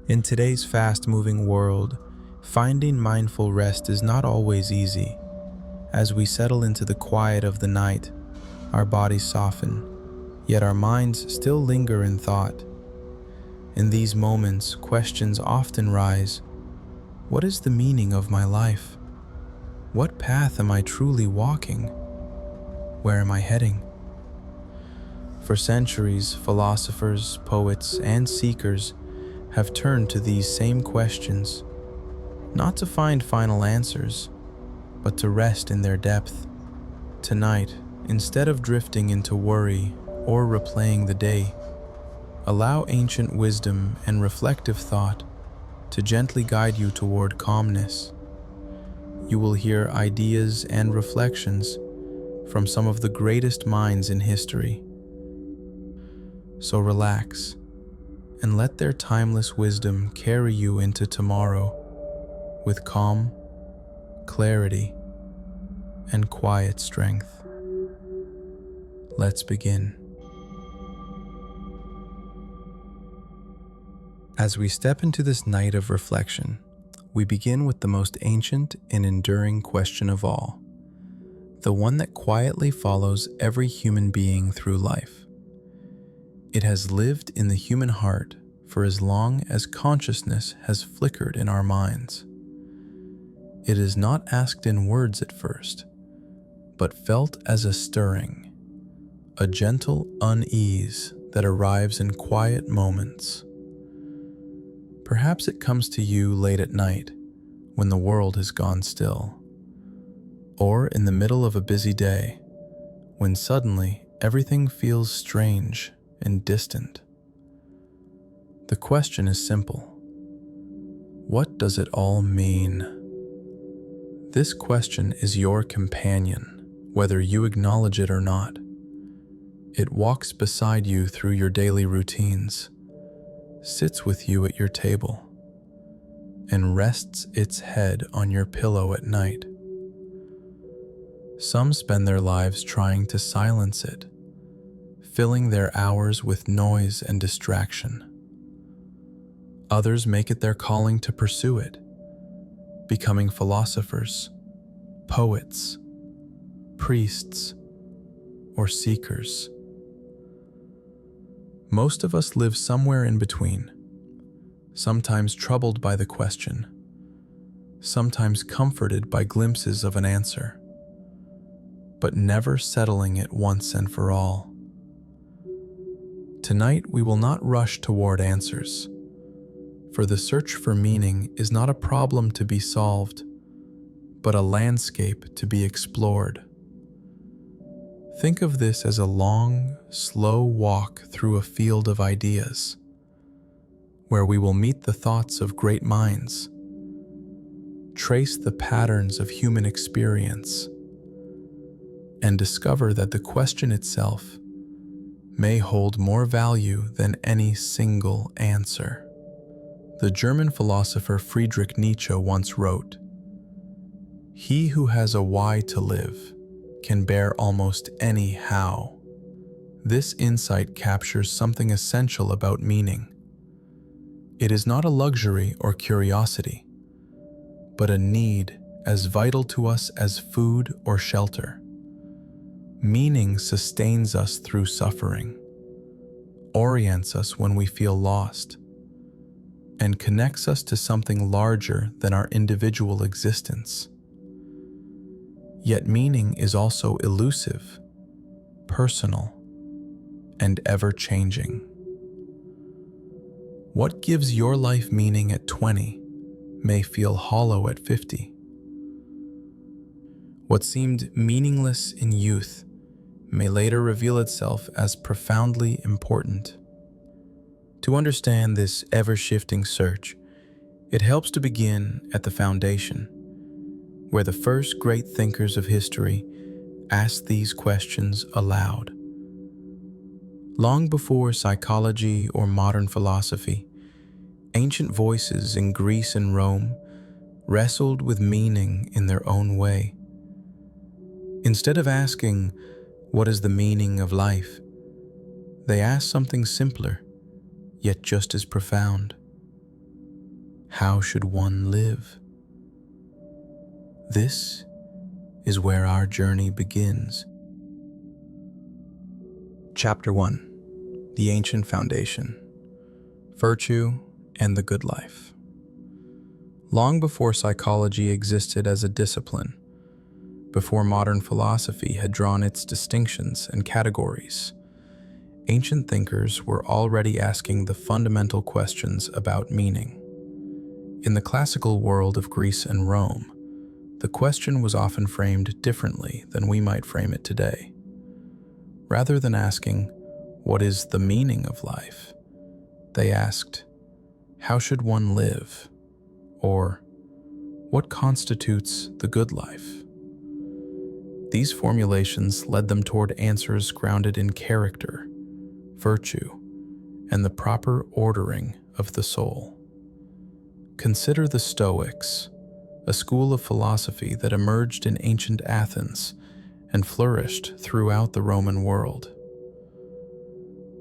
In today's fast-moving world, finding mindful rest is not always easy. As we settle into the quiet of the night, our bodies soften, yet our minds still linger in thought. In these moments, questions often rise. What is the meaning of my life? What path am I truly walking? Where am I heading? For centuries, philosophers, poets, and seekers have turned to these same questions, not to find final answers, but to rest in their depth. Tonight, instead of drifting into worry or replaying the day, allow ancient wisdom and reflective thought to gently guide you toward calmness. You will hear ideas and reflections from some of the greatest minds in history. So relax and let their timeless wisdom carry you into tomorrow with calm, clarity, and quiet strength. Let's begin. As we step into this night of reflection, we begin with the most ancient and enduring question of all, the one that quietly follows every human being through life. It has lived in the human heart for as long as consciousness has flickered in our minds. It is not asked in words at first, but felt as a stirring, a gentle unease that arrives in quiet moments. Perhaps it comes to you late at night when the world has gone still, or in the middle of a busy day when suddenly everything feels strange and distant. The question is simple. What does it all mean? This question is your companion, whether you acknowledge it or not. It walks beside you through your daily routines, sits with you at your table, and rests its head on your pillow at night. Some spend their lives trying to silence it, filling their hours with noise and distraction. Others make it their calling to pursue it, becoming philosophers, poets, priests, or seekers. Most of us live somewhere in between, sometimes troubled by the question, sometimes comforted by glimpses of an answer, but never settling it once and for all. Tonight, we will not rush toward answers, for the search for meaning is not a problem to be solved, but a landscape to be explored. Think of this as a long, slow walk through a field of ideas, where we will meet the thoughts of great minds, trace the patterns of human experience, and discover that the question itself may hold more value than any single answer. The German philosopher Friedrich Nietzsche once wrote, "He who has a why to live can bear almost any how." This insight captures something essential about meaning. It is not a luxury or curiosity, but a need as vital to us as food or shelter. Meaning sustains us through suffering, orients us when we feel lost, and connects us to something larger than our individual existence. Yet meaning is also elusive, personal, and ever-changing. What gives your life meaning at 20 may feel hollow at 50. What seemed meaningless in youth may later reveal itself as profoundly important. To understand this ever-shifting search, it helps to begin at the foundation, where the first great thinkers of history asked these questions aloud. Long before psychology or modern philosophy, ancient voices in Greece and Rome wrestled with meaning in their own way. Instead of asking, "What is the meaning of life?" they asked something simpler, yet just as profound. How should one live? This is where our journey begins. Chapter 1: The Ancient Foundation, Virtue and the Good Life. Long before psychology existed as a discipline, before modern philosophy had drawn its distinctions and categories, ancient thinkers were already asking the fundamental questions about meaning. In the classical world of Greece and Rome, the question was often framed differently than we might frame it today. Rather than asking, "What is the meaning of life?" they asked, "How should one live?" or "What constitutes the good life?" These formulations led them toward answers grounded in character, virtue, and the proper ordering of the soul. Consider the Stoics, a school of philosophy that emerged in ancient Athens and flourished throughout the Roman world.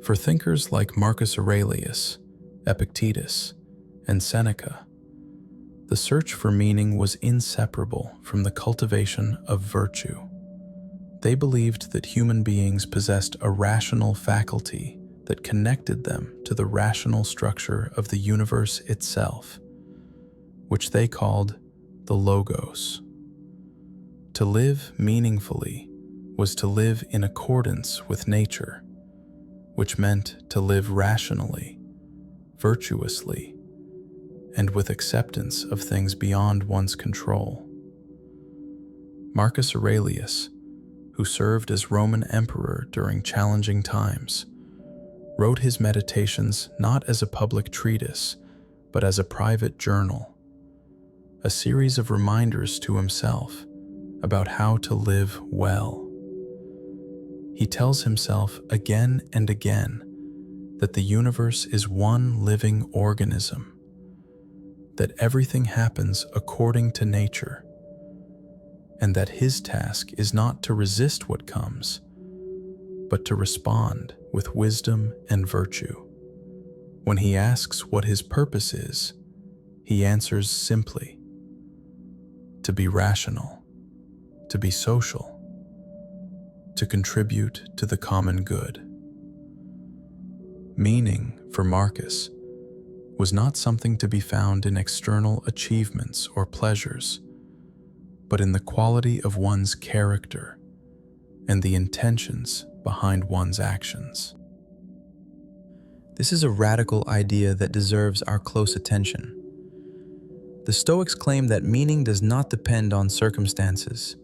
For thinkers like Marcus Aurelius, Epictetus, and Seneca, the search for meaning was inseparable from the cultivation of virtue. They believed that human beings possessed a rational faculty that connected them to the rational structure of the universe itself, which they called the Logos. To live meaningfully was to live in accordance with nature, which meant to live rationally, virtuously, and with acceptance of things beyond one's control. Marcus Aurelius, who served as Roman emperor during challenging times, wrote his meditations not as a public treatise, but as a private journal, a series of reminders to himself about how to live well. He tells himself again and again that the universe is one living organism, that everything happens according to nature, and that his task is not to resist what comes, but to respond with wisdom and virtue. When he asks what his purpose is, he answers simply: to be rational, to be social, to contribute to the common good. Meaning, for Marcus, was not something to be found in external achievements or pleasures, but in the quality of one's character and the intentions behind one's actions. This is a radical idea that deserves our close attention. The Stoics claim that meaning does not depend on circumstances.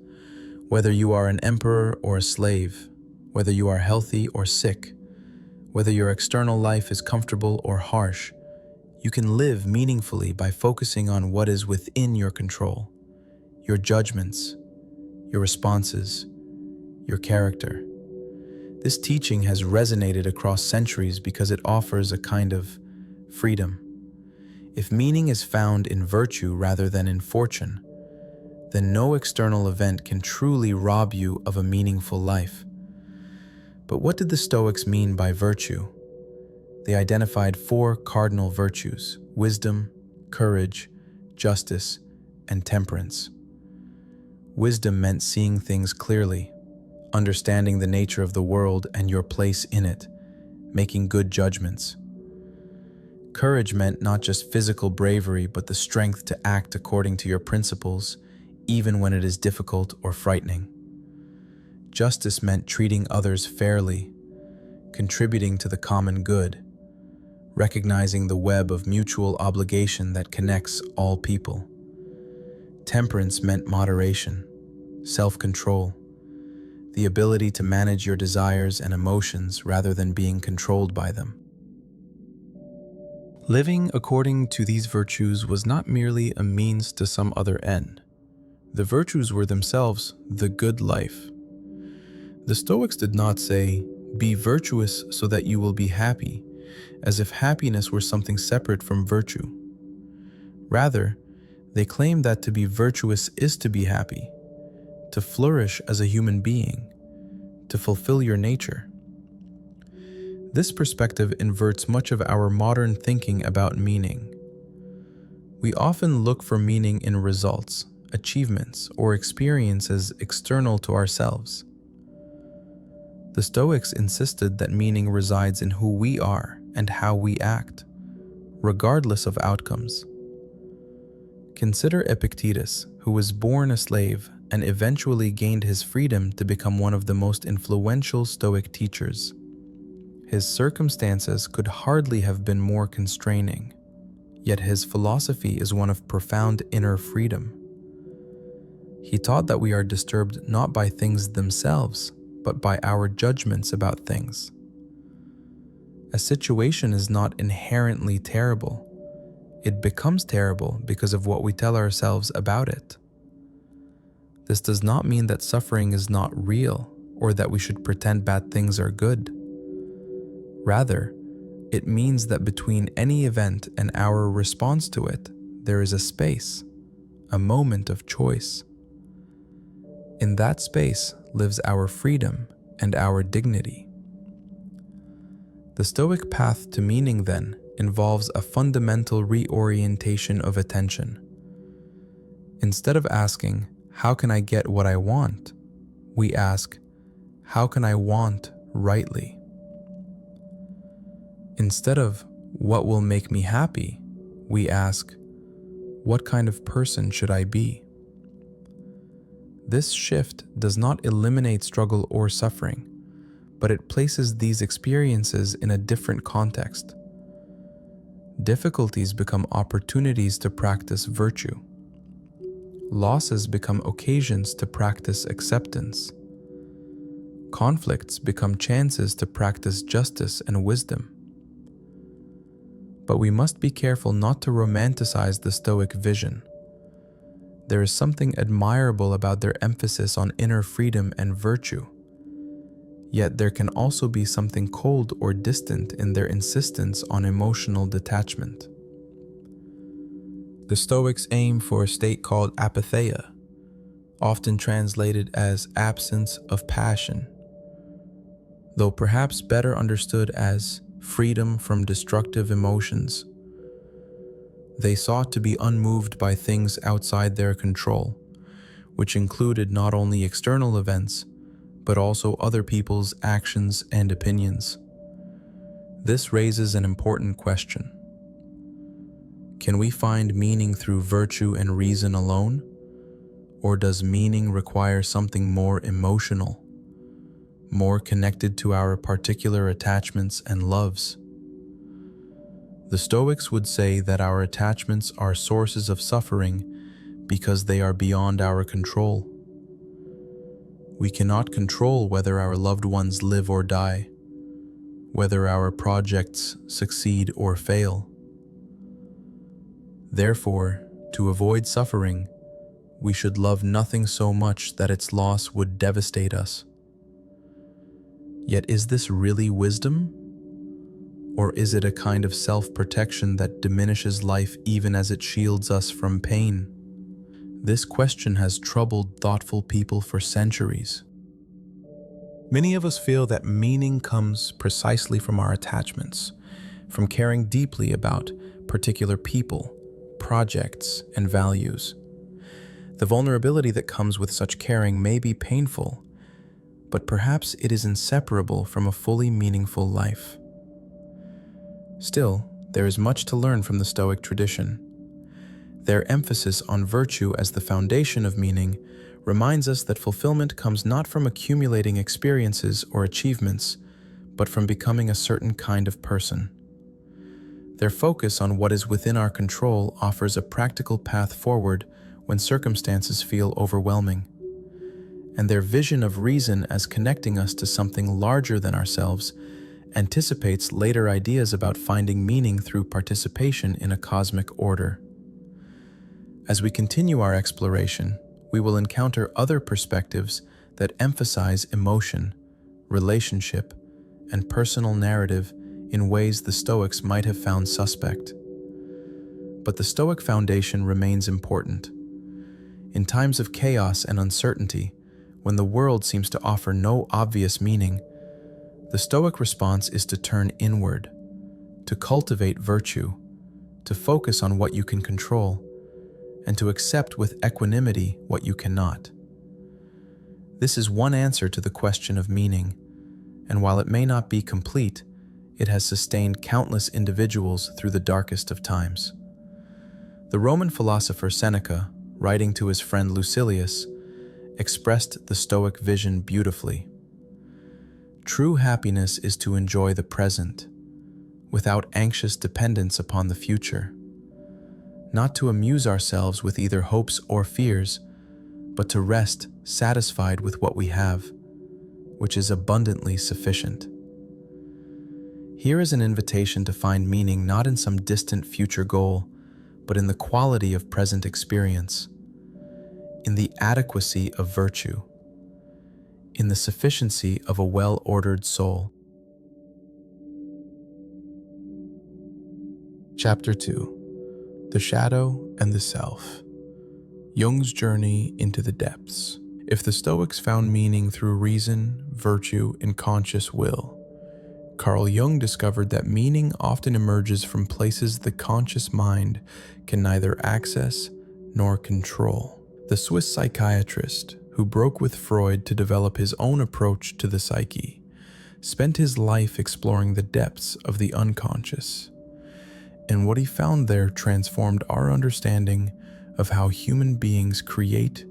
Whether you are an emperor or a slave, whether you are healthy or sick, whether your external life is comfortable or harsh, you can live meaningfully by focusing on what is within your control: your judgments, your responses, your character. This teaching has resonated across centuries because it offers a kind of freedom. If meaning is found in virtue rather than in fortune, then no external event can truly rob you of a meaningful life. But what did the Stoics mean by virtue? They identified 4 cardinal virtues: wisdom, courage, justice, and temperance. Wisdom meant seeing things clearly, understanding the nature of the world and your place in it, making good judgments. Courage meant not just physical bravery, but the strength to act according to your principles, even when it is difficult or frightening. Justice meant treating others fairly, contributing to the common good, recognizing the web of mutual obligation that connects all people. Temperance meant moderation, self-control, the ability to manage your desires and emotions rather than being controlled by them. Living according to these virtues was not merely a means to some other end. The virtues were themselves the good life. The Stoics did not say, "Be virtuous so that you will be happy," as if happiness were something separate from virtue. Rather, they claimed that to be virtuous is to be happy, to flourish as a human being, to fulfill your nature. This perspective inverts much of our modern thinking about meaning. We often look for meaning in results, achievements, or experiences external to ourselves. The Stoics insisted that meaning resides in who we are and how we act, regardless of outcomes. Consider Epictetus, who was born a slave and eventually gained his freedom to become one of the most influential Stoic teachers. His circumstances could hardly have been more constraining, yet his philosophy is one of profound inner freedom. He taught that we are disturbed not by things themselves, but by our judgments about things. A situation is not inherently terrible. It becomes terrible because of what we tell ourselves about it. This does not mean that suffering is not real or that we should pretend bad things are good. Rather, it means that between any event and our response to it, there is a space, a moment of choice. In that space lives our freedom and our dignity. The Stoic path to meaning, then, involves a fundamental reorientation of attention. Instead of asking, "How can I get what I want?" we ask, "How can I want rightly?" Instead of, "What will make me happy?" we ask, "What kind of person should I be?" This shift does not eliminate struggle or suffering, but it places these experiences in a different context. Difficulties become opportunities to practice virtue. Losses become occasions to practice acceptance. Conflicts become chances to practice justice and wisdom. But we must be careful not to romanticize the Stoic vision. There is something admirable about their emphasis on inner freedom and virtue. Yet there can also be something cold or distant in their insistence on emotional detachment. The Stoics aim for a state called apatheia, often translated as absence of passion, though perhaps better understood as freedom from destructive emotions. They sought to be unmoved by things outside their control, which included not only external events, but also other people's actions and opinions. This raises an important question. Can we find meaning through virtue and reason alone? Or does meaning require something more emotional, more connected to our particular attachments and loves? The Stoics would say that our attachments are sources of suffering because they are beyond our control. We cannot control whether our loved ones live or die, whether our projects succeed or fail. Therefore, to avoid suffering, we should love nothing so much that its loss would devastate us. Yet is this really wisdom? Or is it a kind of self-protection that diminishes life even as it shields us from pain? This question has troubled thoughtful people for centuries. Many of us feel that meaning comes precisely from our attachments, from caring deeply about particular people, projects, and values. The vulnerability that comes with such caring may be painful, but perhaps it is inseparable from a fully meaningful life. Still, there is much to learn from the Stoic tradition. Their emphasis on virtue as the foundation of meaning reminds us that fulfillment comes not from accumulating experiences or achievements, but from becoming a certain kind of person. Their focus on what is within our control offers a practical path forward when circumstances feel overwhelming. And their vision of reason as connecting us to something larger than ourselves anticipates later ideas about finding meaning through participation in a cosmic order. As we continue our exploration, we will encounter other perspectives that emphasize emotion, relationship, and personal narrative in ways the Stoics might have found suspect. But the Stoic foundation remains important. In times of chaos and uncertainty, when the world seems to offer no obvious meaning, the Stoic response is to turn inward, to cultivate virtue, to focus on what you can control, and to accept with equanimity what you cannot. This is one answer to the question of meaning, and while it may not be complete, it has sustained countless individuals through the darkest of times. The Roman philosopher Seneca, writing to his friend Lucilius, expressed the Stoic vision beautifully. True happiness is to enjoy the present, without anxious dependence upon the future, not to amuse ourselves with either hopes or fears, but to rest satisfied with what we have, which is abundantly sufficient. Here is an invitation to find meaning not in some distant future goal, but in the quality of present experience, in the adequacy of virtue, in the sufficiency of a well-ordered soul. Chapter 2. The Shadow and the Self. Jung's journey into the depths. If the Stoics found meaning through reason, virtue, and conscious will, Carl Jung discovered that meaning often emerges from places the conscious mind can neither access nor control. The Swiss psychiatrist, who broke with Freud to develop his own approach to the psyche, spent his life exploring the depths of the unconscious. And what he found there transformed our understanding of how human beings create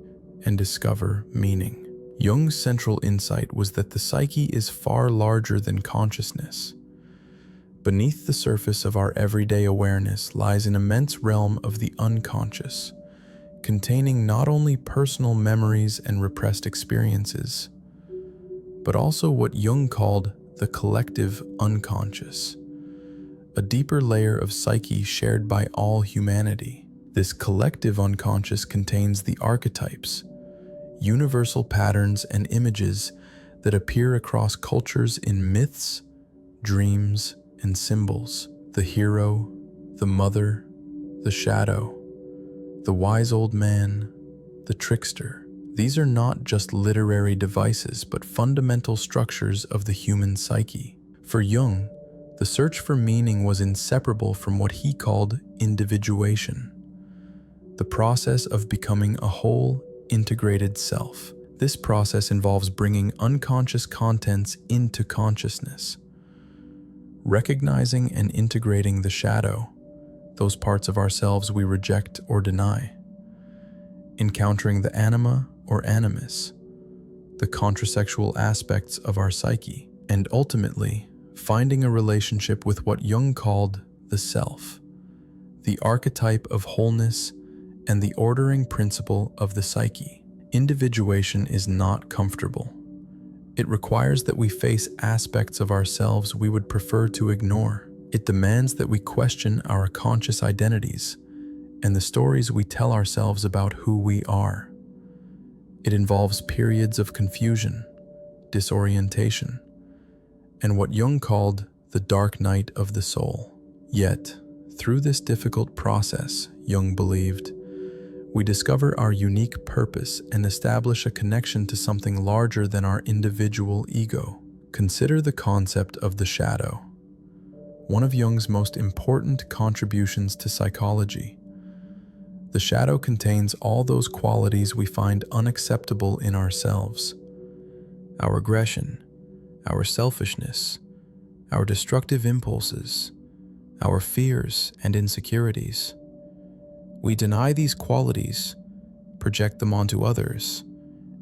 and discover meaning. Jung's central insight was that the psyche is far larger than consciousness. Beneath the surface of our everyday awareness lies an immense realm of the unconscious, containing not only personal memories and repressed experiences, but also what Jung called the collective unconscious, a deeper layer of psyche shared by all humanity. This collective unconscious contains the archetypes, universal patterns and images that appear across cultures in myths, dreams, and symbols. The hero, the mother, the shadow, the wise old man, the trickster. These are not just literary devices, but fundamental structures of the human psyche. For Jung, the search for meaning was inseparable from what he called individuation, the process of becoming a whole, integrated self. This process involves bringing unconscious contents into consciousness, recognizing and integrating the shadow, those parts of ourselves we reject or deny, encountering the anima or animus, the contrasexual aspects of our psyche, and ultimately finding a relationship with what Jung called the self, the archetype of wholeness and the ordering principle of the psyche. Individuation is not comfortable. It requires that we face aspects of ourselves we would prefer to ignore. It demands that we question our conscious identities and the stories we tell ourselves about who we are. It involves periods of confusion, disorientation, and what Jung called the dark night of the soul. Yet, through this difficult process, Jung believed, we discover our unique purpose and establish a connection to something larger than our individual ego. Consider the concept of the shadow, one of Jung's most important contributions to psychology. The shadow contains all those qualities we find unacceptable in ourselves: our aggression, our selfishness, our destructive impulses, our fears and insecurities. We deny these qualities, project them onto others,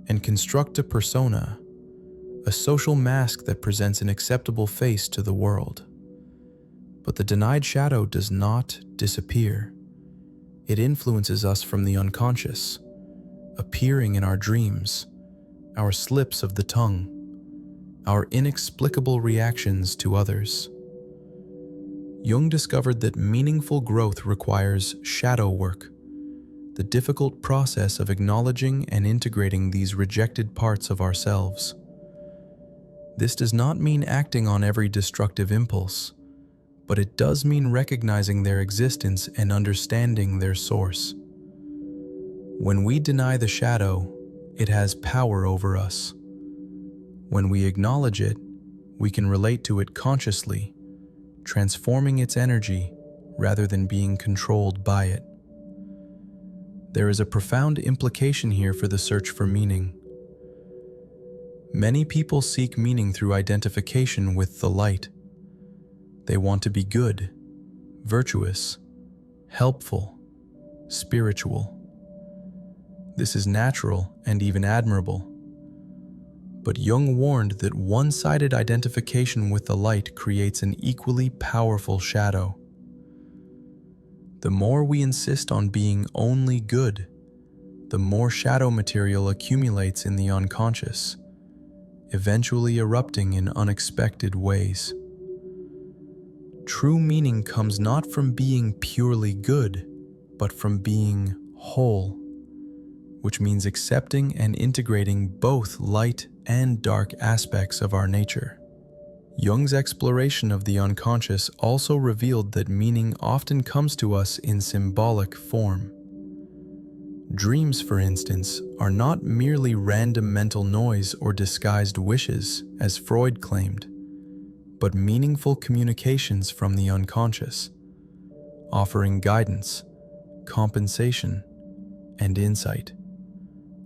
and construct a persona, a social mask that presents an acceptable face to the world. But the denied shadow does not disappear. It influences us from the unconscious, appearing in our dreams, our slips of the tongue, our inexplicable reactions to others. Jung discovered that meaningful growth requires shadow work, the difficult process of acknowledging and integrating these rejected parts of ourselves. This does not mean acting on every destructive impulse, but it does mean recognizing their existence and understanding their source. When we deny the shadow, it has power over us. When we acknowledge it, we can relate to it consciously, transforming its energy, rather than being controlled by it. There is a profound implication here for the search for meaning. Many people seek meaning through identification with the light. They want to be good, virtuous, helpful, spiritual. This is natural and even admirable. But Jung warned that one-sided identification with the light creates an equally powerful shadow. The more we insist on being only good, the more shadow material accumulates in the unconscious, eventually erupting in unexpected ways. True meaning comes not from being purely good, but from being whole, which means accepting and integrating both light and dark aspects of our nature. Jung's exploration of the unconscious also revealed that meaning often comes to us in symbolic form. Dreams, for instance, are not merely random mental noise or disguised wishes, as Freud claimed, but meaningful communications from the unconscious, offering guidance, compensation, and insight.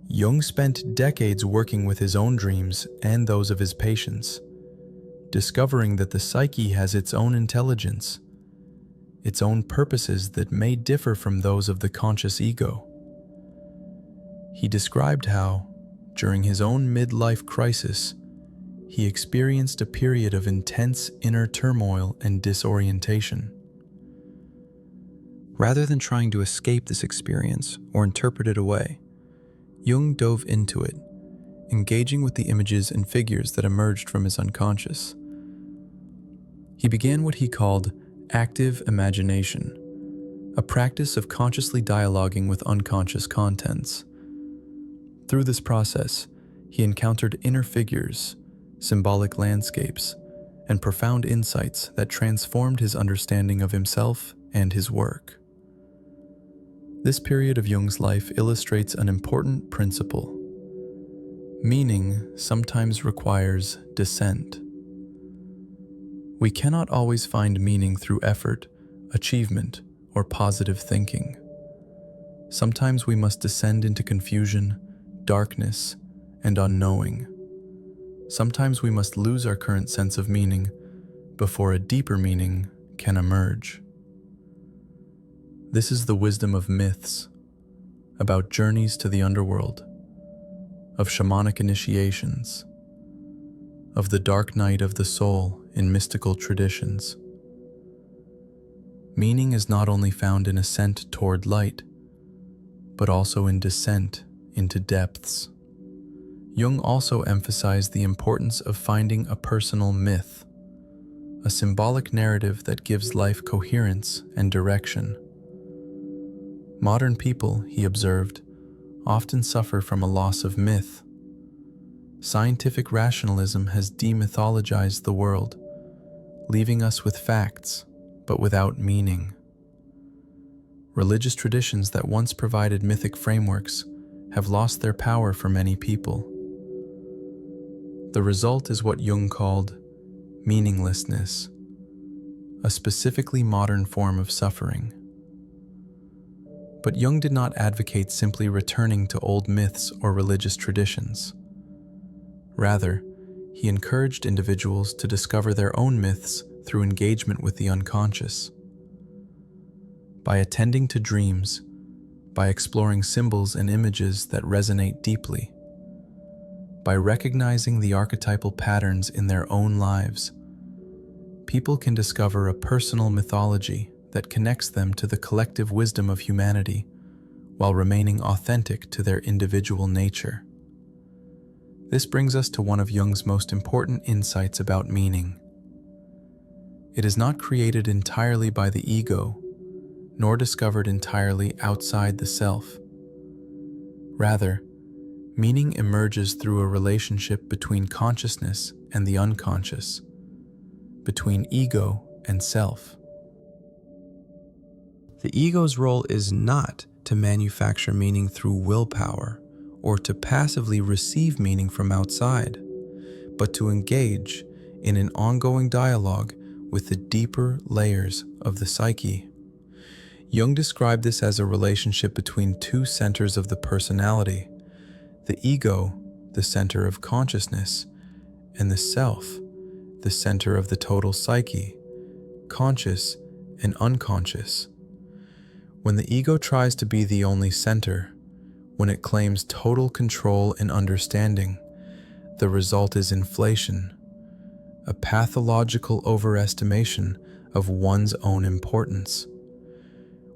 Jung spent decades working with his own dreams and those of his patients, discovering that the psyche has its own intelligence, its own purposes that may differ from those of the conscious ego. He described how, during his own midlife crisis, he experienced a period of intense inner turmoil and disorientation. Rather than trying to escape this experience or interpret it away, Jung dove into it, engaging with the images and figures that emerged from his unconscious. He began what he called active imagination, a practice of consciously dialoguing with unconscious contents. Through this process, he encountered inner figures, symbolic landscapes, and profound insights that transformed his understanding of himself and his work. This period of Jung's life illustrates an important principle. Meaning sometimes requires descent. We cannot always find meaning through effort, achievement, or positive thinking. Sometimes we must descend into confusion, darkness, and unknowing. Sometimes we must lose our current sense of meaning before a deeper meaning can emerge. This is the wisdom of myths, about journeys to the underworld, of shamanic initiations, of the dark night of the soul in mystical traditions. Meaning is not only found in ascent toward light, but also in descent into depths. Jung also emphasized the importance of finding a personal myth, a symbolic narrative that gives life coherence and direction. Modern people, he observed, often suffer from a loss of myth. Scientific rationalism has demythologized the world, leaving us with facts, but without meaning. Religious traditions that once provided mythic frameworks have lost their power for many people. The result is what Jung called meaninglessness, a specifically modern form of suffering. But Jung did not advocate simply returning to old myths or religious traditions. Rather, he encouraged individuals to discover their own myths through engagement with the unconscious. By attending to dreams, by exploring symbols and images that resonate deeply, by recognizing the archetypal patterns in their own lives, people can discover a personal mythology that connects them to the collective wisdom of humanity while remaining authentic to their individual nature. This brings us to one of Jung's most important insights about meaning. It is not created entirely by the ego, nor discovered entirely outside the self. Rather, meaning emerges through a relationship between consciousness and the unconscious, between ego and self. The ego's role is not to manufacture meaning through willpower or to passively receive meaning from outside, but to engage in an ongoing dialogue with the deeper layers of the psyche. Jung described this as a relationship between two centers of the personality: the ego, the center of consciousness, and the self, the center of the total psyche, conscious and unconscious. When the ego tries to be the only center, when it claims total control and understanding, the result is inflation, a pathological overestimation of one's own importance.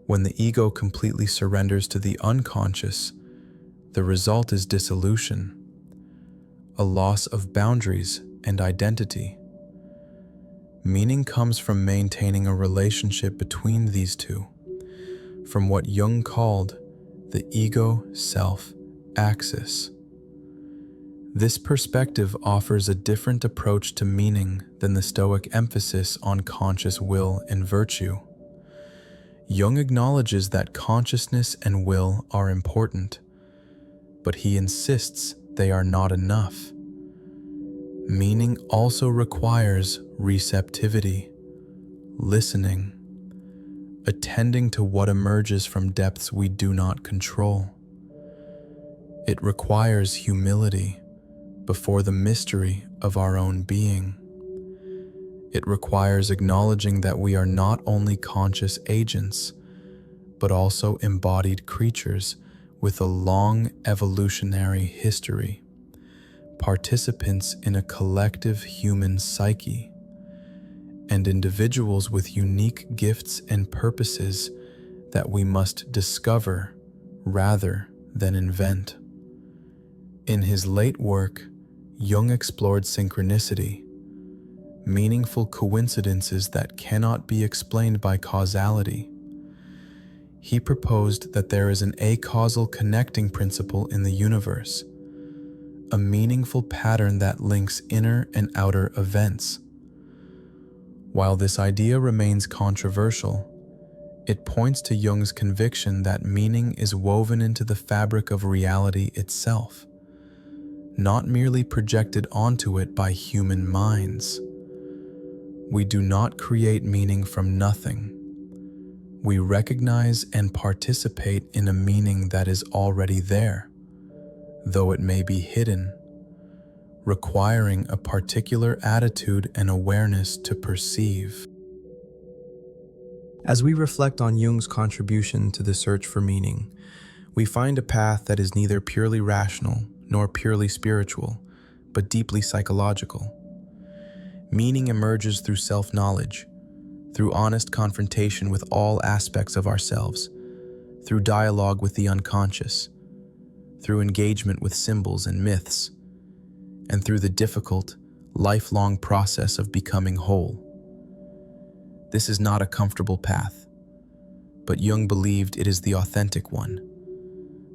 When the ego completely surrenders to the unconscious, the result is dissolution, a loss of boundaries and identity. Meaning comes from maintaining a relationship between these two, from what Jung called the ego-self axis. This perspective offers a different approach to meaning than the Stoic emphasis on conscious will and virtue. Jung acknowledges that consciousness and will are important, but he insists they are not enough. Meaning also requires receptivity, listening, attending to what emerges from depths we do not control. It requires humility before the mystery of our own being. It requires acknowledging that we are not only conscious agents, but also embodied creatures with a long evolutionary history, participants in a collective human psyche, and individuals with unique gifts and purposes that we must discover rather than invent. In his late work, Jung explored synchronicity, meaningful coincidences that cannot be explained by causality. He proposed that there is an acausal connecting principle in the universe, a meaningful pattern that links inner and outer events. While this idea remains controversial, it points to Jung's conviction that meaning is woven into the fabric of reality itself, not merely projected onto it by human minds. We do not create meaning from nothing. We recognize and participate in a meaning that is already there, though it may be hidden, requiring a particular attitude and awareness to perceive. As we reflect on Jung's contribution to the search for meaning, we find a path that is neither purely rational nor purely spiritual, but deeply psychological. Meaning emerges through self-knowledge, through honest confrontation with all aspects of ourselves, through dialogue with the unconscious, through engagement with symbols and myths, and through the difficult, lifelong process of becoming whole. This is not a comfortable path, but Jung believed it is the authentic one,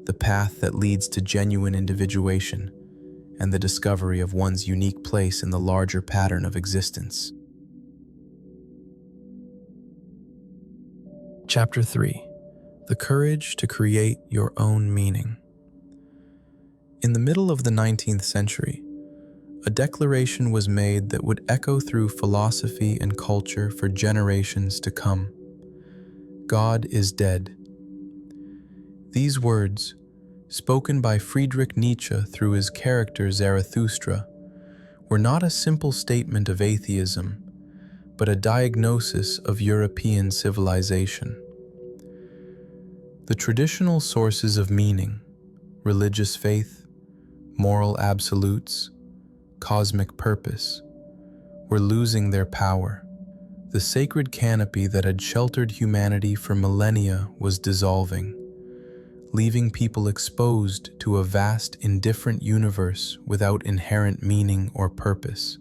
the path that leads to genuine individuation and the discovery of one's unique place in the larger pattern of existence. Chapter 3: The Courage to Create Your Own Meaning. In the middle of the 19th century, a declaration was made that would echo through philosophy and culture for generations to come. God is dead. These words, spoken by Friedrich Nietzsche through his character Zarathustra, were not a simple statement of atheism, but a diagnosis of European civilization. The traditional sources of meaning, religious faith, moral absolutes, cosmic purpose, were losing their power. The sacred canopy that had sheltered humanity for millennia was dissolving, leaving people exposed to a vast, indifferent universe without inherent meaning or purpose.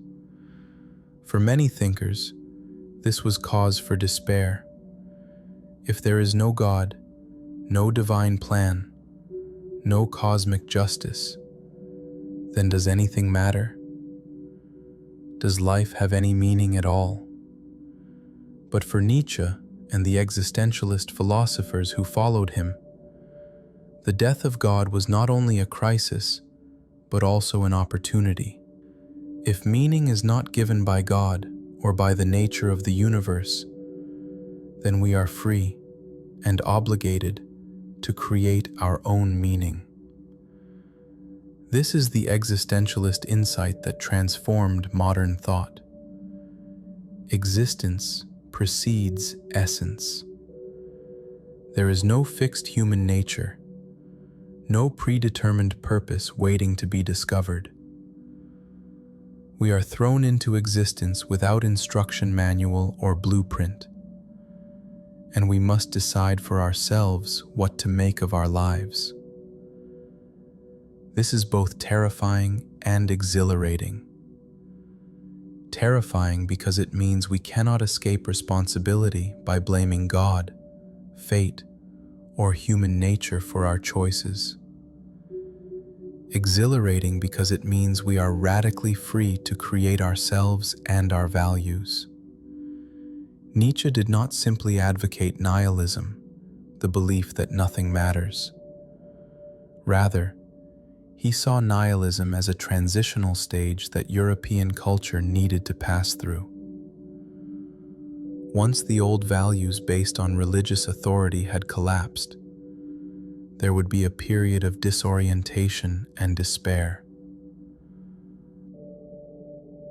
For many thinkers, this was cause for despair. If there is no God, no divine plan, no cosmic justice, then does anything matter? Does life have any meaning at all? But for Nietzsche and the existentialist philosophers who followed him, the death of God was not only a crisis, but also an opportunity. If meaning is not given by God or by the nature of the universe, then we are free, and obligated to create our own meaning. This is the existentialist insight that transformed modern thought. Existence precedes essence. There is no fixed human nature, no predetermined purpose waiting to be discovered. We are thrown into existence without instruction manual or blueprint, and we must decide for ourselves what to make of our lives. This is both terrifying and exhilarating. Terrifying because it means we cannot escape responsibility by blaming God, fate, or human nature for our choices. Exhilarating because it means we are radically free to create ourselves and our values. Nietzsche did not simply advocate nihilism, the belief that nothing matters. Rather, he saw nihilism as a transitional stage that European culture needed to pass through. Once the old values based on religious authority had collapsed, there would be a period of disorientation and despair.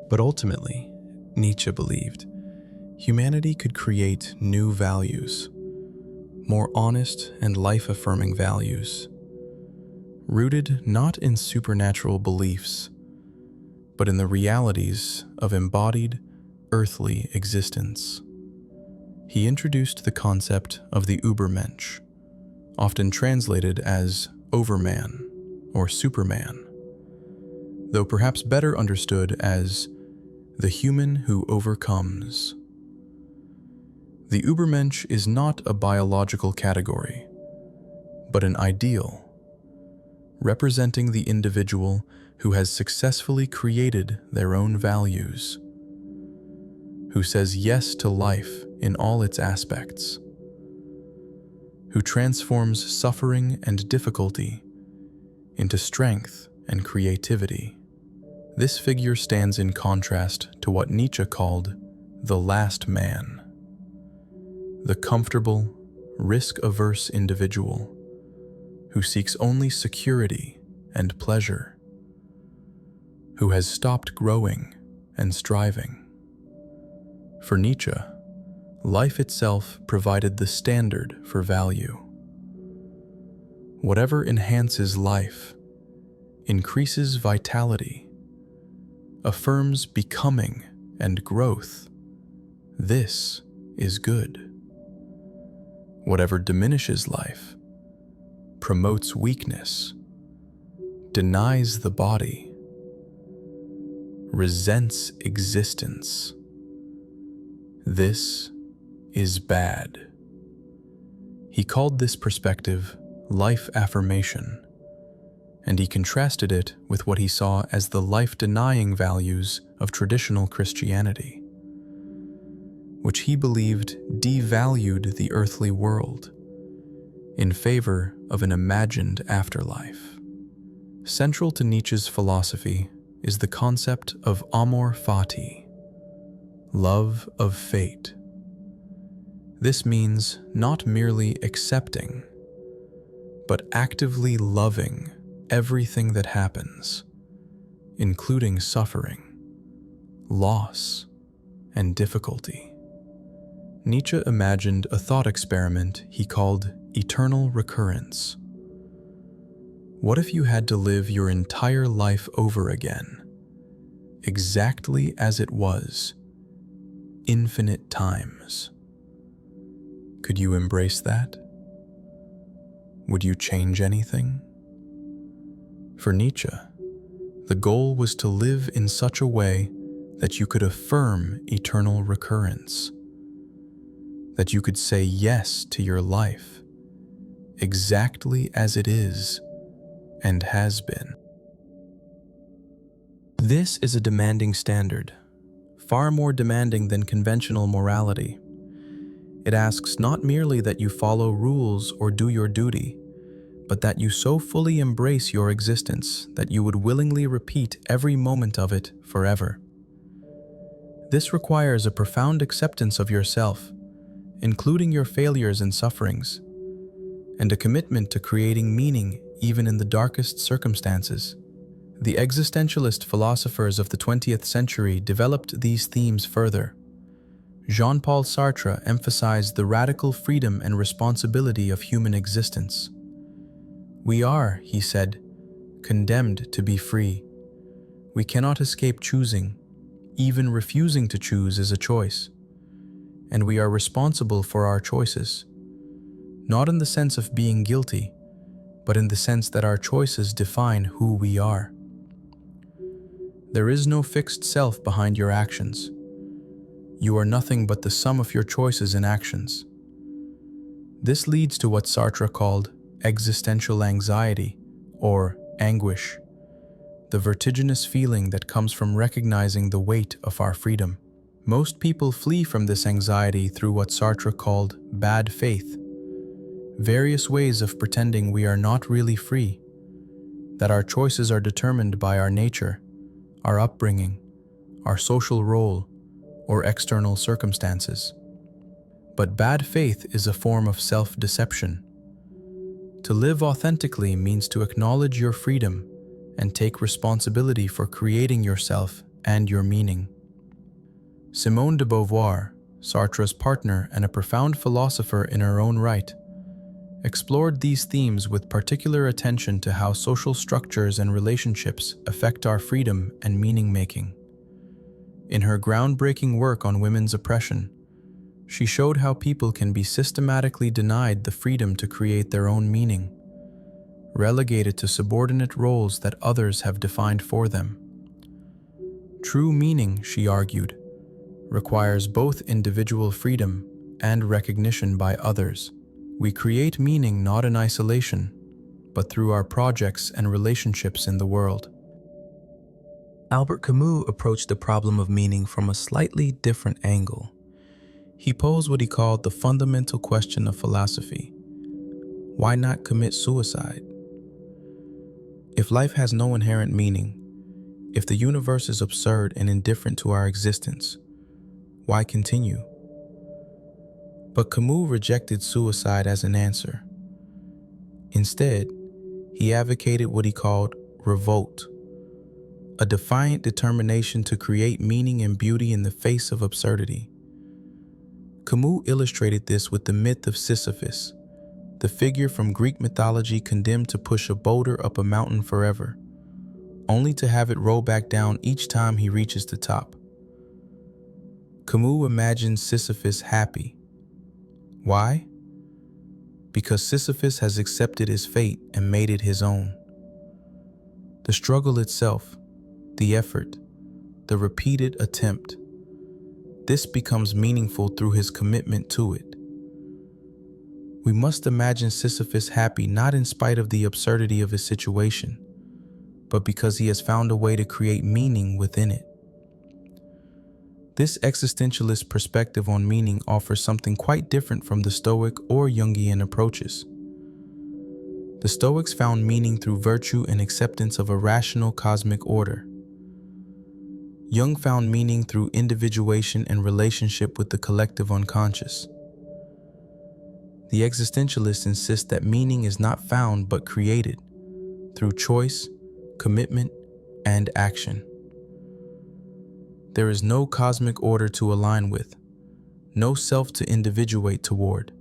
But ultimately, Nietzsche believed, humanity could create new values, more honest and life-affirming values, rooted not in supernatural beliefs, but in the realities of embodied, earthly existence. He introduced the concept of the Übermensch, often translated as overman or superman, though perhaps better understood as the human who overcomes. The Übermensch is not a biological category, but an ideal, representing the individual who has successfully created their own values, who says yes to life in all its aspects, who transforms suffering and difficulty into strength and creativity. This figure stands in contrast to what Nietzsche called the last man, the comfortable, risk-averse individual who seeks only security and pleasure, who has stopped growing and striving. For Nietzsche, life itself provided the standard for value. Whatever enhances life, increases vitality, affirms becoming and growth, this is good. Whatever diminishes life, promotes weakness, denies the body, resents existence, this is bad. He called this perspective life affirmation, and he contrasted it with what he saw as the life-denying values of traditional Christianity, which he believed devalued the earthly world in favor of an imagined afterlife. Central to Nietzsche's philosophy is the concept of amor fati, love of fate. This means not merely accepting, but actively loving everything that happens, including suffering, loss, and difficulty. Nietzsche imagined a thought experiment he called eternal recurrence. What if you had to live your entire life over again, exactly as it was, infinite times? Could you embrace that? Would you change anything? For Nietzsche, the goal was to live in such a way that you could affirm eternal recurrence, that you could say yes to your life, exactly as it is and has been. This is a demanding standard, far more demanding than conventional morality. It asks not merely that you follow rules or do your duty, but that you so fully embrace your existence that you would willingly repeat every moment of it forever. This requires a profound acceptance of yourself, including your failures and sufferings, and a commitment to creating meaning even in the darkest circumstances. The existentialist philosophers of the 20th century developed these themes further. Jean-Paul Sartre emphasized the radical freedom and responsibility of human existence. "We are," he said, "condemned to be free. We cannot escape choosing. Even refusing to choose is a choice. And we are responsible for our choices. Not in the sense of being guilty, but in the sense that our choices define who we are. There is no fixed self behind your actions. You are nothing but the sum of your choices and actions." This leads to what Sartre called existential anxiety, or anguish, the vertiginous feeling that comes from recognizing the weight of our freedom. Most people flee from this anxiety through what Sartre called bad faith, various ways of pretending we are not really free, that our choices are determined by our nature, our upbringing, our social role, or external circumstances. But bad faith is a form of self-deception. To live authentically means to acknowledge your freedom and take responsibility for creating yourself and your meaning. Simone de Beauvoir, Sartre's partner and a profound philosopher in her own right, explored these themes with particular attention to how social structures and relationships affect our freedom and meaning-making. In her groundbreaking work on women's oppression, she showed how people can be systematically denied the freedom to create their own meaning, relegated to subordinate roles that others have defined for them. True meaning, she argued, requires both individual freedom and recognition by others. We create meaning not in isolation, but through our projects and relationships in the world. Albert Camus approached the problem of meaning from a slightly different angle. He posed what he called the fundamental question of philosophy: why not commit suicide? If life has no inherent meaning, if the universe is absurd and indifferent to our existence, why continue? But Camus rejected suicide as an answer. Instead, he advocated what he called revolt, a defiant determination to create meaning and beauty in the face of absurdity. Camus illustrated this with the myth of Sisyphus, the figure from Greek mythology condemned to push a boulder up a mountain forever, only to have it roll back down each time he reaches the top. Camus imagined Sisyphus happy. Why? Because Sisyphus has accepted his fate and made it his own. The struggle itself, the effort, the repeated attempt, this becomes meaningful through his commitment to it. We must imagine Sisyphus happy not in spite of the absurdity of his situation, but because he has found a way to create meaning within it. This existentialist perspective on meaning offers something quite different from the Stoic or Jungian approaches. The Stoics found meaning through virtue and acceptance of a rational cosmic order. Jung found meaning through individuation and relationship with the collective unconscious. The existentialists insist that meaning is not found but created through choice, commitment, and action. There is no cosmic order to align with, no self to individuate toward.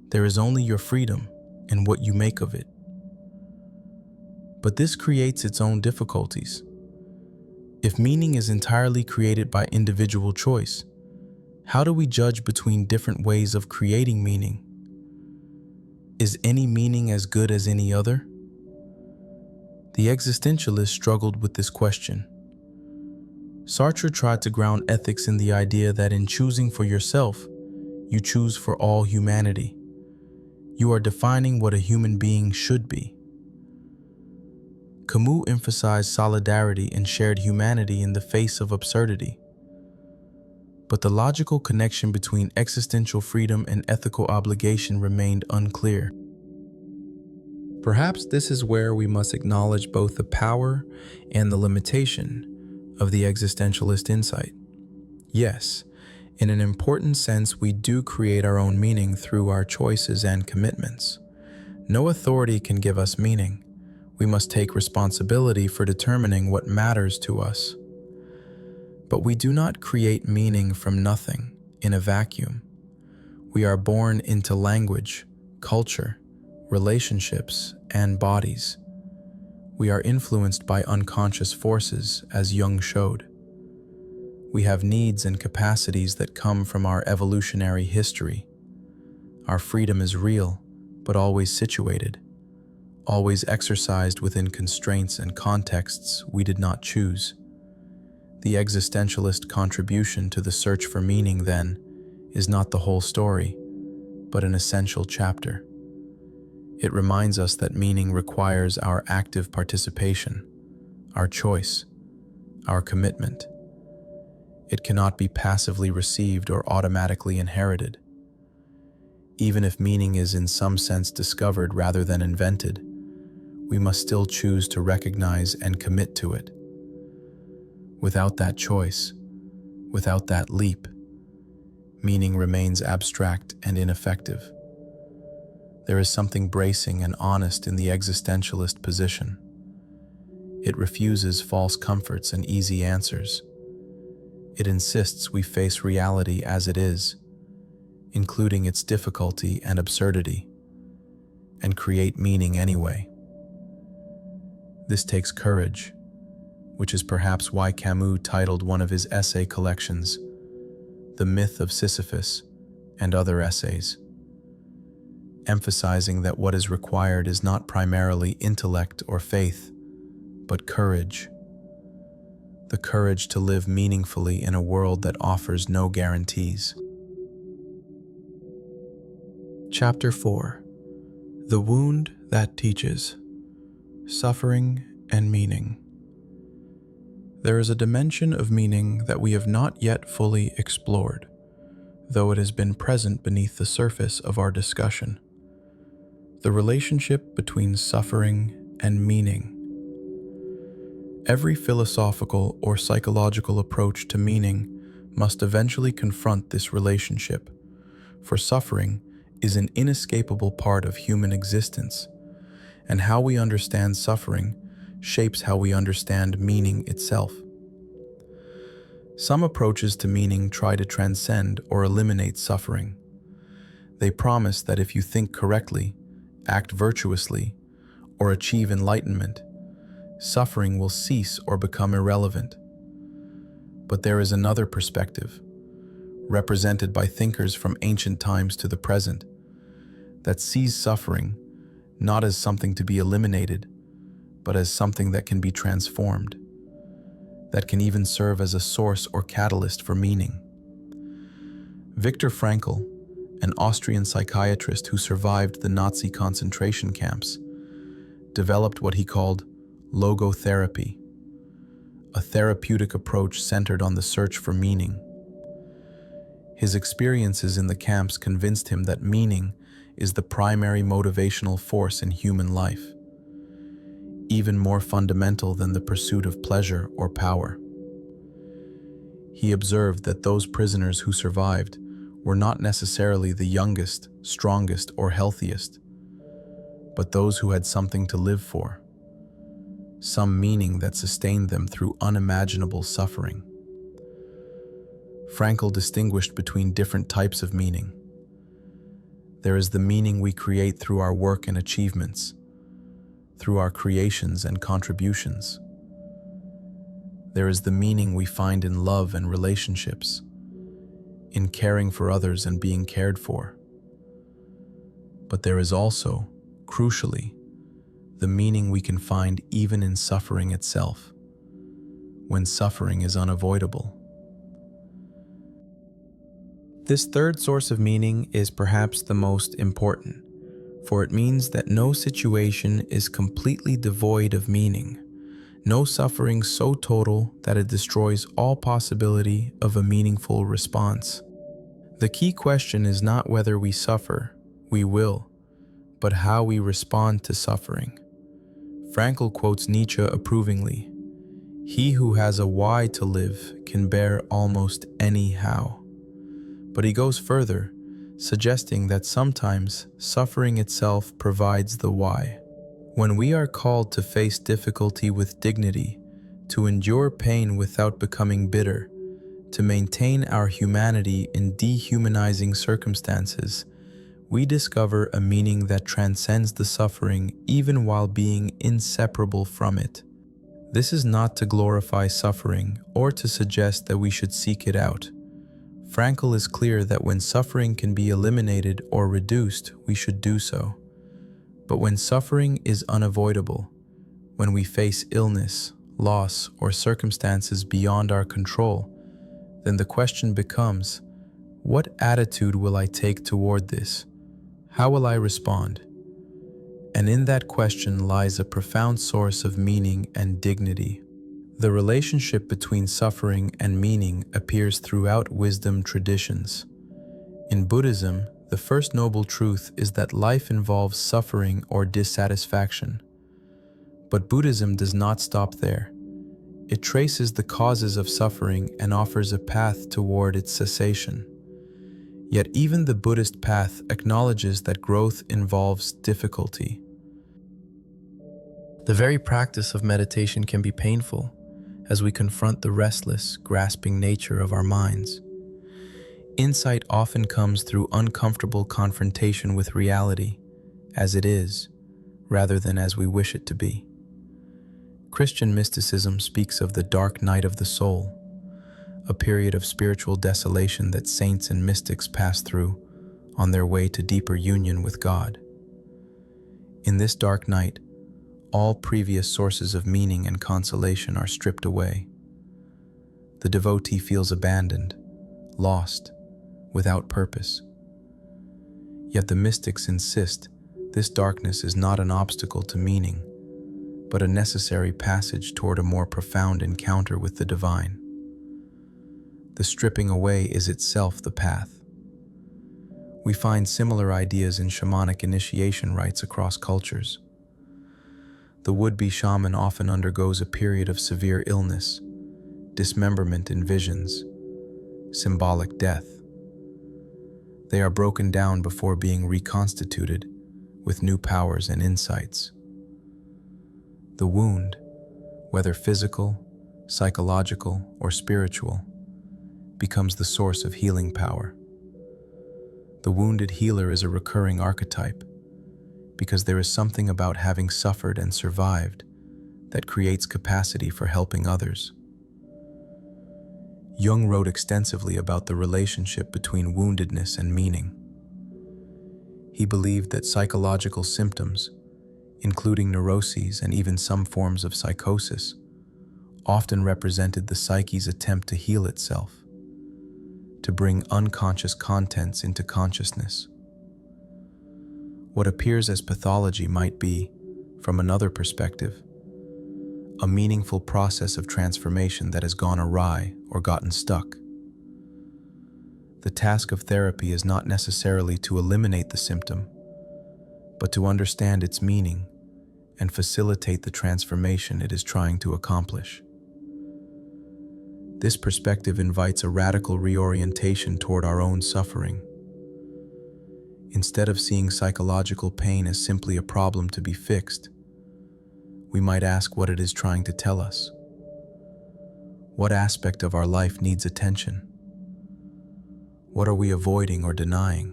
There is only your freedom and what you make of it. But this creates its own difficulties. If meaning is entirely created by individual choice, how do we judge between different ways of creating meaning? Is any meaning as good as any other? The existentialists struggled with this question. Sartre tried to ground ethics in the idea that in choosing for yourself, you choose for all humanity. You are defining what a human being should be. Camus emphasized solidarity and shared humanity in the face of absurdity. But the logical connection between existential freedom and ethical obligation remained unclear. Perhaps this is where we must acknowledge both the power and the limitation of the existentialist insight. Yes, in an important sense, we do create our own meaning through our choices and commitments. No authority can give us meaning. We must take responsibility for determining what matters to us. But we do not create meaning from nothing, in a vacuum. We are born into language, culture, relationships, and bodies. We are influenced by unconscious forces, as Jung showed. We have needs and capacities that come from our evolutionary history. Our freedom is real, but always situated, always exercised within constraints and contexts we did not choose. The existentialist contribution to the search for meaning, then, is not the whole story, but an essential chapter. It reminds us that meaning requires our active participation, our choice, our commitment. It cannot be passively received or automatically inherited. Even if meaning is in some sense discovered rather than invented, we must still choose to recognize and commit to it. Without that choice, without that leap, meaning remains abstract and ineffective. There is something bracing and honest in the existentialist position. It refuses false comforts and easy answers. It insists we face reality as it is, including its difficulty and absurdity, and create meaning anyway. This takes courage, which is perhaps why Camus titled one of his essay collections, The Myth of Sisyphus and Other Essays, emphasizing that what is required is not primarily intellect or faith, but courage. The courage to live meaningfully in a world that offers no guarantees. Chapter 4: The Wound That Teaches. Suffering and Meaning. There is a dimension of meaning that we have not yet fully explored, though it has been present beneath the surface of our discussion. The relationship between suffering and meaning. Every philosophical or psychological approach to meaning must eventually confront this relationship, for suffering is an inescapable part of human existence, and how we understand suffering shapes how we understand meaning itself. Some approaches to meaning try to transcend or eliminate suffering. They promise that if you think correctly, act virtuously, or achieve enlightenment, suffering will cease or become irrelevant. But there is another perspective, represented by thinkers from ancient times to the present, that sees suffering not as something to be eliminated, but as something that can be transformed, that can even serve as a source or catalyst for meaning. Viktor Frankl, an Austrian psychiatrist who survived the Nazi concentration camps, developed what he called logotherapy, a therapeutic approach centered on the search for meaning. His experiences in the camps convinced him that meaning is the primary motivational force in human life, even more fundamental than the pursuit of pleasure or power. He observed that those prisoners who survived were not necessarily the youngest, strongest, or healthiest, but those who had something to live for, some meaning that sustained them through unimaginable suffering. Frankl distinguished between different types of meaning. There is the meaning we create through our work and achievements, through our creations and contributions. There is the meaning we find in love and relationships, in caring for others and being cared for. But there is also, crucially, the meaning we can find even in suffering itself, when suffering is unavoidable. This third source of meaning is perhaps the most important, for it means that no situation is completely devoid of meaning, no suffering so total that it destroys all possibility of a meaningful response. The key question is not whether we suffer, we will, but how we respond to suffering. Frankl quotes Nietzsche approvingly, "He who has a why to live can bear almost any how." But he goes further, suggesting that sometimes suffering itself provides the why. When we are called to face difficulty with dignity, to endure pain without becoming bitter, to maintain our humanity in dehumanizing circumstances, we discover a meaning that transcends the suffering even while being inseparable from it. This is not to glorify suffering or to suggest that we should seek it out. Frankl is clear that when suffering can be eliminated or reduced, we should do so. But when suffering is unavoidable, when we face illness, loss, or circumstances beyond our control, then the question becomes, what attitude will I take toward this? How will I respond? And in that question lies a profound source of meaning and dignity. The relationship between suffering and meaning appears throughout wisdom traditions. In Buddhism, the first noble truth is that life involves suffering or dissatisfaction. But Buddhism does not stop there. It traces the causes of suffering and offers a path toward its cessation. Yet even the Buddhist path acknowledges that growth involves difficulty. The very practice of meditation can be painful as we confront the restless, grasping nature of our minds. Insight often comes through uncomfortable confrontation with reality, as it is, rather than as we wish it to be. Christian mysticism speaks of the dark night of the soul, a period of spiritual desolation that saints and mystics pass through on their way to deeper union with God. In this dark night, all previous sources of meaning and consolation are stripped away. The devotee feels abandoned, lost, without purpose. Yet the mystics insist this darkness is not an obstacle to meaning, but a necessary passage toward a more profound encounter with the divine. The stripping away is itself the path. We find similar ideas in shamanic initiation rites across cultures. The would-be shaman often undergoes a period of severe illness, dismemberment in visions, symbolic death. They are broken down before being reconstituted with new powers and insights. The wound, whether physical, psychological, or spiritual, becomes the source of healing power. The wounded healer is a recurring archetype because there is something about having suffered and survived that creates capacity for helping others. Jung wrote extensively about the relationship between woundedness and meaning. He believed that psychological symptoms, including neuroses and even some forms of psychosis, often represented the psyche's attempt to heal itself, to bring unconscious contents into consciousness. What appears as pathology might be, from another perspective, a meaningful process of transformation that has gone awry or gotten stuck. The task of therapy is not necessarily to eliminate the symptom, but to understand its meaning and facilitate the transformation it is trying to accomplish. This perspective invites a radical reorientation toward our own suffering. Instead of seeing psychological pain as simply a problem to be fixed, we might ask what it is trying to tell us. What aspect of our life needs attention? What are we avoiding or denying?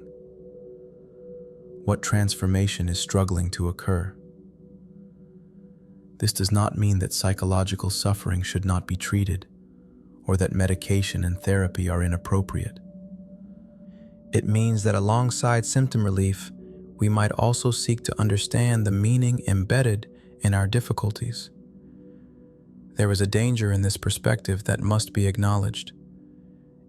What transformation is struggling to occur? This does not mean that psychological suffering should not be treated, or that medication and therapy are inappropriate. It means that alongside symptom relief, we might also seek to understand the meaning embedded in our difficulties. There is a danger in this perspective that must be acknowledged.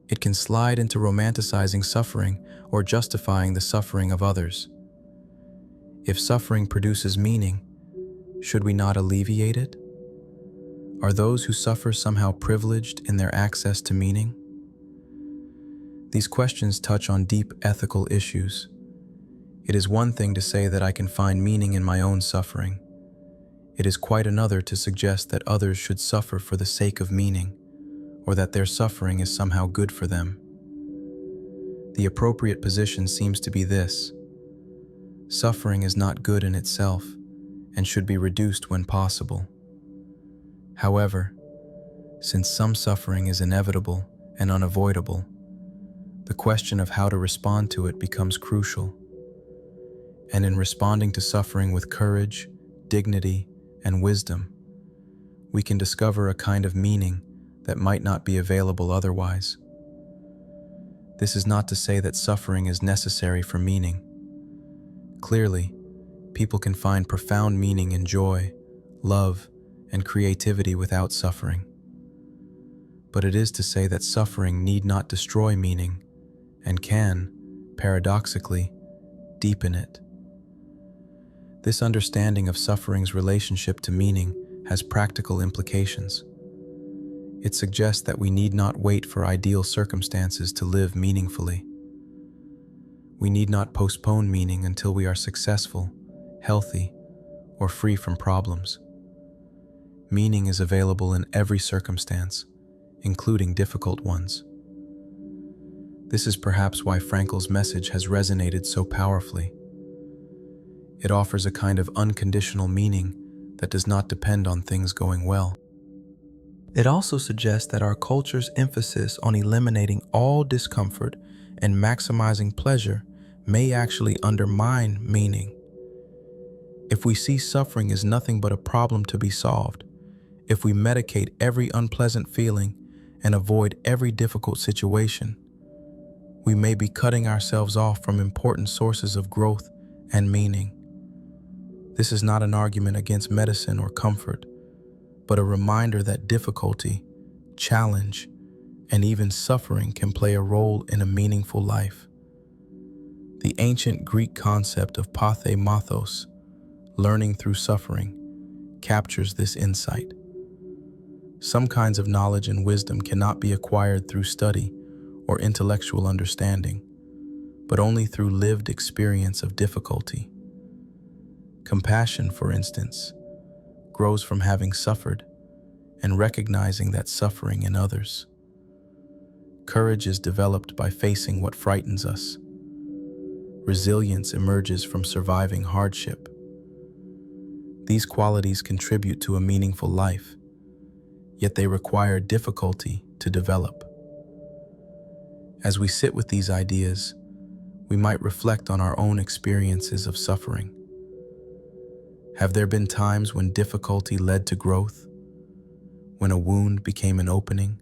It can slide into romanticizing suffering or justifying the suffering of others. If suffering produces meaning, should we not alleviate it? Are those who suffer somehow privileged in their access to meaning? These questions touch on deep ethical issues. It is one thing to say that I can find meaning in my own suffering. It is quite another to suggest that others should suffer for the sake of meaning, or that their suffering is somehow good for them. The appropriate position seems to be this: suffering is not good in itself and should be reduced when possible. However, since some suffering is inevitable and unavoidable, the question of how to respond to it becomes crucial. And in responding to suffering with courage, dignity, and wisdom, we can discover a kind of meaning that might not be available otherwise. This is not to say that suffering is necessary for meaning. Clearly, people can find profound meaning in joy, love, and creativity without suffering. But it is to say that suffering need not destroy meaning and can, paradoxically, deepen it. This understanding of suffering's relationship to meaning has practical implications. It suggests that we need not wait for ideal circumstances to live meaningfully. We need not postpone meaning until we are successful, healthy, or free from problems. Meaning is available in every circumstance, including difficult ones. This is perhaps why Frankl's message has resonated so powerfully. It offers a kind of unconditional meaning that does not depend on things going well. It also suggests that our culture's emphasis on eliminating all discomfort and maximizing pleasure may actually undermine meaning. If we see suffering as nothing but a problem to be solved, if we medicate every unpleasant feeling and avoid every difficult situation, we may be cutting ourselves off from important sources of growth and meaning. This is not an argument against medicine or comfort, but a reminder that difficulty, challenge, and even suffering can play a role in a meaningful life. The ancient Greek concept of pathemathos, learning through suffering, captures this insight. Some kinds of knowledge and wisdom cannot be acquired through study or intellectual understanding, but only through lived experience of difficulty. Compassion, for instance, grows from having suffered and recognizing that suffering in others. Courage is developed by facing what frightens us. Resilience emerges from surviving hardship. These qualities contribute to a meaningful life, yet they require difficulty to develop. As we sit with these ideas, we might reflect on our own experiences of suffering. Have there been times when difficulty led to growth? When a wound became an opening?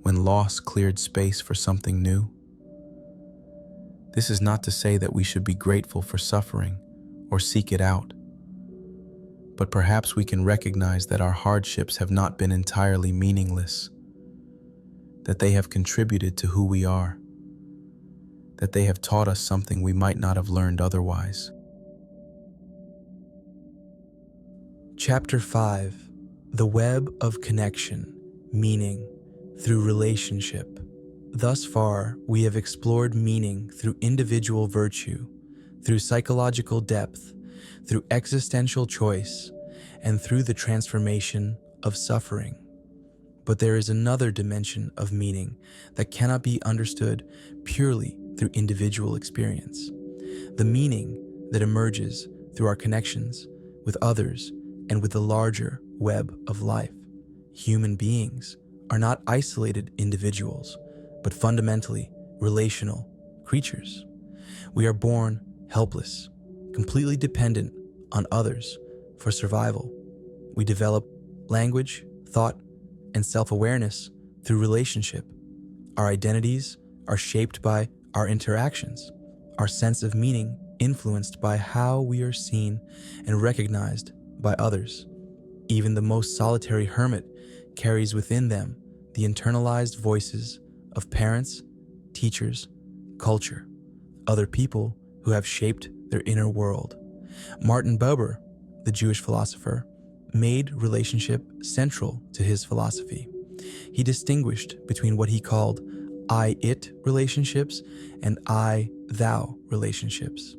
When loss cleared space for something new? This is not to say that we should be grateful for suffering or seek it out, but perhaps we can recognize that our hardships have not been entirely meaningless, that they have contributed to who we are, that they have taught us something we might not have learned otherwise. Chapter 5: The Web of Connection, Meaning through Relationship. Thus far, we have explored meaning through individual virtue, through psychological depth, through existential choice, and through the transformation of suffering. But there is another dimension of meaning that cannot be understood purely through individual experience. The meaning that emerges through our connections with others and with the larger web of life. Human beings are not isolated individuals, but fundamentally relational creatures. We are born helpless, completely dependent on others for survival. We develop language, thought, and self-awareness through relationship. Our identities are shaped by our interactions, our sense of meaning influenced by how we are seen and recognized by others. Even the most solitary hermit carries within them the internalized voices of parents, teachers, culture, other people who have shaped their inner world. Martin Buber, the Jewish philosopher, made relationship central to his philosophy. He distinguished between what he called I-it relationships and I-thou relationships.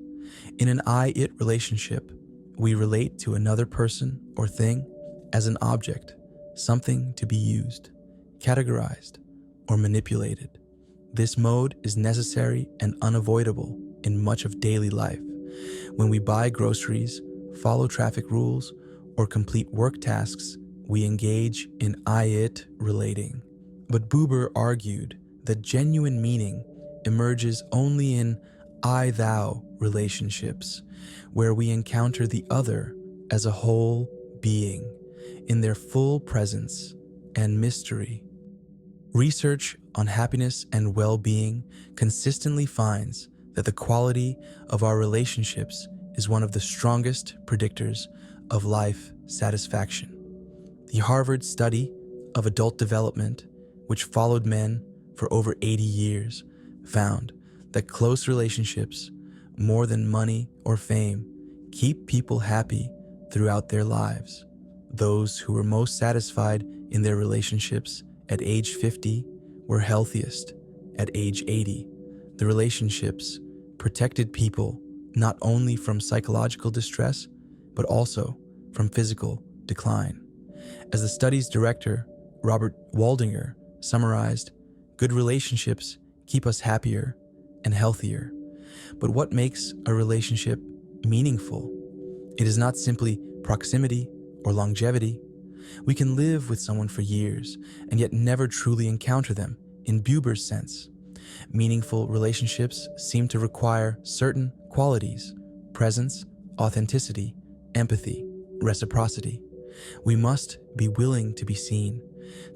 In an I-it relationship, we relate to another person or thing as an object, something to be used, categorized, or manipulated. This mode is necessary and unavoidable in much of daily life. When we buy groceries, follow traffic rules, or complete work tasks, we engage in I-it relating. But Buber argued that genuine meaning emerges only in I-thou relationships, where we encounter the other as a whole being in their full presence and mystery. Research on happiness and well-being consistently finds that the quality of our relationships is one of the strongest predictors of life satisfaction. The Harvard study of adult development, which followed men for over 80 years, found that close relationships, more than money or fame, keep people happy throughout their lives. Those who were most satisfied in their relationships at age 50 were healthiest at age 80. The relationships protected people not only from psychological distress, but also from physical decline. As the study's director, Robert Waldinger, summarized, good relationships keep us happier and healthier. But what makes a relationship meaningful? It is not simply proximity or longevity. We can live with someone for years and yet never truly encounter them in Buber's sense. Meaningful relationships seem to require certain qualities: presence, authenticity, empathy, reciprocity. We must be willing to be seen,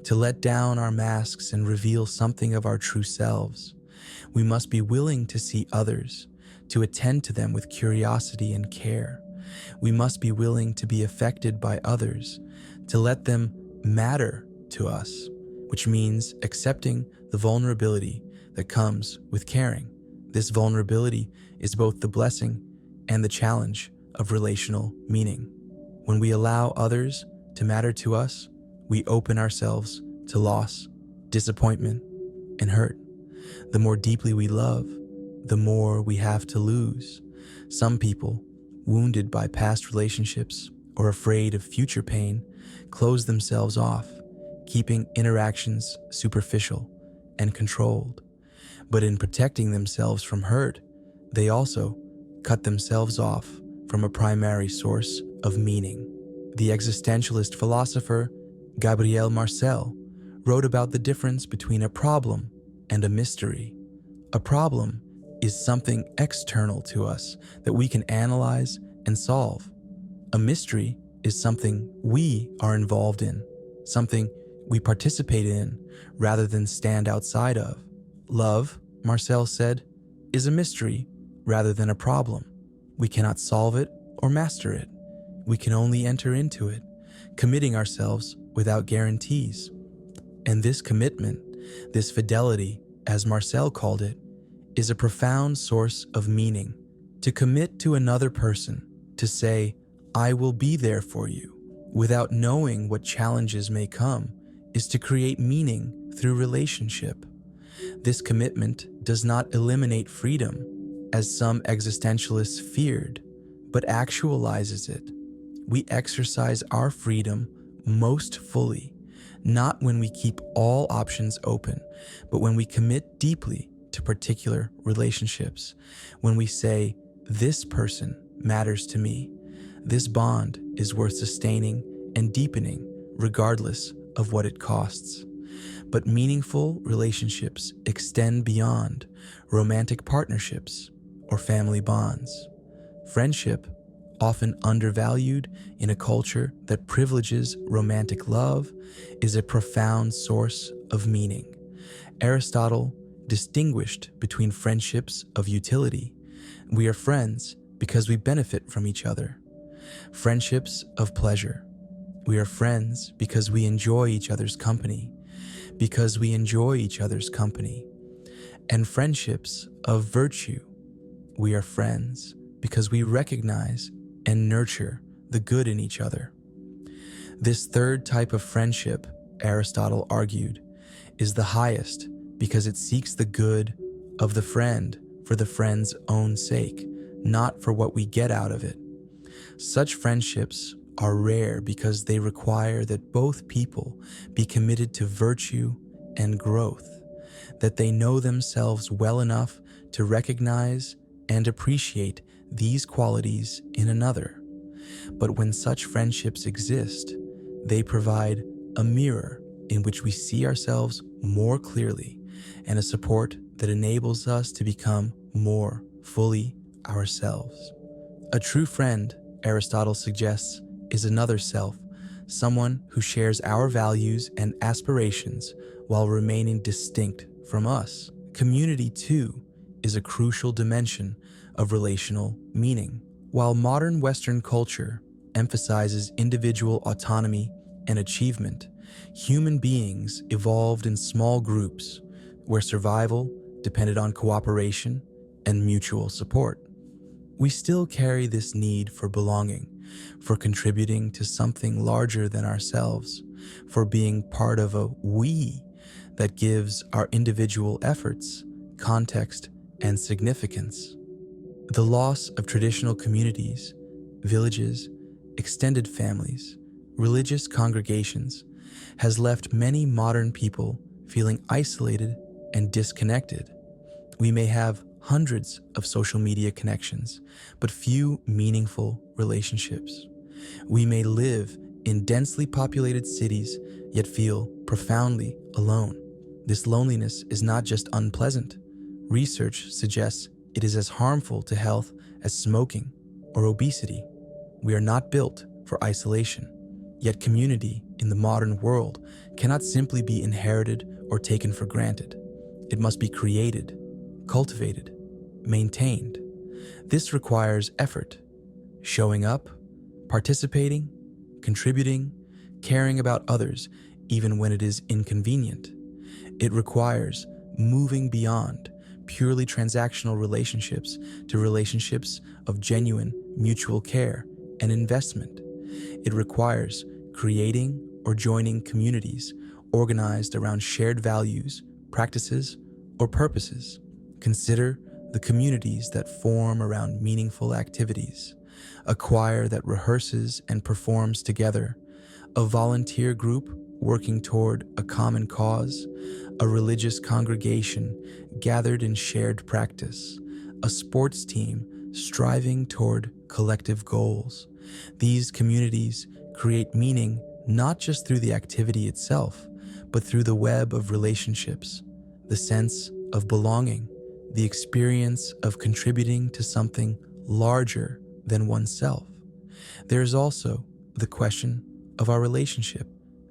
to let down our masks and reveal something of our true selves. We must be willing to see others, to attend to them with curiosity and care. We must be willing to be affected by others, to let them matter to us, which means accepting the vulnerability that comes with caring. This vulnerability is both the blessing and the challenge of relational meaning. When we allow others to matter to us, we open ourselves to loss, disappointment, and hurt. The more deeply we love, the more we have to lose. Some people, wounded by past relationships or afraid of future pain, close themselves off, keeping interactions superficial and controlled. But in protecting themselves from hurt, they also cut themselves off from a primary source of meaning. The existentialist philosopher Gabriel Marcel wrote about the difference between a problem and a mystery. A problem is something external to us that we can analyze and solve. A mystery is something we are involved in, something we participate in rather than stand outside of. Love, Marcel said, is a mystery rather than a problem. We cannot solve it or master it. We can only enter into it, committing ourselves without guarantees. And this commitment, this fidelity, as Marcel called it, is a profound source of meaning. To commit to another person, to say, I will be there for you, without knowing what challenges may come, is to create meaning through relationship. This commitment does not eliminate freedom, as some existentialists feared, but actualizes it. We exercise our freedom most fully, not when we keep all options open, but when we commit deeply to particular relationships, when we say, this person matters to me, this bond is worth sustaining and deepening regardless of what it costs. But meaningful relationships extend beyond romantic partnerships or family bonds. Friendship, often undervalued in a culture that privileges romantic love, is a profound source of meaning. Aristotle distinguished between friendships of utility. We are friends because we benefit from each other. Friendships of pleasure. We are friends because we enjoy each other's company. Because we enjoy each other's company. And friendships of virtue. We are friends because we recognize and nurture the good in each other. This third type of friendship, Aristotle argued, is the highest because it seeks the good of the friend for the friend's own sake, not for what we get out of it. Such friendships are rare because they require that both people be committed to virtue and growth. that they know themselves well enough to recognize and appreciate these qualities in another. But when such friendships exist, they provide a mirror in which we see ourselves more clearly and a support that enables us to become more fully ourselves. A true friend, Aristotle suggests, is another self, someone who shares our values and aspirations while remaining distinct from us. Community, too, is a crucial dimension of relational meaning. While modern Western culture emphasizes individual autonomy and achievement, human beings evolved in small groups where survival depended on cooperation and mutual support. We still carry this need for belonging, for contributing to something larger than ourselves, for being part of a we that gives our individual efforts context and significance. The loss of traditional communities, villages, extended families, religious congregations has left many modern people feeling isolated and disconnected. We may have hundreds of social media connections, but few meaningful relationships. We may live in densely populated cities, yet feel profoundly alone. This loneliness is not just unpleasant. Research suggests it is as harmful to health as smoking or obesity. We are not built for isolation, yet community in the modern world cannot simply be inherited or taken for granted. It must be created, cultivated, maintained. This requires effort, showing up, participating, contributing, caring about others even when it is inconvenient. It requires moving beyond purely transactional relationships to relationships of genuine mutual care and investment. It requires creating or joining communities organized around shared values, practices, or purposes. Consider the communities that form around meaningful activities, a choir that rehearses and performs together, a volunteer group working toward a common cause, a religious congregation gathered in shared practice, a sports team striving toward collective goals. These communities create meaning not just through the activity itself, but through the web of relationships, the sense of belonging, the experience of contributing to something larger than oneself. There is also the question of our relationship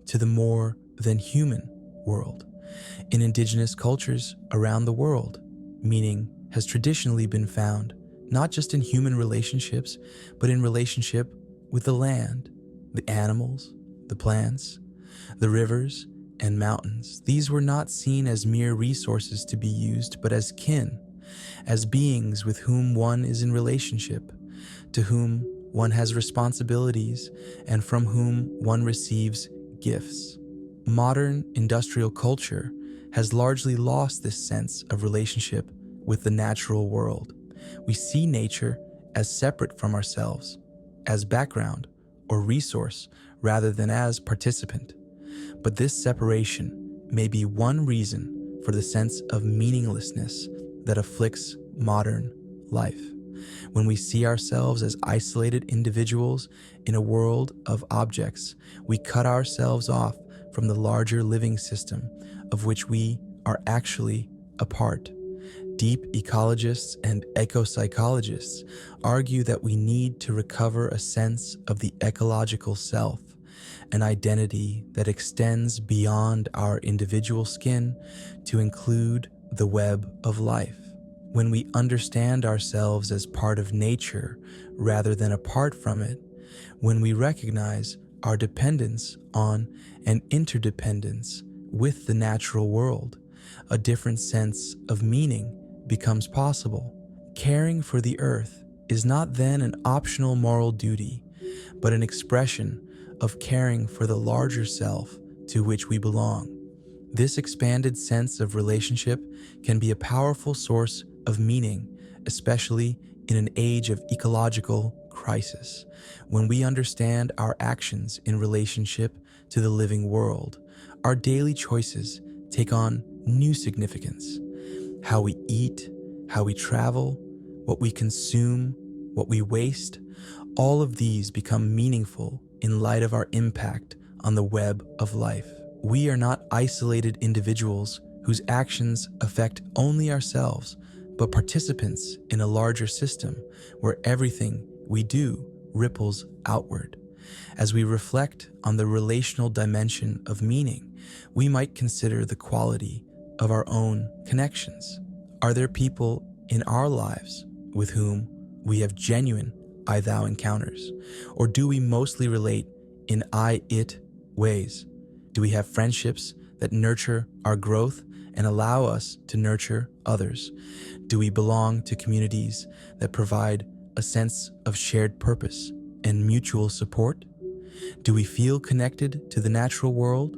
to the more than human world. In indigenous cultures around the world, meaning has traditionally been found not just in human relationships, but in relationship with the land, the animals, the plants, the rivers, and mountains. These were not seen as mere resources to be used, but as kin, as beings with whom one is in relationship, to whom one has responsibilities, and from whom one receives gifts. Modern industrial culture has largely lost this sense of relationship with the natural world. We see nature as separate from ourselves, as background or resource rather than as participant. But this separation may be one reason for the sense of meaninglessness that afflicts modern life. When we see ourselves as isolated individuals in a world of objects, we cut ourselves off from the larger living system of which we are actually a part. Deep ecologists and eco-psychologists argue that we need to recover a sense of the ecological self, an identity that extends beyond our individual skin to include the web of life. When we understand ourselves as part of nature rather than apart from it, when we recognize our dependence on and interdependence with the natural world, a different sense of meaning becomes possible. Caring for the earth is not then an optional moral duty, but an expression of caring for the larger self to which we belong. This expanded sense of relationship can be a powerful source of meaning, especially in an age of ecological crisis. When we understand our actions in relationship to the living world, our daily choices take on new significance. How we eat, how we travel, what we consume, what we waste, all of these become meaningful in light of our impact on the web of life. We are not isolated individuals whose actions affect only ourselves, but participants in a larger system where everything we do ripples outward. As we reflect on the relational dimension of meaning, we might consider the quality of our own connections. Are there people in our lives with whom we have genuine I-thou encounters? Or do we mostly relate in I-it ways? Do we have friendships that nurture our growth and allow us to nurture others? Do we belong to communities that provide a sense of shared purpose and mutual support? Do we feel connected to the natural world,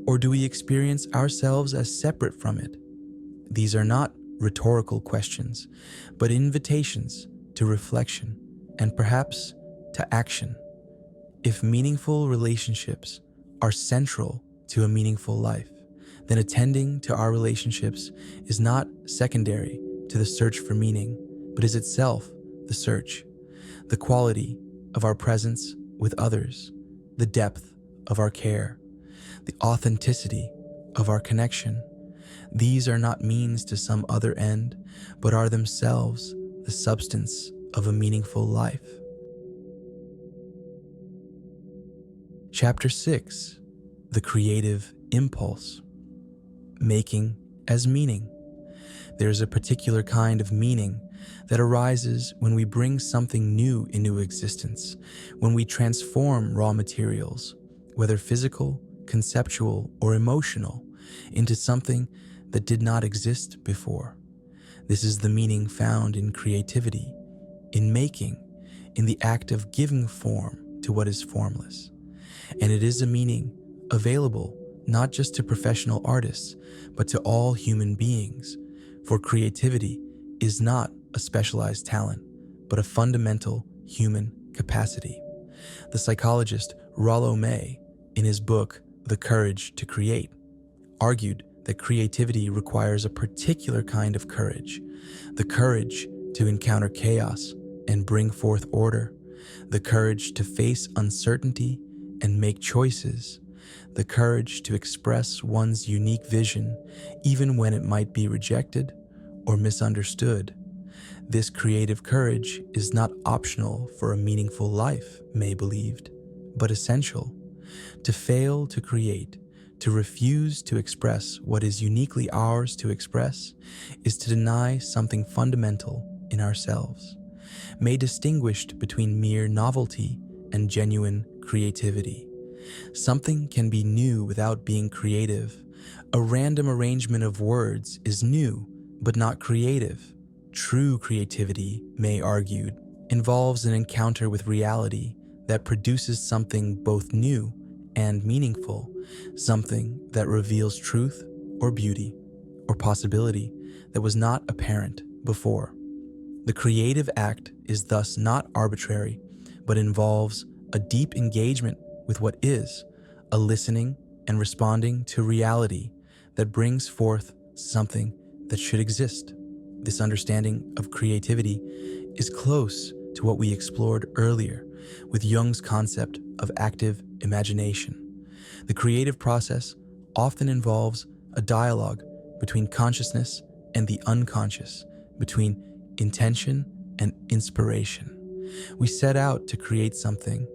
or do we experience ourselves as separate from it? These are not rhetorical questions, but invitations to reflection and perhaps to action. If meaningful relationships are central to a meaningful life, then attending to our relationships is not secondary to the search for meaning, but is itself the search. The quality of our presence with others, the depth of our care, the authenticity of our connection. These are not means to some other end, but are themselves the substance of a meaningful life. Chapter 6: The Creative Impulse. Making as meaning. There is a particular kind of meaning that arises when we bring something new into existence, when we transform raw materials, whether physical, conceptual, or emotional, into something that did not exist before. This is the meaning found in creativity, in making, in the act of giving form to what is formless. And it is a meaning available not just to professional artists, but to all human beings, for creativity is not a specialized talent, but a fundamental human capacity. The psychologist Rollo May, in his book, The Courage to Create, argued that creativity requires a particular kind of courage, the courage to encounter chaos and bring forth order, the courage to face uncertainty and make choices, the courage to express one's unique vision even when it might be rejected or misunderstood. This creative courage is not optional for a meaningful life, May believed, but essential. To fail to create, to refuse to express what is uniquely ours to express, is to deny something fundamental in ourselves. May distinguished between mere novelty and genuine creativity. Something can be new without being creative. A random arrangement of words is new, but not creative. True creativity, May argued, involves an encounter with reality that produces something both new and meaningful, something that reveals truth or beauty or possibility that was not apparent before. The creative act is thus not arbitrary, but involves a deep engagement with what is, a listening and responding to reality that brings forth something that should exist. This understanding of creativity is close to what we explored earlier with Jung's concept of active imagination. The creative process often involves a dialogue between consciousness and the unconscious, between intention and inspiration. We set out to create something.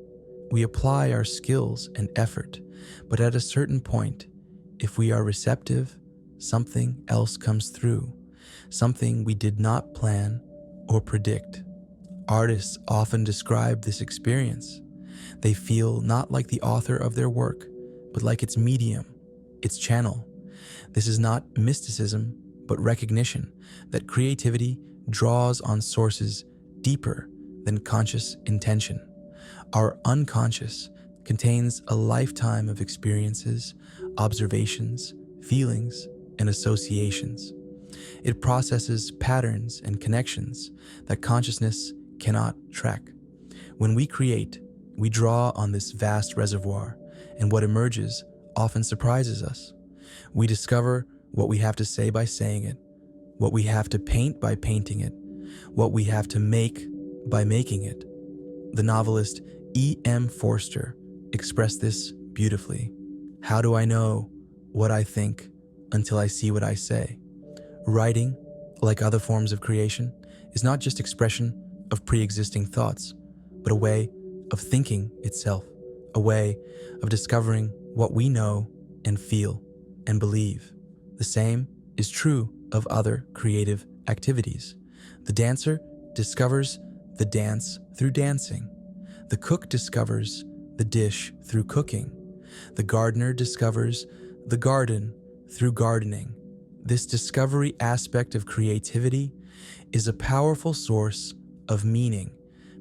We apply our skills and effort, but at a certain point, if we are receptive, something else comes through, something we did not plan or predict. Artists often describe this experience. They feel not like the author of their work, but like its medium, its channel. This is not mysticism, but recognition that creativity draws on sources deeper than conscious intention. Our unconscious contains a lifetime of experiences, observations, feelings, and associations. It processes patterns and connections that consciousness cannot track. When we create, we draw on this vast reservoir, and what emerges often surprises us. We discover what we have to say by saying it, what we have to paint by painting it, what we have to make by making it. The novelist E.M. Forster expressed this beautifully. How do I know what I think until I see what I say? Writing, like other forms of creation, is not just expression of pre-existing thoughts, but a way of thinking itself, a way of discovering what we know and feel and believe. The same is true of other creative activities. The dancer discovers the dance through dancing. The cook discovers the dish through cooking. The gardener discovers the garden through gardening. This discovery aspect of creativity is a powerful source of meaning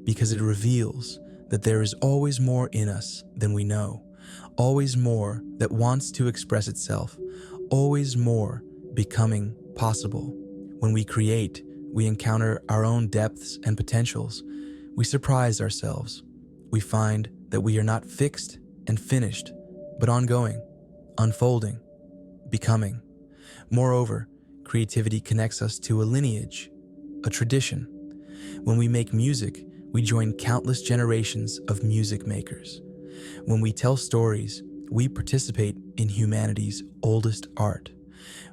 because it reveals that there is always more in us than we know, always more that wants to express itself, always more becoming possible. When we create, we encounter our own depths and potentials. We surprise ourselves. We find that we are not fixed and finished, but ongoing, unfolding, becoming. Moreover, creativity connects us to a lineage, a tradition. When we make music, we join countless generations of music makers. When we tell stories, we participate in humanity's oldest art.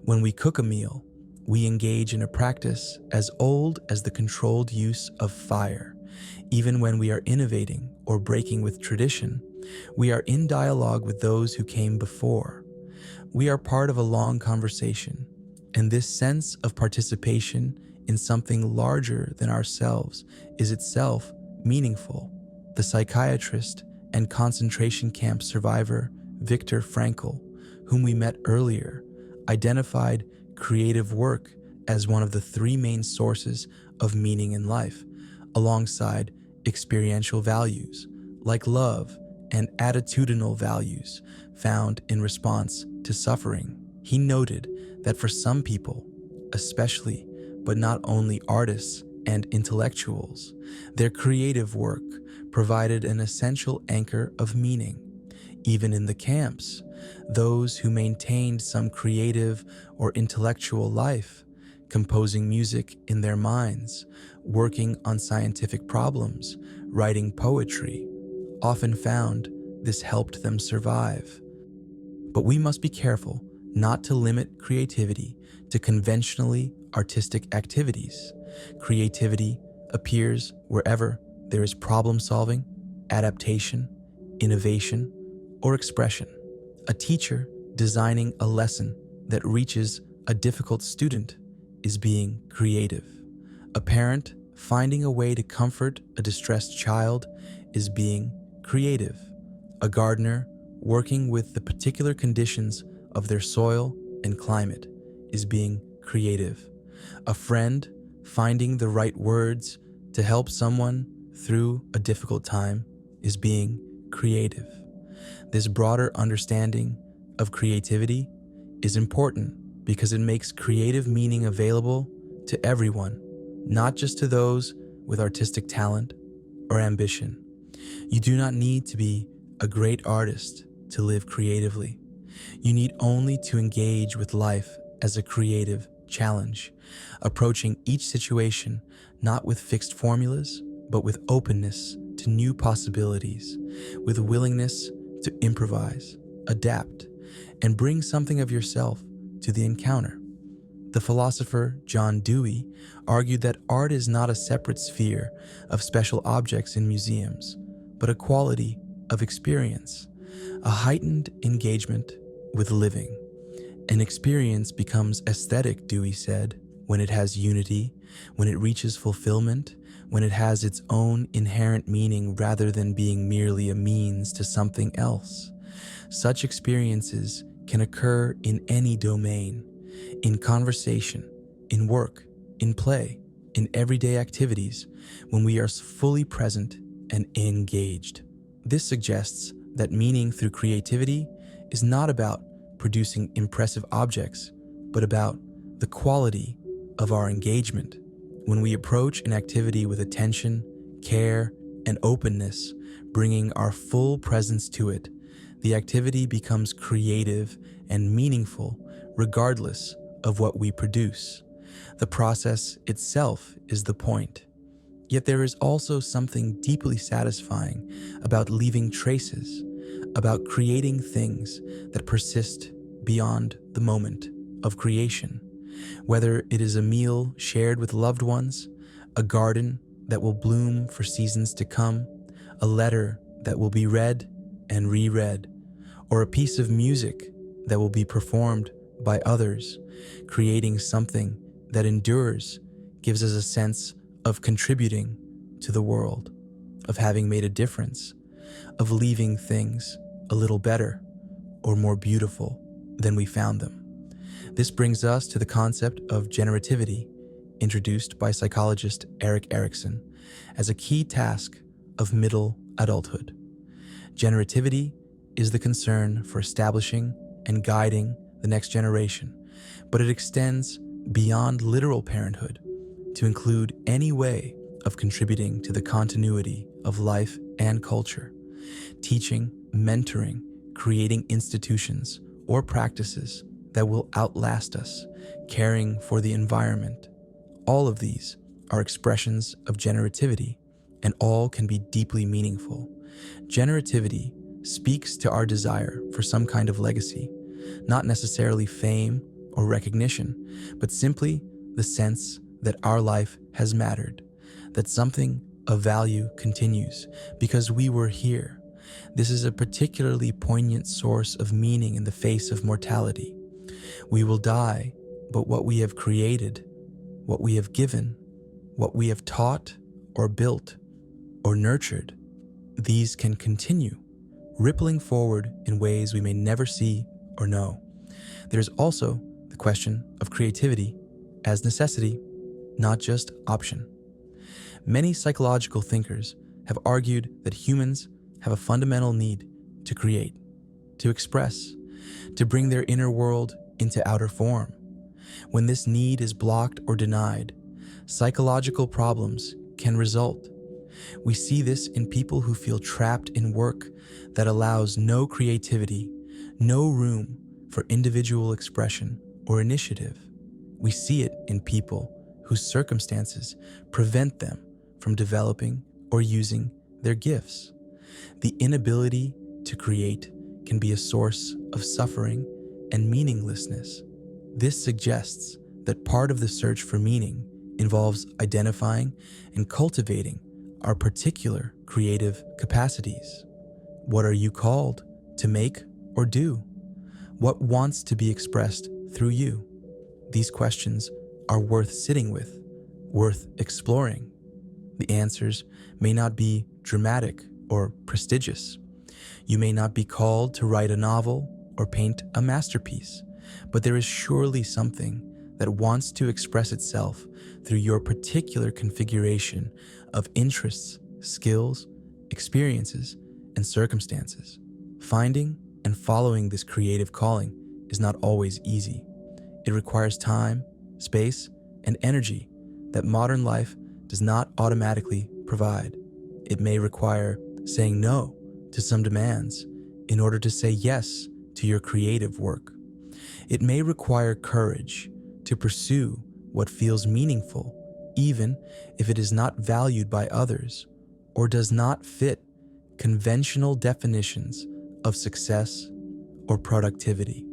When we cook a meal, we engage in a practice as old as the controlled use of fire. Even when we are innovating or breaking with tradition, we are in dialogue with those who came before. We are part of a long conversation, and this sense of participation in something larger than ourselves is itself meaningful. The psychiatrist and concentration camp survivor Viktor Frankl, whom we met earlier, identified creative work as one of the three main sources of meaning in life, alongside experiential values like love and attitudinal values found in response to suffering. He noted that for some people, especially but not only artists and intellectuals, their creative work provided an essential anchor of meaning. Even in the camps, those who maintained some creative or intellectual life, composing music in their minds, working on scientific problems, writing poetry, often found this helped them survive. But we must be careful not to limit creativity to conventionally artistic activities. Creativity appears wherever there is problem solving, adaptation, innovation, or expression. A teacher designing a lesson that reaches a difficult student is being creative. A parent finding a way to comfort a distressed child is being creative. A gardener working with the particular conditions of their soil and climate is being creative. A friend finding the right words to help someone through a difficult time is being creative. This broader understanding of creativity is important because it makes creative meaning available to everyone, not just to those with artistic talent or ambition. You do not need to be a great artist to live creatively. You need only to engage with life as a creative challenge, approaching each situation not with fixed formulas, but with openness to new possibilities, with willingness to improvise, adapt, and bring something of yourself to the encounter. The philosopher John Dewey argued that art is not a separate sphere of special objects in museums, but a quality of experience, a heightened engagement with living. An experience becomes aesthetic, Dewey said, when it has unity, when it reaches fulfillment, when it has its own inherent meaning rather than being merely a means to something else. Such experiences can occur in any domain, in conversation, in work, in play, in everyday activities, when we are fully present and engaged. This suggests that meaning through creativity is not about producing impressive objects, but about the quality of our engagement. When we approach an activity with attention, care, and openness, bringing our full presence to it, the activity becomes creative and meaningful regardless of what we produce. The process itself is the point. Yet there is also something deeply satisfying about leaving traces, about creating things that persist beyond the moment of creation. Whether it is a meal shared with loved ones, a garden that will bloom for seasons to come, a letter that will be read and reread, or a piece of music that will be performed by others, creating something that endures gives us a sense of contributing to the world, of having made a difference, of leaving things a little better or more beautiful than we found them. This brings us to the concept of generativity, introduced by psychologist Erik Erikson as a key task of middle adulthood. Generativity is the concern for establishing and guiding the next generation, but it extends beyond literal parenthood to include any way of contributing to the continuity of life and culture, teaching, mentoring, creating institutions or practices that will outlast us, caring for the environment. All of these are expressions of generativity, and all can be deeply meaningful. Generativity speaks to our desire for some kind of legacy, not necessarily fame or recognition, but simply the sense that our life has mattered, that something of value continues because we were here. This is a particularly poignant source of meaning in the face of mortality. We will die, but what we have created, what we have given, what we have taught or built or nurtured, these can continue, rippling forward in ways we may never see or know. There's also the question of creativity as necessity, not just option. Many psychological thinkers have argued that humans have a fundamental need to create, to express, to bring their inner world into outer form. When this need is blocked or denied, psychological problems can result. We see this in people who feel trapped in work that allows no creativity, no room for individual expression or initiative. We see it in people whose circumstances prevent them from developing or using their gifts. The inability to create can be a source of suffering and meaninglessness. This suggests that part of the search for meaning involves identifying and cultivating our particular creative capacities. What are you called to make or do? What wants to be expressed through you? These questions are worth sitting with, worth exploring. The answers may not be dramatic or prestigious. You may not be called to write a novel or paint a masterpiece, but there is surely something that wants to express itself through your particular configuration of interests, skills, experiences, and circumstances. Finding and following this creative calling is not always easy. It requires time, space, and energy that modern life does not automatically provide. It may require saying no to some demands in order to say yes to your creative work. It may require courage to pursue what feels meaningful, even if it is not valued by others or does not fit conventional definitions of success or productivity.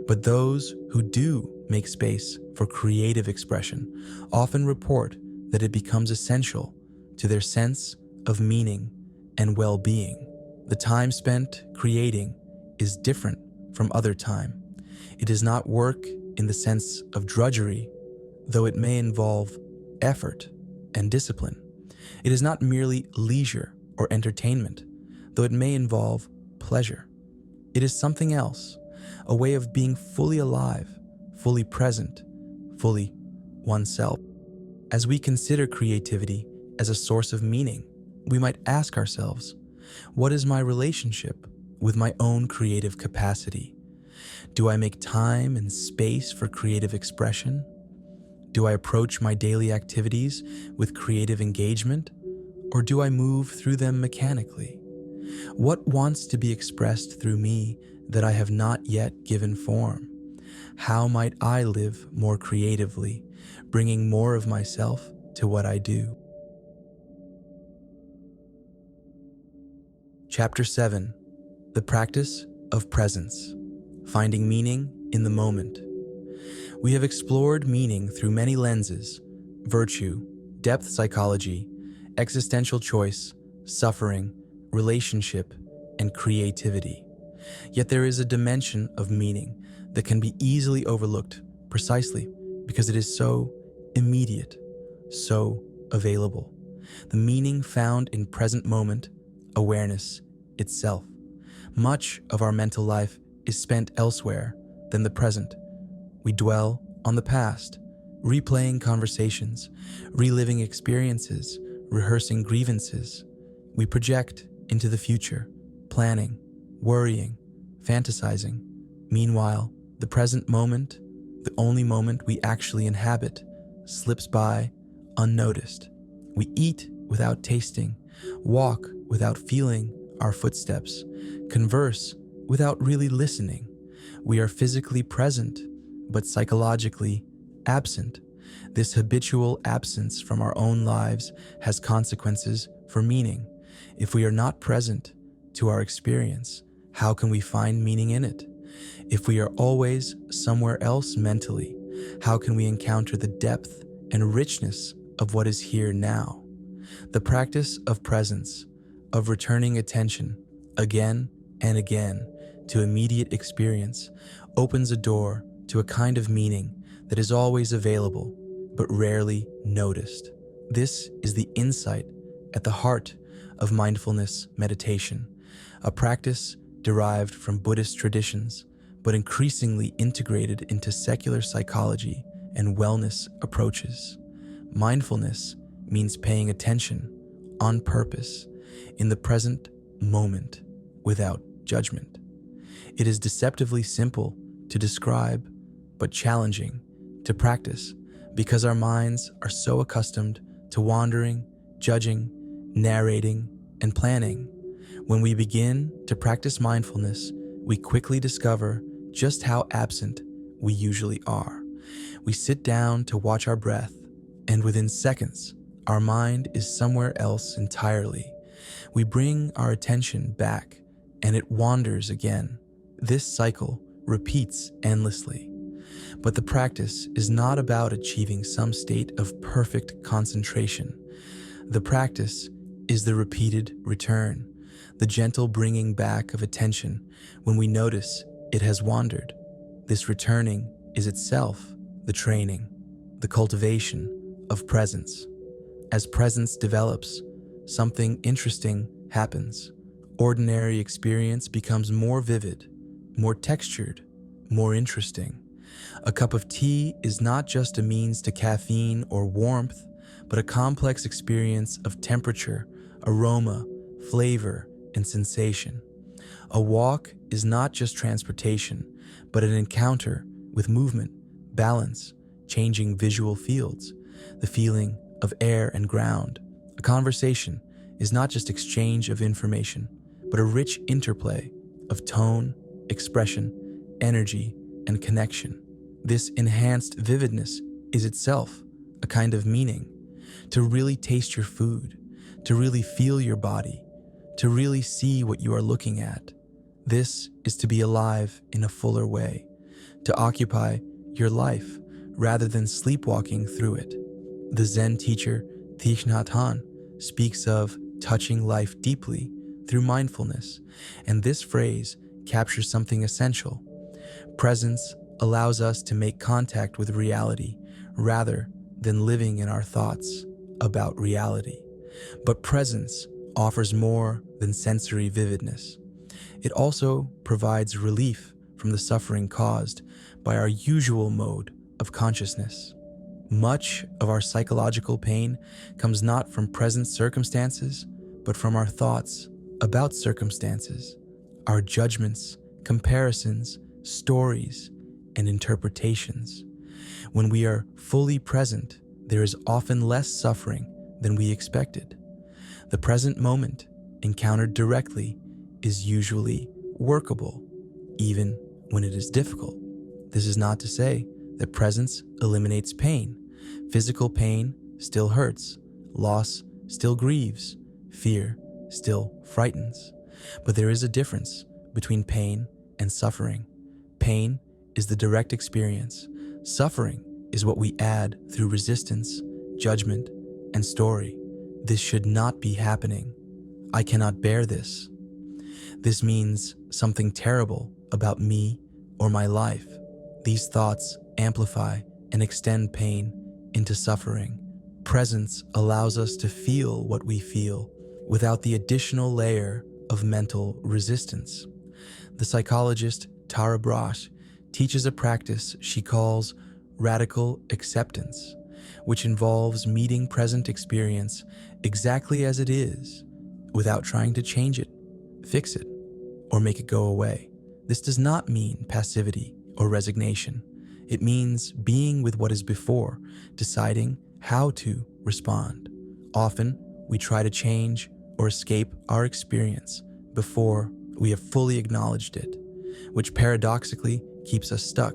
But those who do make space for creative expression often report that it becomes essential to their sense of meaning and well-being. The time spent creating is different from other time. It is not work in the sense of drudgery, though it may involve effort and discipline. It is not merely leisure or entertainment, though it may involve pleasure. It is something else, a way of being fully alive, fully present, fully oneself. As we consider creativity as a source of meaning, we might ask ourselves, what is my relationship with my own creative capacity? Do I make time and space for creative expression? Do I approach my daily activities with creative engagement, or do I move through them mechanically? What wants to be expressed through me that I have not yet given form? How might I live more creatively, bringing more of myself to what I do? Chapter 7. The Practice of Presence. Finding meaning in the moment. We have explored meaning through many lenses: virtue, depth psychology, existential choice, suffering, relationship, and creativity. Yet there is a dimension of meaning that can be easily overlooked precisely because it is so immediate, so available. The meaning found in present moment awareness itself. Much of our mental life is spent elsewhere than the present. We dwell on the past, replaying conversations, reliving experiences, rehearsing grievances. We project into the future, planning, worrying, fantasizing. Meanwhile, the present moment, the only moment we actually inhabit, slips by unnoticed. We eat without tasting, walk without feeling our footsteps, converse without really listening. We are physically present, but psychologically absent. This habitual absence from our own lives has consequences for meaning. If we are not present to our experience, how can we find meaning in it? If we are always somewhere else mentally, how can we encounter the depth and richness of what is here now? The practice of presence, of returning attention again and again to immediate experience, opens a door to a kind of meaning that is always available but rarely noticed. This is the insight at the heart of mindfulness meditation, a practice derived from Buddhist traditions but increasingly integrated into secular psychology and wellness approaches. Mindfulness means paying attention on purpose in the present moment without judgment. It is deceptively simple to describe, but challenging to practice because our minds are so accustomed to wandering, judging, narrating, and planning. When we begin to practice mindfulness, we quickly discover just how absent we usually are. We sit down to watch our breath, and within seconds, our mind is somewhere else entirely. We bring our attention back, and it wanders again. This cycle repeats endlessly. But the practice is not about achieving some state of perfect concentration. The practice is the repeated return, the gentle bringing back of attention when we notice it has wandered. This returning is itself the training, the cultivation of presence. As presence develops, something interesting happens. Ordinary experience becomes more vivid, more textured, more interesting. A cup of tea is not just a means to caffeine or warmth, but a complex experience of temperature, aroma, flavor, and sensation. A walk is not just transportation, but an encounter with movement, balance, changing visual fields, the feeling of air and ground. A conversation is not just exchange of information, but a rich interplay of tone, expression, energy, and connection. This enhanced vividness is itself a kind of meaning. To really taste your food, to really feel your body, to really see what you are looking at. This is to be alive in a fuller way, to occupy your life rather than sleepwalking through it. The Zen teacher Thich Nhat Hanh speaks of touching life deeply through mindfulness, and this phrase captures something essential. Presence allows us to make contact with reality rather than living in our thoughts about reality. But presence offers more than sensory vividness. It also provides relief from the suffering caused by our usual mode of consciousness. Much of our psychological pain comes not from present circumstances, but from our thoughts about circumstances, our judgments, comparisons, stories, and interpretations. When we are fully present, there is often less suffering than we expected. The present moment, encountered directly, is usually workable, even when it is difficult. This is not to say that presence eliminates pain. Physical pain still hurts, loss still grieves, fear still frightens. But there is a difference between pain and suffering. Pain is the direct experience. Suffering is what we add through resistance, judgment, and story. This should not be happening. I cannot bear this. This means something terrible about me or my life. These thoughts amplify and extend pain into suffering. Presence allows us to feel what we feel without the additional layer of mental resistance. The psychologist Tara Brach teaches a practice she calls radical acceptance, which involves meeting present experience exactly as it is without trying to change it, fix it, or make it go away. This does not mean passivity or resignation. It means being with what is before, deciding how to respond. Often, we try to change or escape our experience before we have fully acknowledged it, which paradoxically keeps us stuck.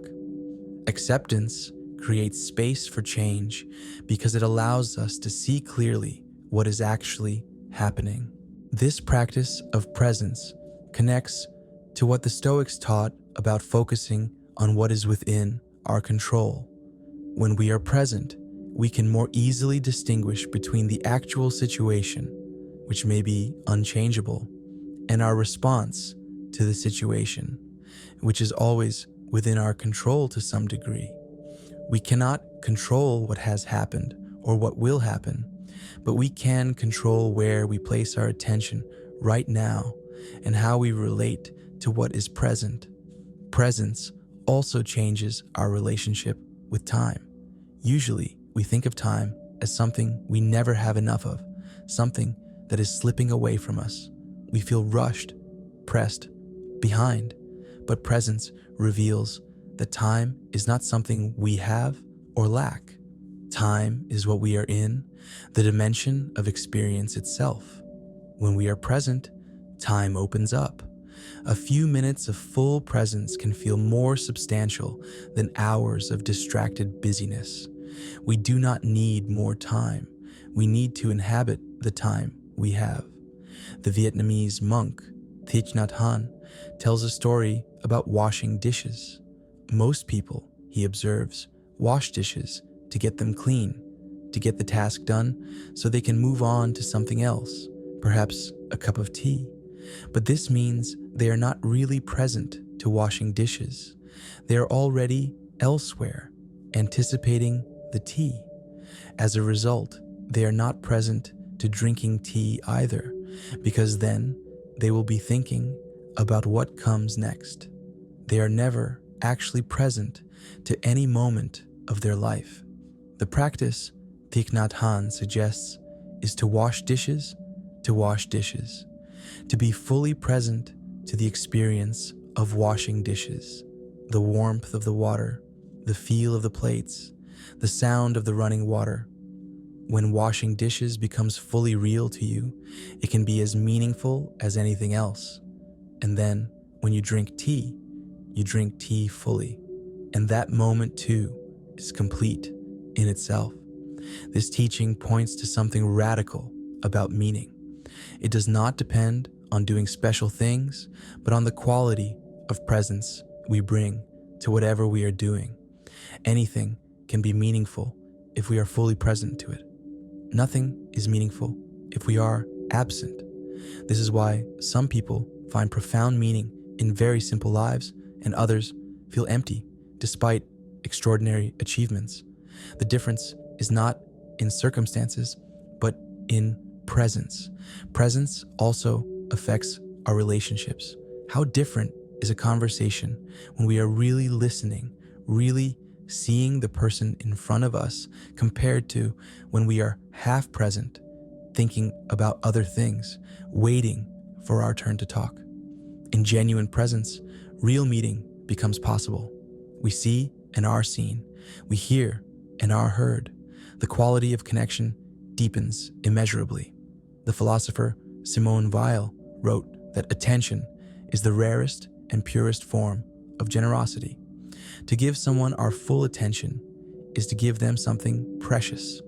Acceptance creates space for change because it allows us to see clearly what is actually happening. This practice of presence connects to what the Stoics taught about focusing on what is within our control. When we are present, we can more easily distinguish between the actual situation, which may be unchangeable, and our response to the situation, which is always within our control to some degree. We cannot control what has happened or what will happen, but we can control where we place our attention right now and how we relate to what is present. Presence also changes our relationship with time. Usually, we think of time as something we never have enough of, something that is slipping away from us. We feel rushed, pressed, behind, but presence reveals that time is not something we have or lack. Time is what we are in, the dimension of experience itself. When we are present, time opens up. A few minutes of full presence can feel more substantial than hours of distracted busyness. We do not need more time. We need to inhabit the time we have. The Vietnamese monk Thich Nhat Hanh tells a story about washing dishes. Most people, he observes, wash dishes to get them clean, to get the task done so they can move on to something else, perhaps a cup of tea. But this means they are not really present to washing dishes. They are already elsewhere, anticipating the tea. As a result, they are not present to drinking tea either, because then they will be thinking about what comes next. They are never actually present to any moment of their life. The practice Thich Nhat Hanh suggests is to wash dishes, to be fully present to the experience of washing dishes, the warmth of the water, the feel of the plates, the sound of the running water. When washing dishes becomes fully real to you, it can be as meaningful as anything else. And then, when you drink tea fully. And that moment too is complete in itself. This teaching points to something radical about meaning. It does not depend on doing special things, but on the quality of presence we bring to whatever we are doing. Anything can be meaningful if we are fully present to it. Nothing is meaningful if we are absent. This is why some people find profound meaning in very simple lives and others feel empty despite extraordinary achievements. The difference is not in circumstances, but in presence. Presence also affects our relationships. How different is a conversation when we are really listening, really seeing the person in front of us, compared to when we are half present, thinking about other things, waiting for our turn to talk. In genuine presence, real meeting becomes possible. We see and are seen. We hear and are heard. The quality of connection deepens immeasurably. The philosopher Simone Weil wrote that attention is the rarest and purest form of generosity. To give someone our full attention is to give them something precious.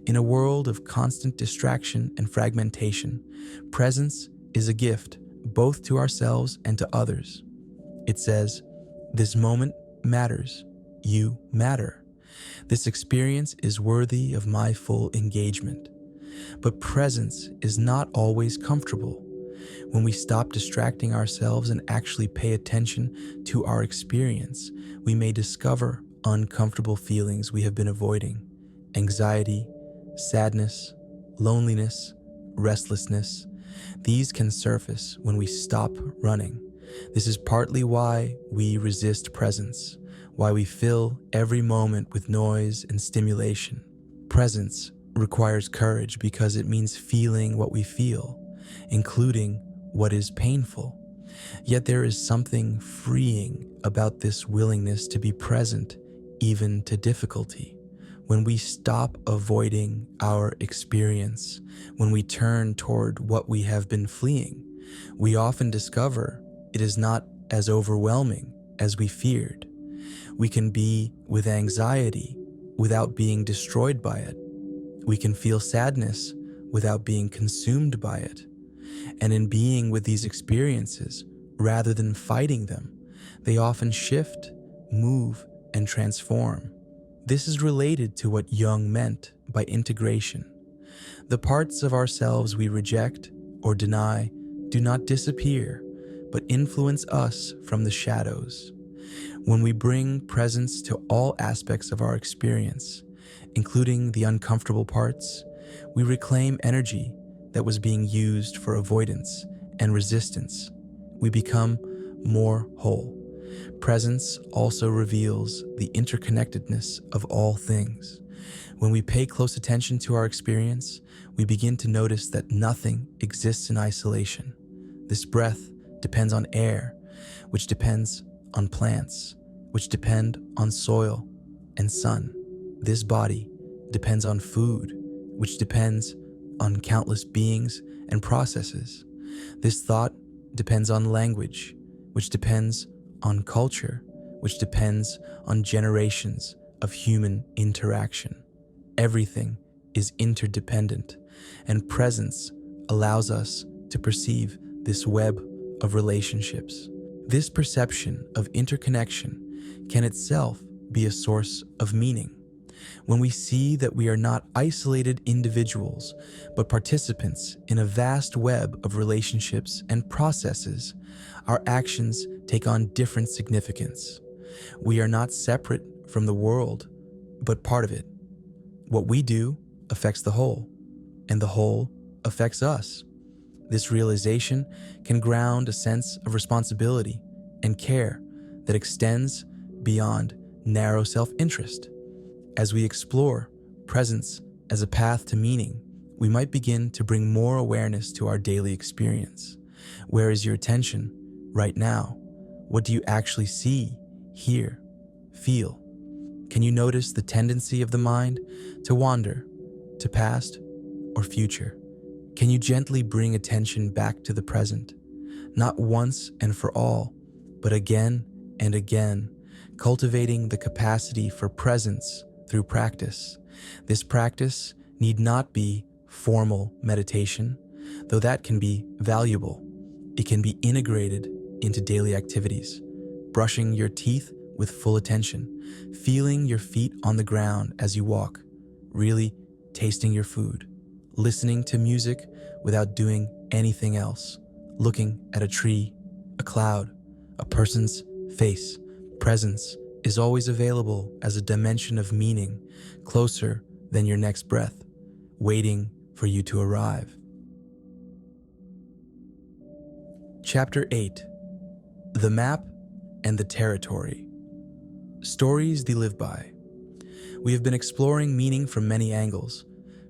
In a world of constant distraction and fragmentation, presence is a gift both to ourselves and to others. It says, "This moment matters. You matter. This experience is worthy of my full engagement." But presence is not always comfortable. When we stop distracting ourselves and actually pay attention to our experience, we may discover uncomfortable feelings we have been avoiding: anxiety, sadness, loneliness, restlessness. These can surface when we stop running. This is partly why we resist presence, why we fill every moment with noise and stimulation. Presence requires courage because it means feeling what we feel, including what is painful. Yet there is something freeing about this willingness to be present, even to difficulty. When we stop avoiding our experience, when we turn toward what we have been fleeing, we often discover it is not as overwhelming as we feared. We can be with anxiety without being destroyed by it. We can feel sadness without being consumed by it. And in being with these experiences, rather than fighting them, they often shift, move, and transform. This is related to what Jung meant by integration. The parts of ourselves we reject or deny do not disappear, but influence us from the shadows. When we bring presence to all aspects of our experience, including the uncomfortable parts, we reclaim energy that was being used for avoidance and resistance. We become more whole. Presence also reveals the interconnectedness of all things. When we pay close attention to our experience, we begin to notice that nothing exists in isolation. This breath depends on air, which depends on plants, which depend on soil and sun. This body depends on food, which depends on countless beings and processes. This thought depends on language, which depends on culture, which depends on generations of human interaction. Everything is interdependent, and presence allows us to perceive this web of relationships. This perception of interconnection can itself be a source of meaning. When we see that we are not isolated individuals, but participants in a vast web of relationships and processes, our actions take on different significance. We are not separate from the world, but part of it. What we do affects the whole, and the whole affects us. This realization can ground a sense of responsibility and care that extends beyond narrow self-interest. As we explore presence as a path to meaning, we might begin to bring more awareness to our daily experience. Where is your attention right now? What do you actually see, hear, feel? Can you notice the tendency of the mind to wander to past or future? Can you gently bring attention back to the present, not once and for all, but again and again, cultivating the capacity for presence through practice? This practice need not be formal meditation, though that can be valuable. It can be integrated into daily activities, brushing your teeth with full attention, feeling your feet on the ground as you walk, really tasting your food, listening to music without doing anything else, looking at a tree, a cloud, a person's face. Presence is always available as a dimension of meaning, closer than your next breath, waiting for you to arrive. Chapter 8: The Map and the Territory. Stories they live by. We have been exploring meaning from many angles,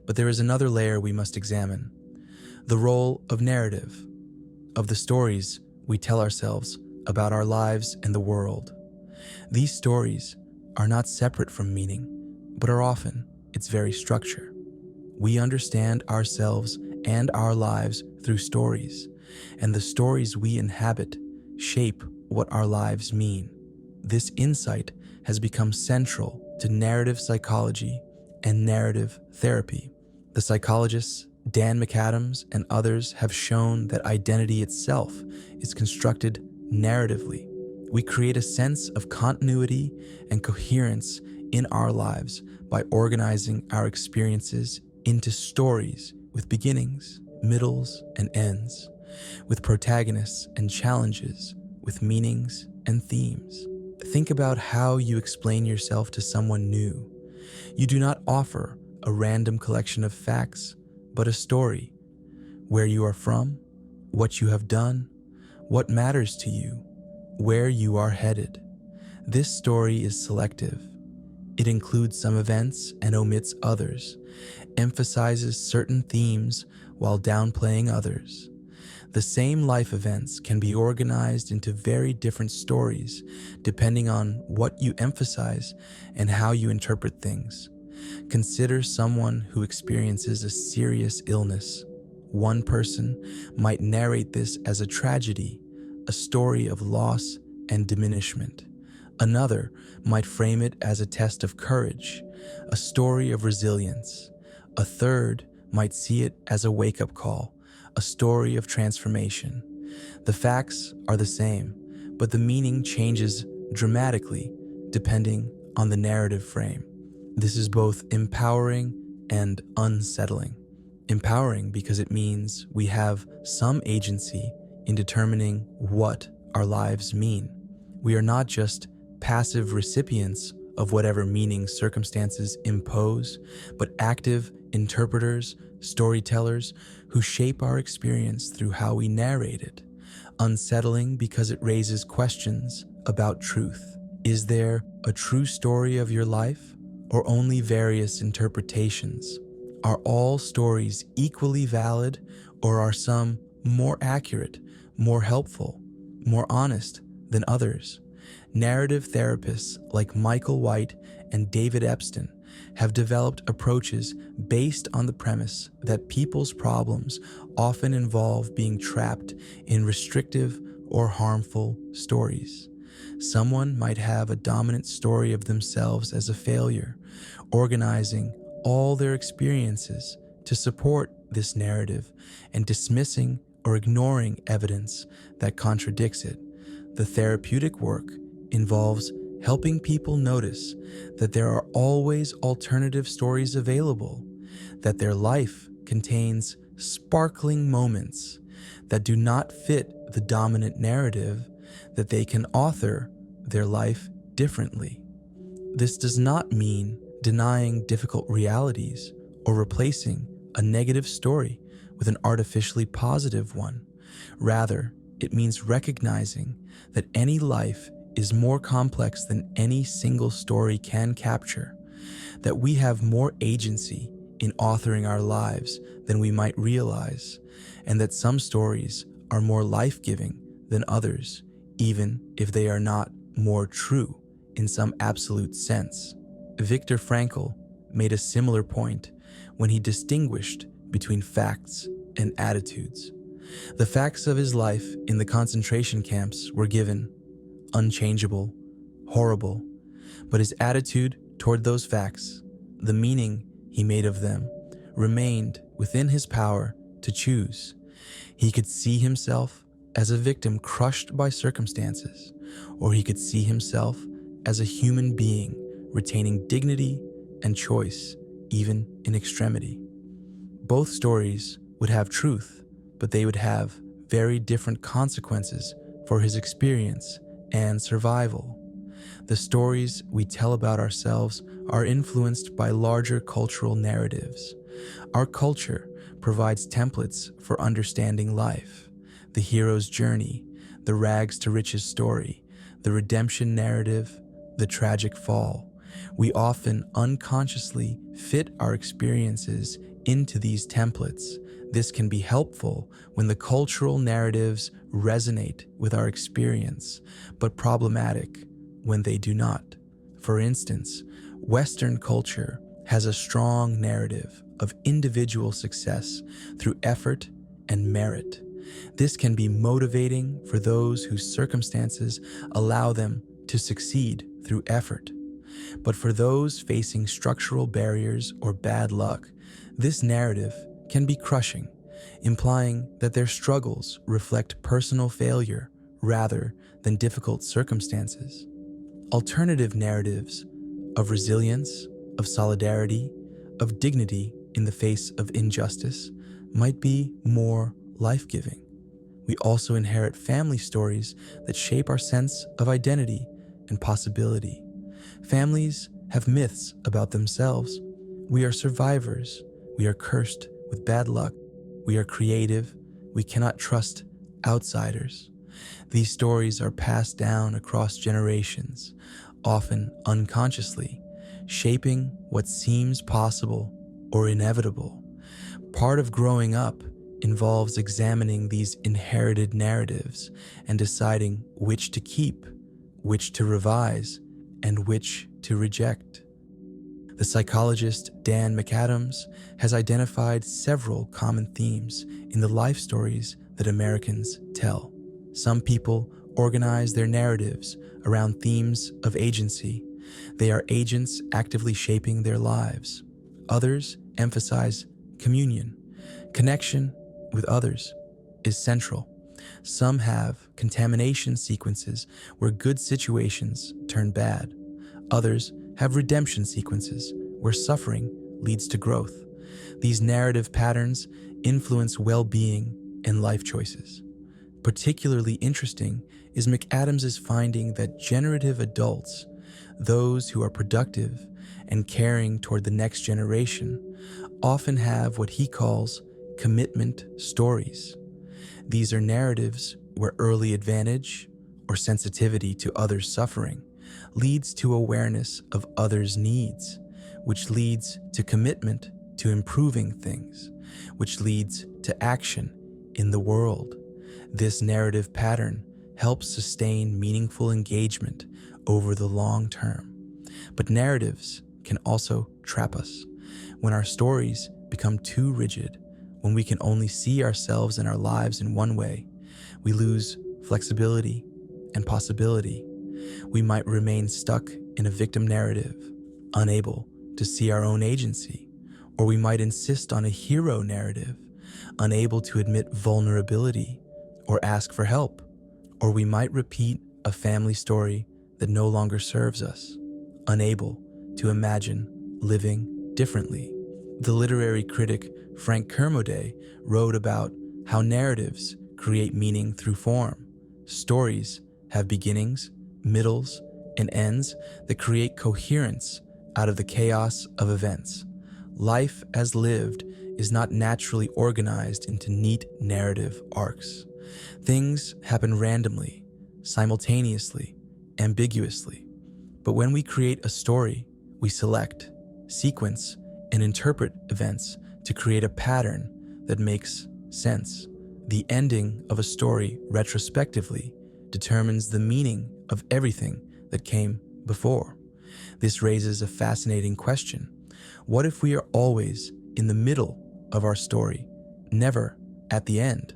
but there is another layer we must examine: the role of narrative, of the stories we tell ourselves about our lives and the world. These stories are not separate from meaning, but are often its very structure. We understand ourselves and our lives through stories, and the stories we inhabit shape what our lives mean. This insight has become central to narrative psychology and narrative therapy. The psychologists Dan McAdams and others have shown that identity itself is constructed narratively. We create a sense of continuity and coherence in our lives by organizing our experiences into stories with beginnings, middles, and ends, with protagonists and challenges, with meanings and themes. Think about how you explain yourself to someone new. You do not offer a random collection of facts, but a story. Where you are from, what you have done, what matters to you, where you are headed. This story is selective. It includes some events and omits others, emphasizes certain themes while downplaying others. The same life events can be organized into very different stories depending on what you emphasize and how you interpret things. Consider someone who experiences a serious illness. One person might narrate this as a tragedy, a story of loss and diminishment. Another might frame it as a test of courage, a story of resilience. A third might see it as a wake-up call, a story of transformation. The facts are the same, but the meaning changes dramatically depending on the narrative frame. This is both empowering and unsettling. Empowering because it means we have some agency in determining what our lives mean. We are not just passive recipients of whatever meaning circumstances impose, but active interpreters, storytellers who shape our experience through how we narrate it. Unsettling because it raises questions about truth. Is there a true story of your life, or only various interpretations? Are all stories equally valid, or are some more accurate, more helpful, more honest than others? Narrative therapists like Michael White and David Epstein have developed approaches based on the premise that people's problems often involve being trapped in restrictive or harmful stories. Someone might have a dominant story of themselves as a failure, organizing all their experiences to support this narrative and dismissing or ignoring evidence that contradicts it. The therapeutic work involves helping people notice that there are always alternative stories available, that their life contains sparkling moments that do not fit the dominant narrative, that they can author their life differently. This does not mean denying difficult realities or replacing a negative story with an artificially positive one. Rather, it means recognizing that any life is more complex than any single story can capture, that we have more agency in authoring our lives than we might realize, and that some stories are more life-giving than others, even if they are not more true in some absolute sense. Viktor Frankl made a similar point when he distinguished between facts and attitudes. The facts of his life in the concentration camps were given, unchangeable, horrible, but his attitude toward those facts, the meaning he made of them, remained within his power to choose. He could see himself as a victim crushed by circumstances, or he could see himself as a human being retaining dignity and choice, even in extremity. Both stories would have truth, but they would have very different consequences for his experience and survival. The stories we tell about ourselves are influenced by larger cultural narratives. Our culture provides templates for understanding life: the hero's journey, the rags to riches story, the redemption narrative, the tragic fall. We often unconsciously fit our experiences into these templates. This can be helpful when the cultural narratives resonate with our experience, but problematic when they do not. For instance, Western culture has a strong narrative of individual success through effort and merit. This can be motivating for those whose circumstances allow them to succeed through effort. But for those facing structural barriers or bad luck, this narrative can be crushing, implying that their struggles reflect personal failure rather than difficult circumstances. Alternative narratives of resilience, of solidarity, of dignity in the face of injustice might be more life-giving. We also inherit family stories that shape our sense of identity and possibility. Families have myths about themselves. We are survivors. We are cursed with bad luck. We are creative. We cannot trust outsiders. These stories are passed down across generations, often unconsciously, shaping what seems possible or inevitable. Part of growing up involves examining these inherited narratives and deciding which to keep, which to revise, and which to reject. The psychologist Dan McAdams has identified several common themes in the life stories that Americans tell. Some people organize their narratives around themes of agency. They are agents actively shaping their lives. Others emphasize communion. Connection with others is central. Some have contamination sequences where good situations turn bad. Others have redemption sequences where suffering leads to growth. These narrative patterns influence well-being and life choices. Particularly interesting is McAdams's finding that generative adults, those who are productive and caring toward the next generation, often have what he calls commitment stories. These are narratives where early advantage or sensitivity to others' suffering leads to awareness of others' needs, which leads to commitment to improving things, which leads to action in the world. This narrative pattern helps sustain meaningful engagement over the long term. But narratives can also trap us. When our stories become too rigid, when we can only see ourselves and our lives in one way, we lose flexibility and possibility. We might remain stuck in a victim narrative, unable to see our own agency, or we might insist on a hero narrative, unable to admit vulnerability or ask for help, or we might repeat a family story that no longer serves us, unable to imagine living differently. The literary critic Frank Kermode wrote about how narratives create meaning through form. Stories have beginnings, middles, and ends that create coherence out of the chaos of events. Life as lived is not naturally organized into neat narrative arcs. Things happen randomly, simultaneously, ambiguously. But when we create a story, we select, sequence, and interpret events to create a pattern that makes sense. The ending of a story retrospectively determines the meaning of everything that came before. This raises a fascinating question. What if we are always in the middle of our story, never at the end?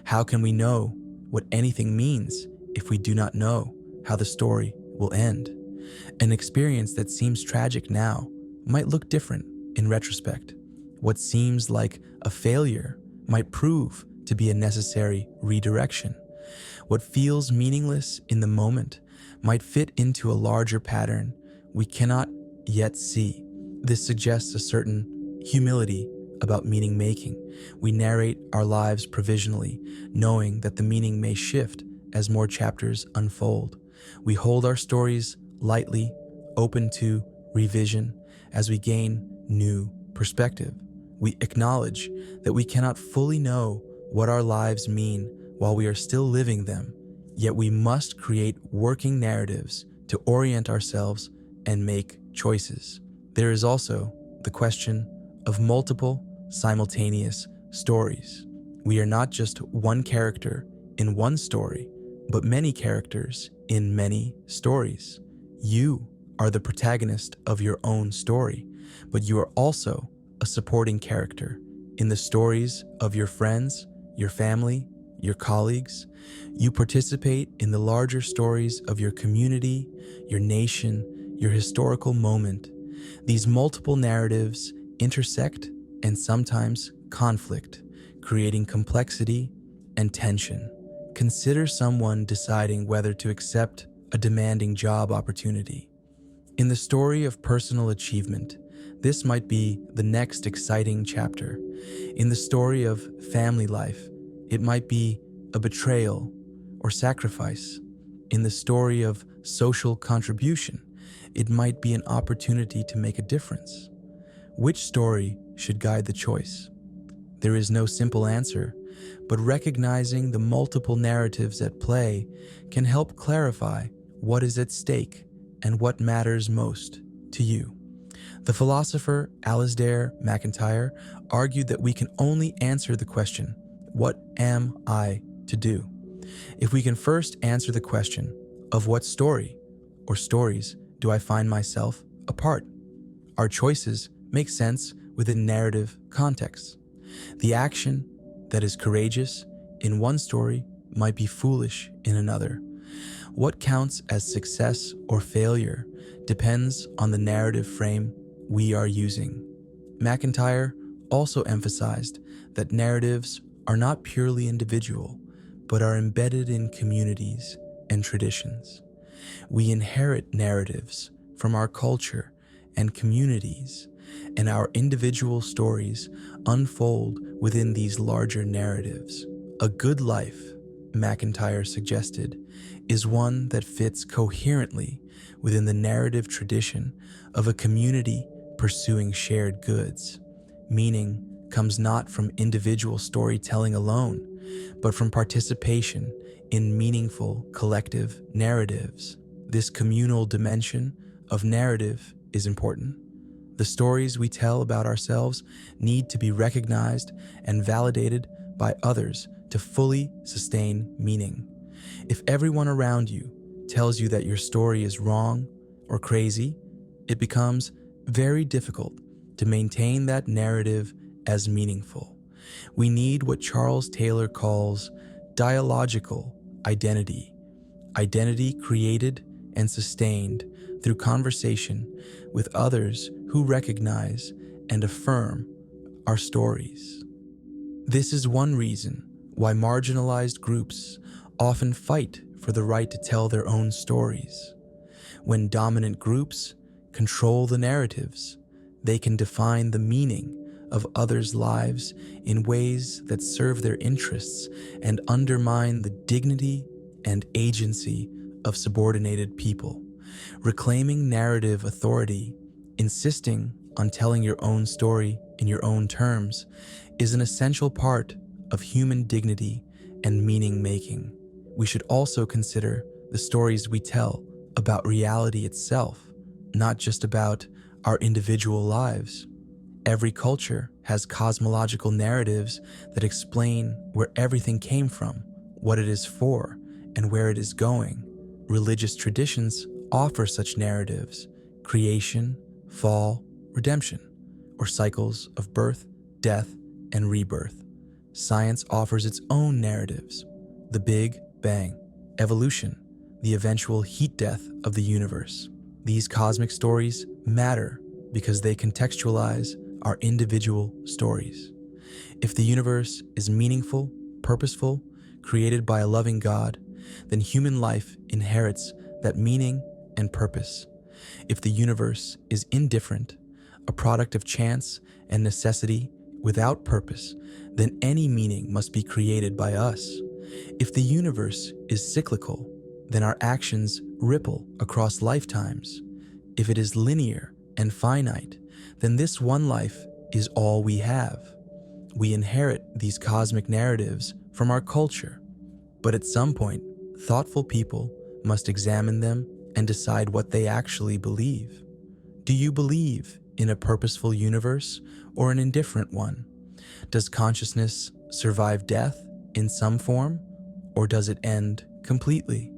How can we know what anything means if we do not know how the story will end? An experience that seems tragic now might look different in retrospect. What seems like a failure might prove to be a necessary redirection. What feels meaningless in the moment might fit into a larger pattern we cannot yet see. This suggests a certain humility about meaning making. We narrate our lives provisionally, knowing that the meaning may shift as more chapters unfold. We hold our stories lightly, open to revision as we gain new perspective. We acknowledge that we cannot fully know what our lives mean while we are still living them, yet we must create working narratives to orient ourselves and make choices. There is also the question of multiple, simultaneous stories. We are not just one character in one story, but many characters in many stories. You are the protagonist of your own story, but you are also a supporting character in the stories of your friends, your family, your colleagues. You participate in the larger stories of your community, your nation, your historical moment. These multiple narratives intersect and sometimes conflict, creating complexity and tension. Consider someone deciding whether to accept a demanding job opportunity. In the story of personal achievement, this might be the next exciting chapter. In the story of family life, it might be a betrayal or sacrifice. In the story of social contribution, it might be an opportunity to make a difference. Which story should guide the choice? There is no simple answer, but recognizing the multiple narratives at play can help clarify what is at stake and what matters most to you. The philosopher Alasdair MacIntyre argued that we can only answer the question, what am I to do? If we can first answer the question, of what story or stories do I find myself a part? Our choices make sense within narrative contexts. The action that is courageous in one story might be foolish in another. What counts as success or failure depends on the narrative frame we are using. MacIntyre also emphasized that narratives are not purely individual, but are embedded in communities and traditions. We inherit narratives from our culture and communities, and our individual stories unfold within these larger narratives. A good life, MacIntyre suggested, is one that fits coherently within the narrative tradition of a community pursuing shared goods. Meaning comes not from individual storytelling alone, but from participation in meaningful collective narratives. This communal dimension of narrative is important. The stories we tell about ourselves need to be recognized and validated by others to fully sustain meaning. If everyone around you tells you that your story is wrong or crazy, it becomes very difficult to maintain that narrative as meaningful. We need what Charles Taylor calls dialogical identity, identity created and sustained through conversation with others who recognize and affirm our stories. This is one reason why marginalized groups often fight for the right to tell their own stories. When dominant groups control the narratives, they can define the meaning of others' lives in ways that serve their interests and undermine the dignity and agency of subordinated people. Reclaiming narrative authority, insisting on telling your own story in your own terms, is an essential part of human dignity and meaning-making. We should also consider the stories we tell about reality itself, not just about our individual lives. Every culture has cosmological narratives that explain where everything came from, what it is for, and where it is going. Religious traditions offer such narratives: creation, fall, redemption, or cycles of birth, death, and rebirth. Science offers its own narratives: the Big Bang, evolution, the eventual heat death of the universe. These cosmic stories matter because they contextualize our individual stories. If the universe is meaningful, purposeful, created by a loving God, then human life inherits that meaning and purpose. If the universe is indifferent, a product of chance and necessity without purpose, then any meaning must be created by us. If the universe is cyclical, then our actions ripple across lifetimes. If it is linear and finite, then this one life is all we have. We inherit these cosmic narratives from our culture, but at some point, thoughtful people must examine them and decide what they actually believe. Do you believe in a purposeful universe or an indifferent one? Does consciousness survive death in some form, or does it end completely?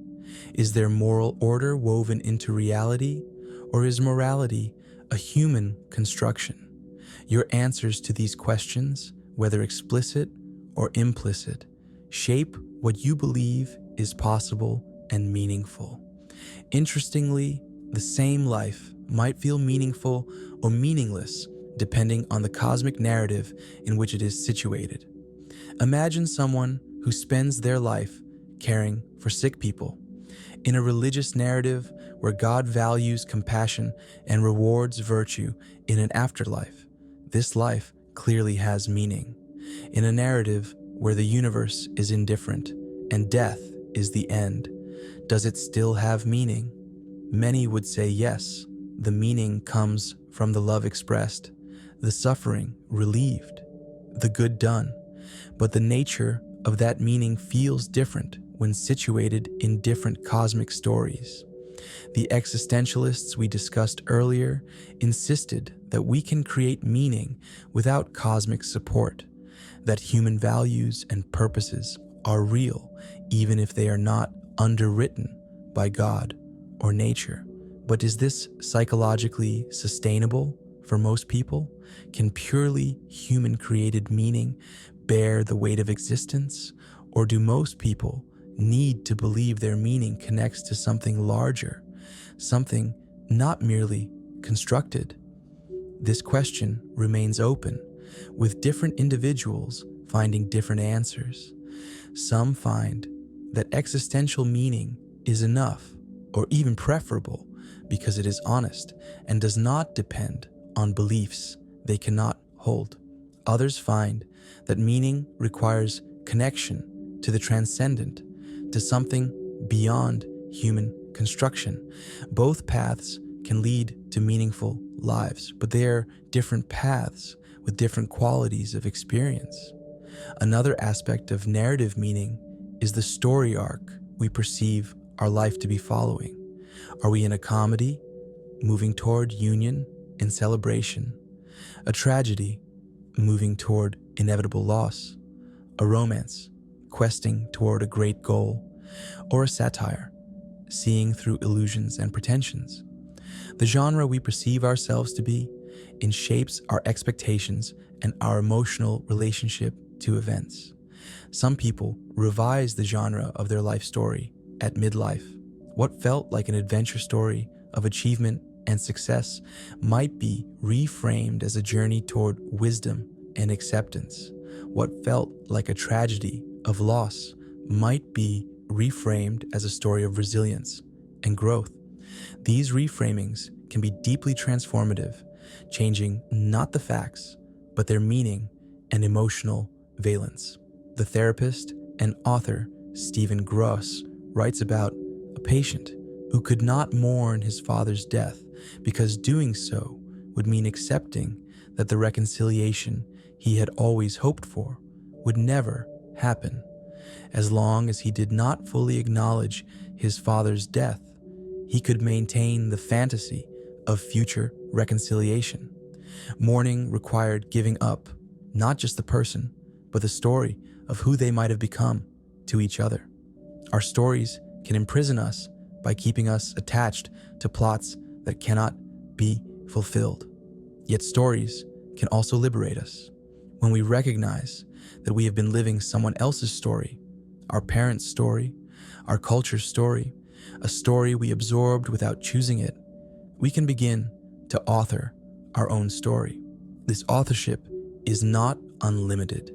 Is there moral order woven into reality, or is morality a human construction? Your answers to these questions, whether explicit or implicit, shape what you believe is possible and meaningful. Interestingly, the same life might feel meaningful or meaningless depending on the cosmic narrative in which it is situated. Imagine someone who spends their life caring for sick people. In a religious narrative where God values compassion and rewards virtue in an afterlife, this life clearly has meaning. In a narrative where the universe is indifferent and death is the end, does it still have meaning? Many would say yes. The meaning comes from the love expressed, the suffering relieved, the good done. But the nature of that meaning feels different when situated in different cosmic stories. The existentialists we discussed earlier insisted that we can create meaning without cosmic support, that human values and purposes are real even if they are not underwritten by God or nature. But is this psychologically sustainable for most people? Can purely human-created meaning bear the weight of existence? Or do most people need to believe their meaning connects to something larger, something not merely constructed? This question remains open, with different individuals finding different answers. Some find that existential meaning is enough, or even preferable, because it is honest and does not depend on beliefs they cannot hold. Others find that meaning requires connection to the transcendent, to something beyond human construction. Both paths can lead to meaningful lives, but they are different paths with different qualities of experience. Another aspect of narrative meaning is the story arc we perceive our life to be following. Are we in a comedy, moving toward union and celebration? A tragedy, moving toward inevitable loss? A romance, questing toward a great goal? Or a satire, seeing through illusions and pretensions? The genre we perceive ourselves to be shapes our expectations and our emotional relationship to events. Some people revise the genre of their life story at midlife. What felt like an adventure story of achievement and success might be reframed as a journey toward wisdom and acceptance. What felt like a tragedy of loss might be reframed as a story of resilience and growth. These reframings can be deeply transformative, changing not the facts, but their meaning and emotional valence. The therapist and author Stephen Gross writes about a patient who could not mourn his father's death because doing so would mean accepting that the reconciliation he had always hoped for would never happen. As long as he did not fully acknowledge his father's death, he could maintain the fantasy of future reconciliation. Mourning required giving up not just the person, but the story of who they might have become to each other. Our stories can imprison us by keeping us attached to plots that cannot be fulfilled. Yet stories can also liberate us. When we recognize that we have been living someone else's story, our parents' story, our culture's story, a story we absorbed without choosing it, we can begin to author our own story. This authorship is not unlimited.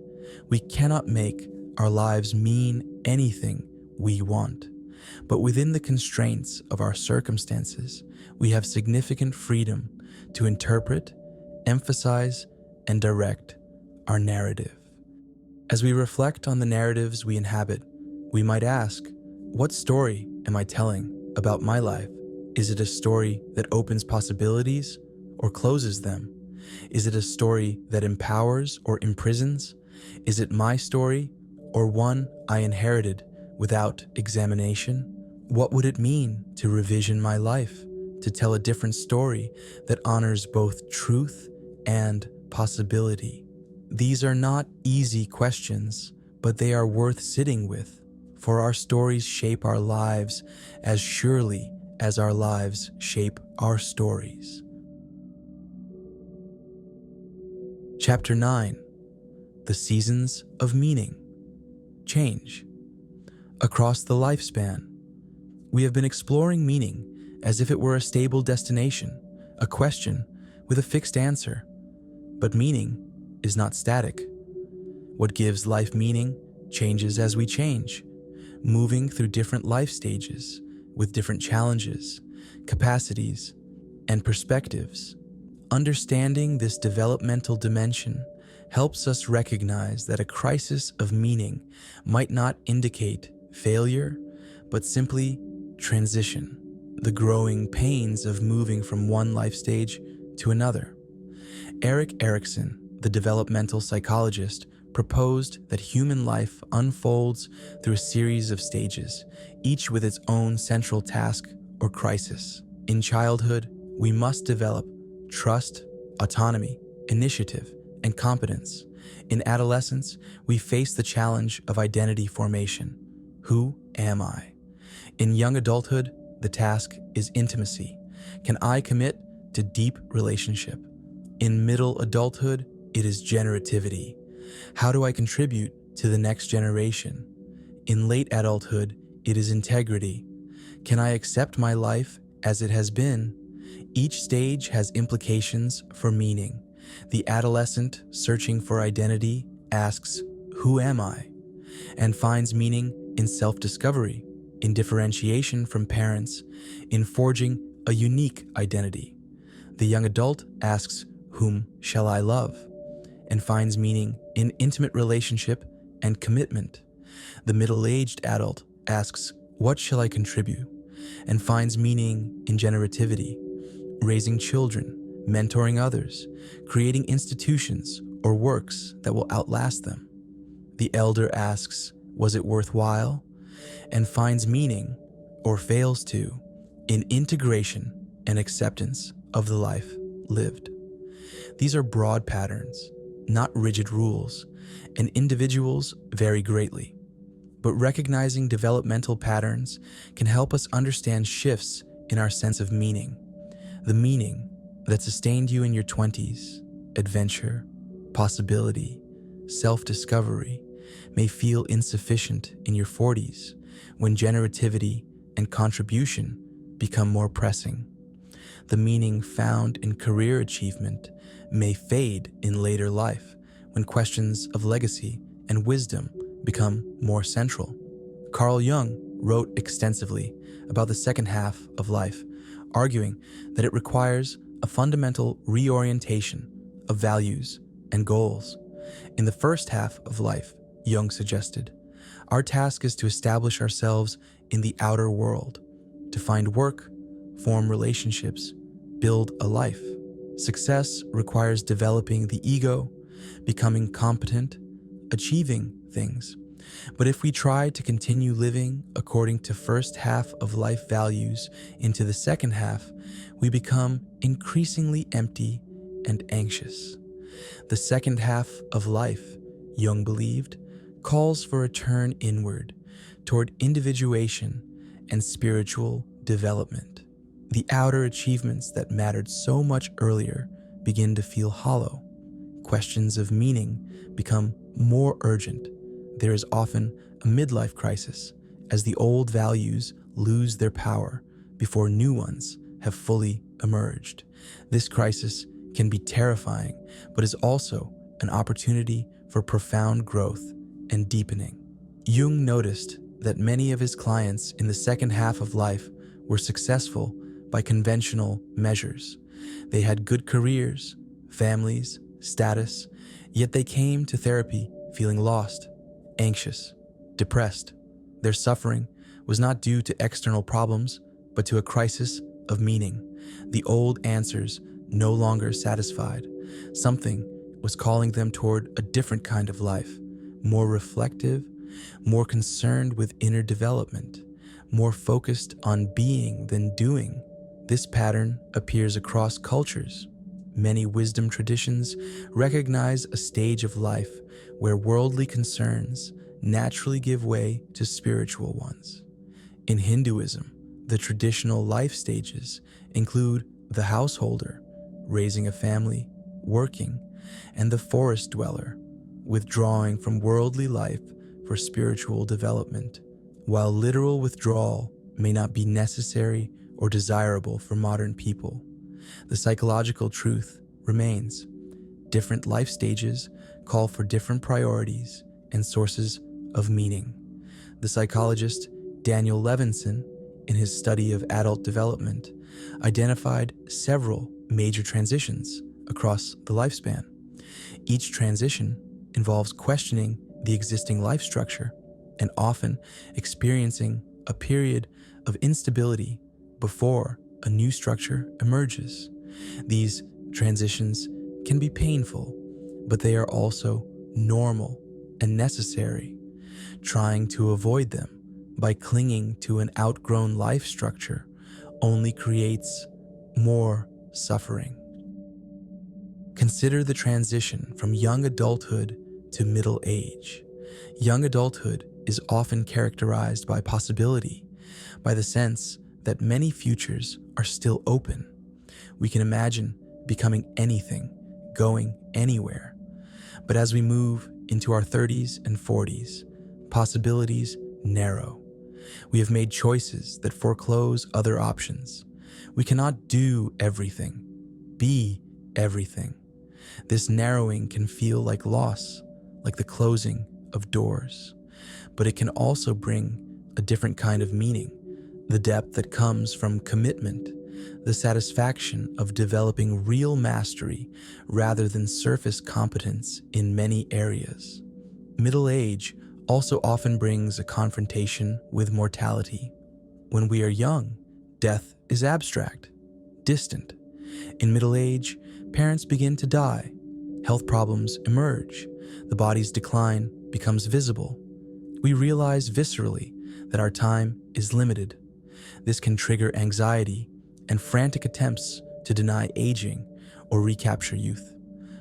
We cannot make our lives mean anything we want. But within the constraints of our circumstances, we have significant freedom to interpret, emphasize, and direct our narrative. As we reflect on the narratives we inhabit, we might ask, what story am I telling about my life? Is it a story that opens possibilities or closes them? Is it a story that empowers or imprisons? Is it my story or one I inherited without examination? What would it mean to revision my life, to tell a different story that honors both truth and possibility? These are not easy questions, but they are worth sitting with, for our stories shape our lives as surely as our lives shape our stories. Chapter 9. The Seasons of Meaning. change. Across the lifespan, we have been exploring meaning as if it were a stable destination, a question with a fixed answer. But meaning is not static. What gives life meaning changes as we change, moving through different life stages with different challenges, capacities, and perspectives. Understanding this developmental dimension helps us recognize that a crisis of meaning might not indicate failure, but simply transition, the growing pains of moving from one life stage to another. Erik Erikson, the developmental psychologist, proposed that human life unfolds through a series of stages, each with its own central task or crisis. In childhood, we must develop trust, autonomy, initiative, and competence. In adolescence, we face the challenge of identity formation. Who am I? In young adulthood, the task is intimacy. Can I commit to deep relationship? In middle adulthood, it is generativity. How do I contribute to the next generation? In late adulthood, it is integrity. Can I accept my life as it has been? Each stage has implications for meaning. The adolescent searching for identity asks, "Who am I?" and finds meaning in self-discovery, in differentiation from parents, in forging a unique identity. The young adult asks, "Whom shall I love?" and finds meaning in intimate relationship and commitment. The middle-aged adult asks, "What shall I contribute?" and finds meaning in generativity, raising children, mentoring others, creating institutions or works that will outlast them. The elder asks, "Was it worthwhile?" and finds meaning, or fails to, in integration and acceptance of the life lived. These are broad patterns, not rigid rules, and individuals vary greatly. But recognizing developmental patterns can help us understand shifts in our sense of meaning. The meaning that sustained you in your 20s, adventure, possibility, self-discovery, may feel insufficient in your 40s when generativity and contribution become more pressing. The meaning found in career achievement may fade in later life when questions of legacy and wisdom become more central. Carl Jung wrote extensively about the second half of life, arguing that it requires a fundamental reorientation of values and goals. In the first half of life, Jung suggested, our task is to establish ourselves in the outer world, to find work, form relationships, build a life. Success requires developing the ego, becoming competent, achieving things. But if we try to continue living according to first half of life values into the second half, we become increasingly empty and anxious. The second half of life, Jung believed, calls for a turn inward toward individuation and spiritual development. The outer achievements that mattered so much earlier begin to feel hollow. Questions of meaning become more urgent. There is often a midlife crisis as the old values lose their power before new ones have fully emerged. This crisis can be terrifying, but is also an opportunity for profound growth and deepening. Jung noticed that many of his clients in the second half of life were successful by conventional measures. They had good careers, families, status, yet they came to therapy feeling lost, anxious, depressed. Their suffering was not due to external problems, but to a crisis of meaning. The old answers no longer satisfied. Something was calling them toward a different kind of life, more reflective, more concerned with inner development, more focused on being than doing. This pattern appears across cultures. Many wisdom traditions recognize a stage of life where worldly concerns naturally give way to spiritual ones. In Hinduism, the traditional life stages include the householder, raising a family, working, and the forest dweller, withdrawing from worldly life for spiritual development, while literal withdrawal may not be necessary or desirable for modern people. The psychological truth remains. Different life stages call for different priorities and sources of meaning. The psychologist Daniel Levinson, in his study of adult development, identified several major transitions across the lifespan. Each transition involves questioning the existing life structure and often experiencing a period of instability before a new structure emerges. These transitions can be painful, but they are also normal and necessary. Trying to avoid them by clinging to an outgrown life structure only creates more suffering. Consider the transition from young adulthood to middle age. Young adulthood is often characterized by possibility, by the sense that many futures are still open. We can imagine becoming anything, going anywhere. But as we move into our 30s and 40s, possibilities narrow. We have made choices that foreclose other options. We cannot do everything, be everything. This narrowing can feel like loss, like the closing of doors. But it can also bring a different kind of meaning, the depth that comes from commitment, the satisfaction of developing real mastery rather than surface competence in many areas. Middle age also often brings a confrontation with mortality. When we are young, death is abstract, distant. In middle age, parents begin to die, health problems emerge, the body's decline becomes visible. We realize viscerally that our time is limited. This can trigger anxiety and frantic attempts to deny aging or recapture youth.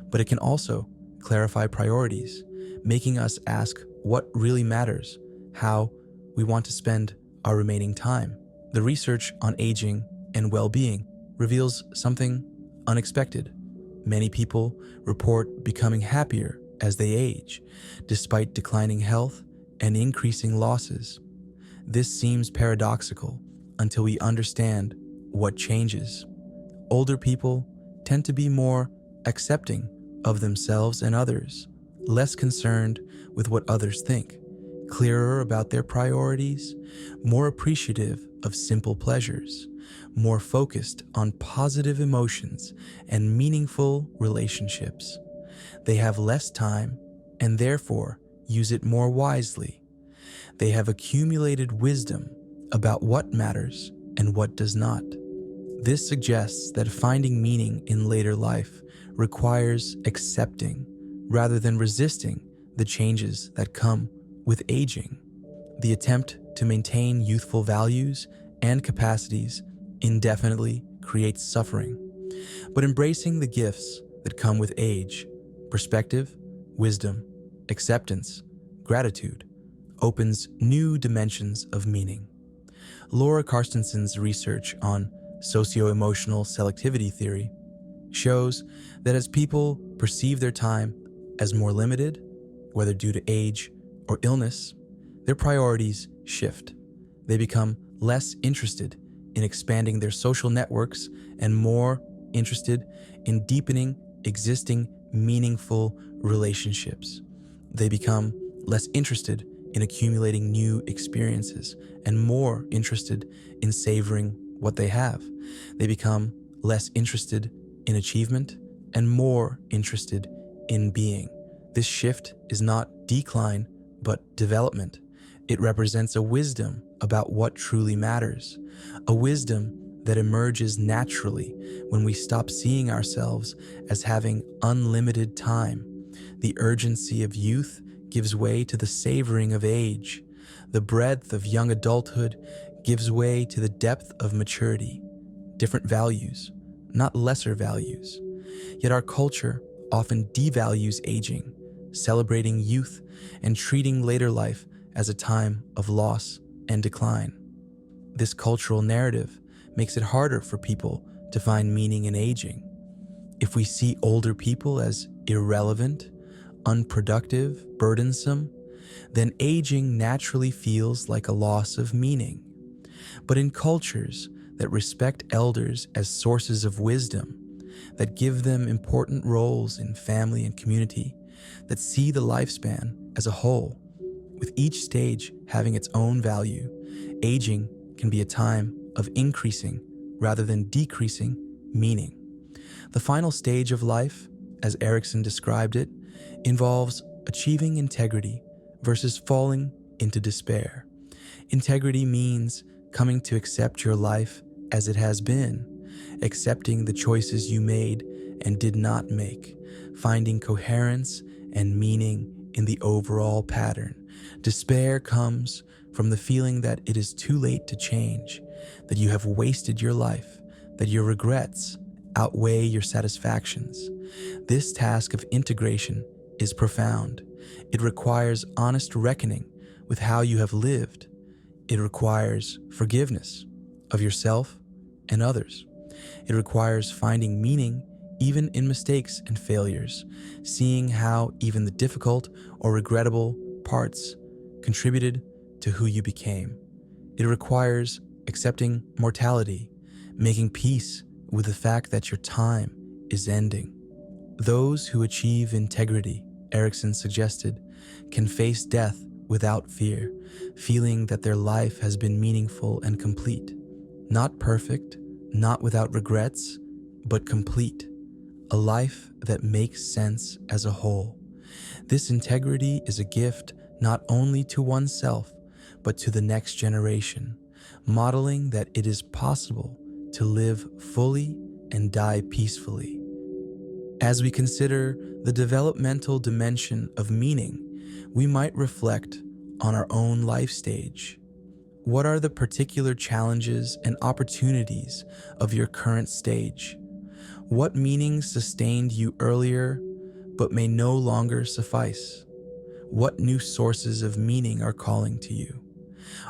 But it can also clarify priorities, making us ask what really matters, how we want to spend our remaining time. The research on aging and well-being reveals something unexpected. Many people report becoming happier as they age, despite declining health and increasing losses. This seems paradoxical until we understand what changes. Older people tend to be more accepting of themselves and others, less concerned with what others think, clearer about their priorities, more appreciative of simple pleasures, more focused on positive emotions and meaningful relationships. They have less time and therefore use it more wisely. They have accumulated wisdom about what matters and what does not. This suggests that finding meaning in later life requires accepting rather than resisting the changes that come with aging. The attempt to maintain youthful values and capacities indefinitely creates suffering. But embracing the gifts that come with age, perspective, wisdom, acceptance, gratitude, opens new dimensions of meaning. Laura Carstenson's research on socio-emotional selectivity theory shows that as people perceive their time as more limited, whether due to age or illness, their priorities shift. They become less interested in expanding their social networks and more interested in deepening existing meaningful relationships. They become less interested in accumulating new experiences and more interested in savoring what they have. They become less interested in achievement and more interested in being. This shift is not decline, but development. It represents a wisdom about what truly matters, a wisdom that emerges naturally when we stop seeing ourselves as having unlimited time. The urgency of youth gives way to the savoring of age. The breadth of young adulthood gives way to the depth of maturity. Different values, not lesser values. Yet our culture often devalues aging, celebrating youth and treating later life as a time of loss and decline. This cultural narrative makes it harder for people to find meaning in aging. If we see older people as irrelevant, unproductive, burdensome, then aging naturally feels like a loss of meaning. But in cultures that respect elders as sources of wisdom, that give them important roles in family and community, that see the lifespan as a whole, with each stage having its own value, aging can be a time of increasing rather than decreasing meaning. The final stage of life, as Erikson described it, involves achieving integrity versus falling into despair. Integrity means coming to accept your life as it has been, accepting the choices you made and did not make, finding coherence and meaning in the overall pattern. Despair comes from the feeling that it is too late to change, that you have wasted your life, that your regrets outweigh your satisfactions. This task of integration is profound. It requires honest reckoning with how you have lived. It requires forgiveness of yourself and others. It requires finding meaning even in mistakes and failures, seeing how even the difficult or regrettable parts contributed to who you became. It requires accepting mortality, making peace with the fact that your time is ending. Those who achieve integrity, Erikson suggested, can face death without fear, feeling that their life has been meaningful and complete. Not perfect, not without regrets, but complete. A life that makes sense as a whole. This integrity is a gift not only to oneself, but to the next generation, modeling that it is possible to live fully and die peacefully. As we consider the developmental dimension of meaning, we might reflect on our own life stage. What are the particular challenges and opportunities of your current stage? What meanings sustained you earlier but may no longer suffice? What new sources of meaning are calling to you?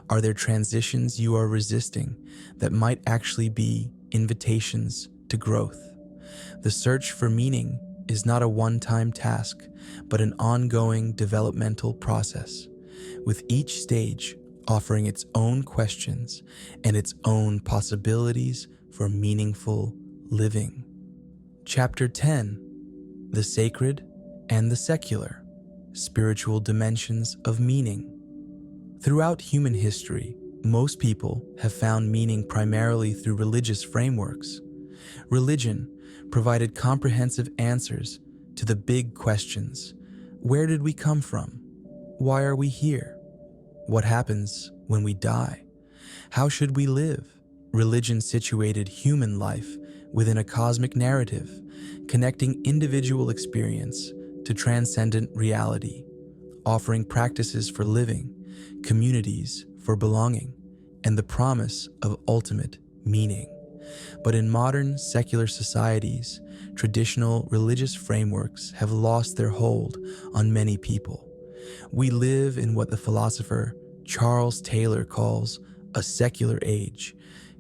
Are there transitions you are resisting that might actually be invitations to growth? The search for meaning is not a one-time task, but an ongoing developmental process, with each stage offering its own questions and its own possibilities for meaningful living. Chapter 10: The Sacred and the Secular, Spiritual Dimensions of Meaning. Throughout human history, most people have found meaning primarily through religious frameworks. Religion provided comprehensive answers to the big questions. Where did we come from? Why are we here? What happens when we die? How should we live? Religion situated human life within a cosmic narrative, connecting individual experience to transcendent reality, offering practices for living, communities for belonging, and the promise of ultimate meaning. But in modern secular societies, traditional religious frameworks have lost their hold on many people. We live in what the philosopher Charles Taylor calls a secular age,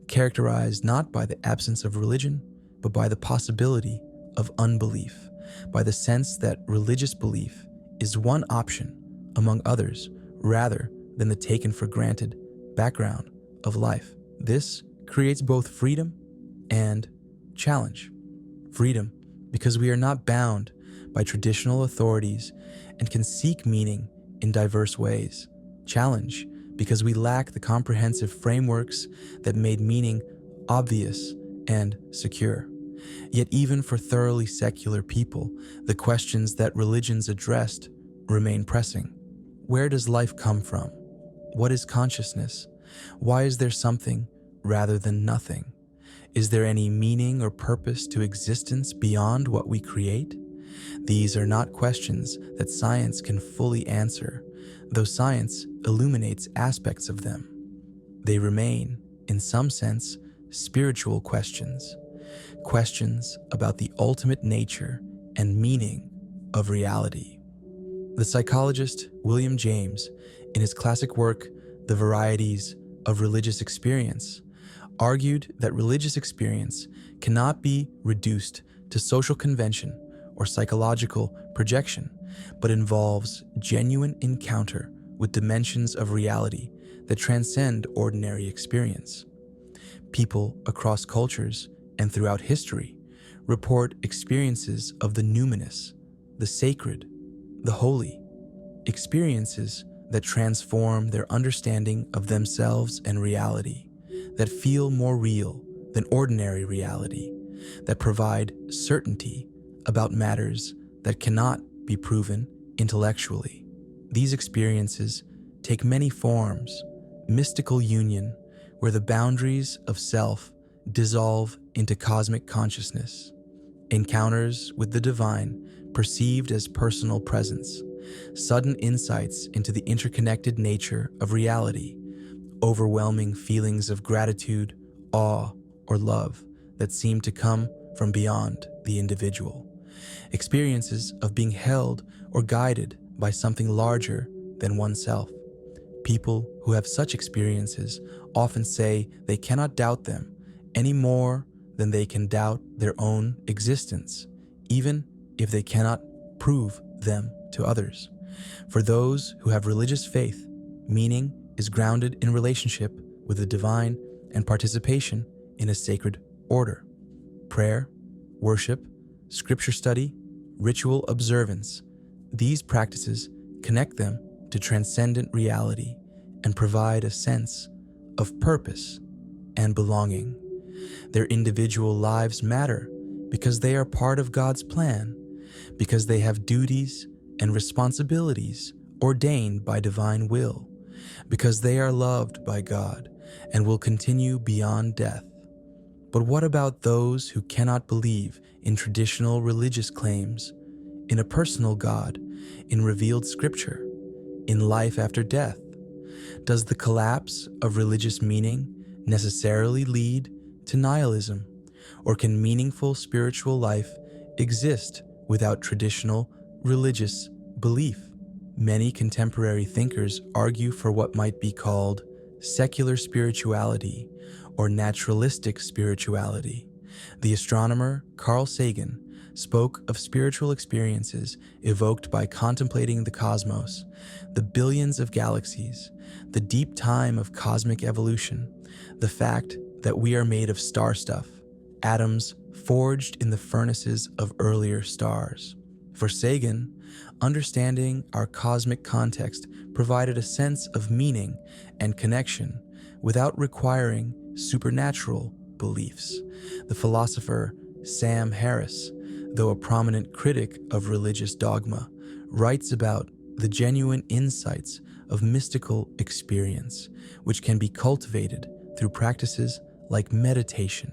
characterized not by the absence of religion, but by the possibility of unbelief, by the sense that religious belief is one option among others rather than the taken for granted background of life. This creates both freedom and challenge. Freedom, because we are not bound by traditional authorities and can seek meaning in diverse ways. Challenge, because we lack the comprehensive frameworks that made meaning obvious and secure. Yet even for thoroughly secular people, the questions that religions addressed remain pressing. Where does life come from? What is consciousness? Why is there something rather than nothing? Is there any meaning or purpose to existence beyond what we create? These are not questions that science can fully answer, though science illuminates aspects of them. They remain, in some sense, spiritual questions, questions about the ultimate nature and meaning of reality. The psychologist William James, in his classic work, The Varieties of Religious Experience, argued that religious experience cannot be reduced to social convention or psychological projection, but involves genuine encounter with dimensions of reality that transcend ordinary experience. People across cultures and throughout history report experiences of the numinous, the sacred, the holy, experiences that transform their understanding of themselves and reality, that feel more real than ordinary reality, that provide certainty about matters that cannot be proven intellectually. These experiences take many forms: mystical union, where the boundaries of self dissolve into cosmic consciousness; encounters with the divine perceived as personal presence; sudden insights into the interconnected nature of reality; overwhelming feelings of gratitude, awe, or love that seem to come from beyond the individual; experiences of being held or guided by something larger than oneself. People who have such experiences often say they cannot doubt them any more than they can doubt their own existence, even if they cannot prove them to others. For those who have religious faith, meaning is grounded in relationship with the divine and participation in a sacred order. Prayer, worship, scripture study, ritual observance, these practices connect them to transcendent reality and provide a sense of purpose and belonging. Their individual lives matter because they are part of God's plan, because they have duties and responsibilities ordained by divine will, because they are loved by God and will continue beyond death. But what about those who cannot believe in traditional religious claims, in a personal God, in revealed scripture, in life after death? Does the collapse of religious meaning necessarily lead to nihilism, or can meaningful spiritual life exist without traditional religious belief? Many contemporary thinkers argue for what might be called secular spirituality or naturalistic spirituality. The astronomer Carl Sagan spoke of spiritual experiences evoked by contemplating the cosmos, the billions of galaxies, the deep time of cosmic evolution, the fact that we are made of star stuff, atoms forged in the furnaces of earlier stars. For Sagan, understanding our cosmic context provided a sense of meaning and connection without requiring supernatural beliefs. The philosopher Sam Harris, though a prominent critic of religious dogma, writes about the genuine insights of mystical experience, which can be cultivated through practices like meditation.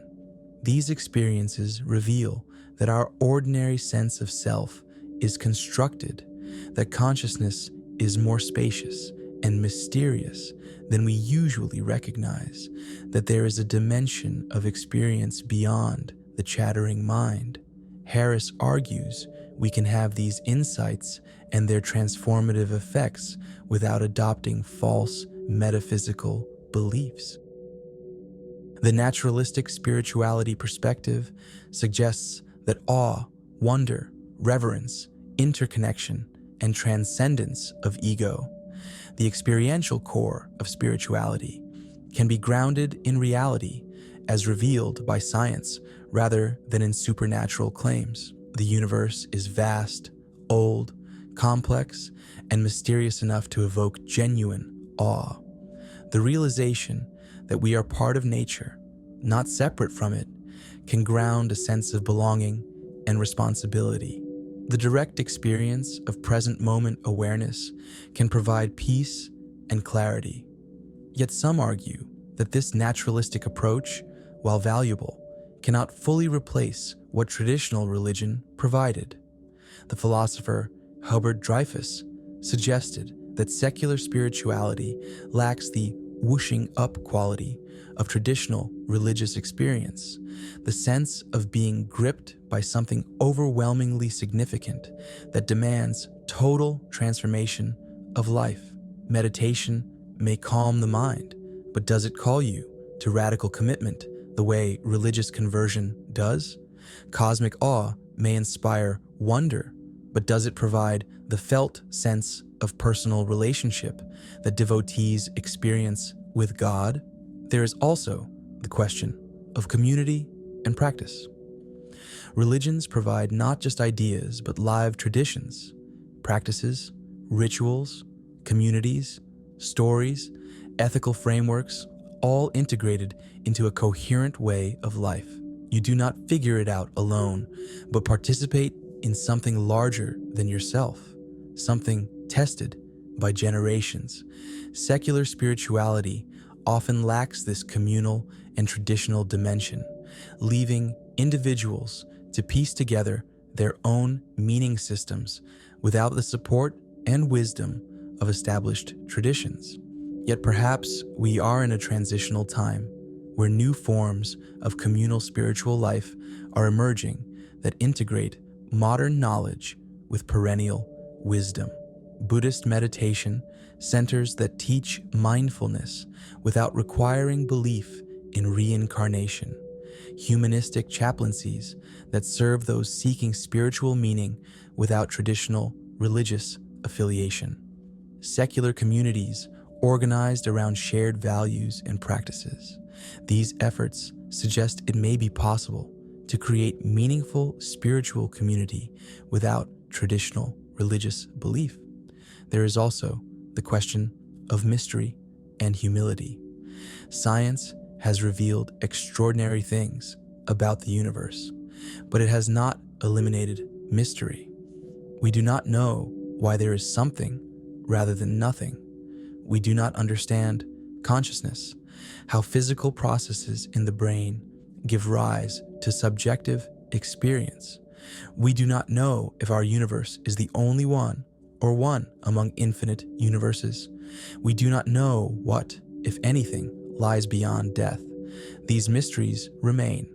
These experiences reveal that our ordinary sense of self is constructed, that consciousness is more spacious and mysterious than we usually recognize, that there is a dimension of experience beyond the chattering mind. Harris argues we can have these insights and their transformative effects without adopting false metaphysical beliefs. The naturalistic spirituality perspective suggests that awe, wonder, reverence, interconnection, and transcendence of ego, the experiential core of spirituality, can be grounded in reality as revealed by science rather than in supernatural claims. The universe is vast, old, complex, and mysterious enough to evoke genuine awe. The realization that we are part of nature, not separate from it, can ground a sense of belonging and responsibility. The direct experience of present moment awareness can provide peace and clarity. Yet some argue that this naturalistic approach, while valuable, cannot fully replace what traditional religion provided. The philosopher Hubert Dreyfus suggested that secular spirituality lacks the whooshing up quality of traditional religious experience, the sense of being gripped by something overwhelmingly significant that demands total transformation of life. Meditation may calm the mind, but does it call you to radical commitment the way religious conversion does? Cosmic awe may inspire wonder, but does it provide the felt sense of personal relationship that devotees experience with God, there is also the question of community and practice. Religions provide not just ideas, but live traditions, practices, rituals, communities, stories, ethical frameworks, all integrated into a coherent way of life. You do not figure it out alone, but participate in something larger than yourself, something tested by generations. Secular spirituality often lacks this communal and traditional dimension, leaving individuals to piece together their own meaning systems without the support and wisdom of established traditions. Yet perhaps we are in a transitional time where new forms of communal spiritual life are emerging that integrate modern knowledge with perennial wisdom. Buddhist meditation centers that teach mindfulness without requiring belief in reincarnation. Humanistic chaplaincies that serve those seeking spiritual meaning without traditional religious affiliation. Secular communities organized around shared values and practices. These efforts suggest it may be possible to create meaningful spiritual community without traditional religious belief. There is also the question of mystery and humility. Science has revealed extraordinary things about the universe, but it has not eliminated mystery. We do not know why there is something rather than nothing. We do not understand consciousness, how physical processes in the brain give rise to subjective experience. We do not know if our universe is the only one or one among infinite universes. We do not know what, if anything, lies beyond death. These mysteries remain,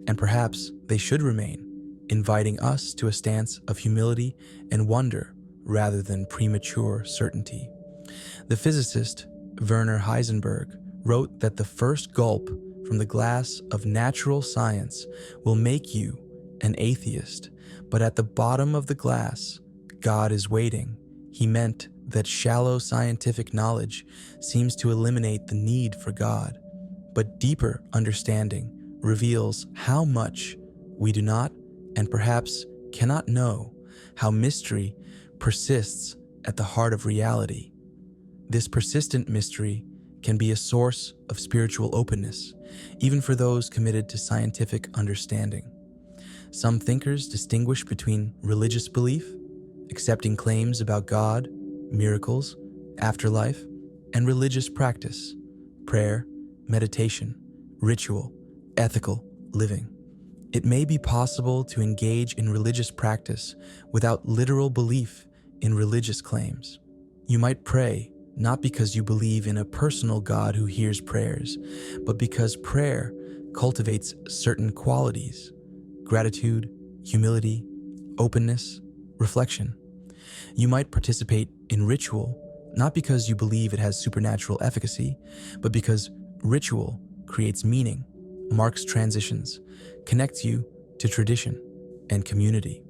and perhaps they should remain, inviting us to a stance of humility and wonder rather than premature certainty. The physicist Werner Heisenberg wrote that the first gulp from the glass of natural science will make you an atheist, but at the bottom of the glass, God is waiting. He meant that shallow scientific knowledge seems to eliminate the need for God, but deeper understanding reveals how much we do not and perhaps cannot know, how mystery persists at the heart of reality. This persistent mystery can be a source of spiritual openness, even for those committed to scientific understanding. Some thinkers distinguish between religious belief, accepting claims about God, miracles, afterlife, and religious practice, prayer, meditation, ritual, ethical living. It may be possible to engage in religious practice without literal belief in religious claims. You might pray not because you believe in a personal God who hears prayers, but because prayer cultivates certain qualities: gratitude, humility, openness, reflection. You might participate in ritual not because you believe it has supernatural efficacy, but because ritual creates meaning, marks transitions, connects you to tradition and community.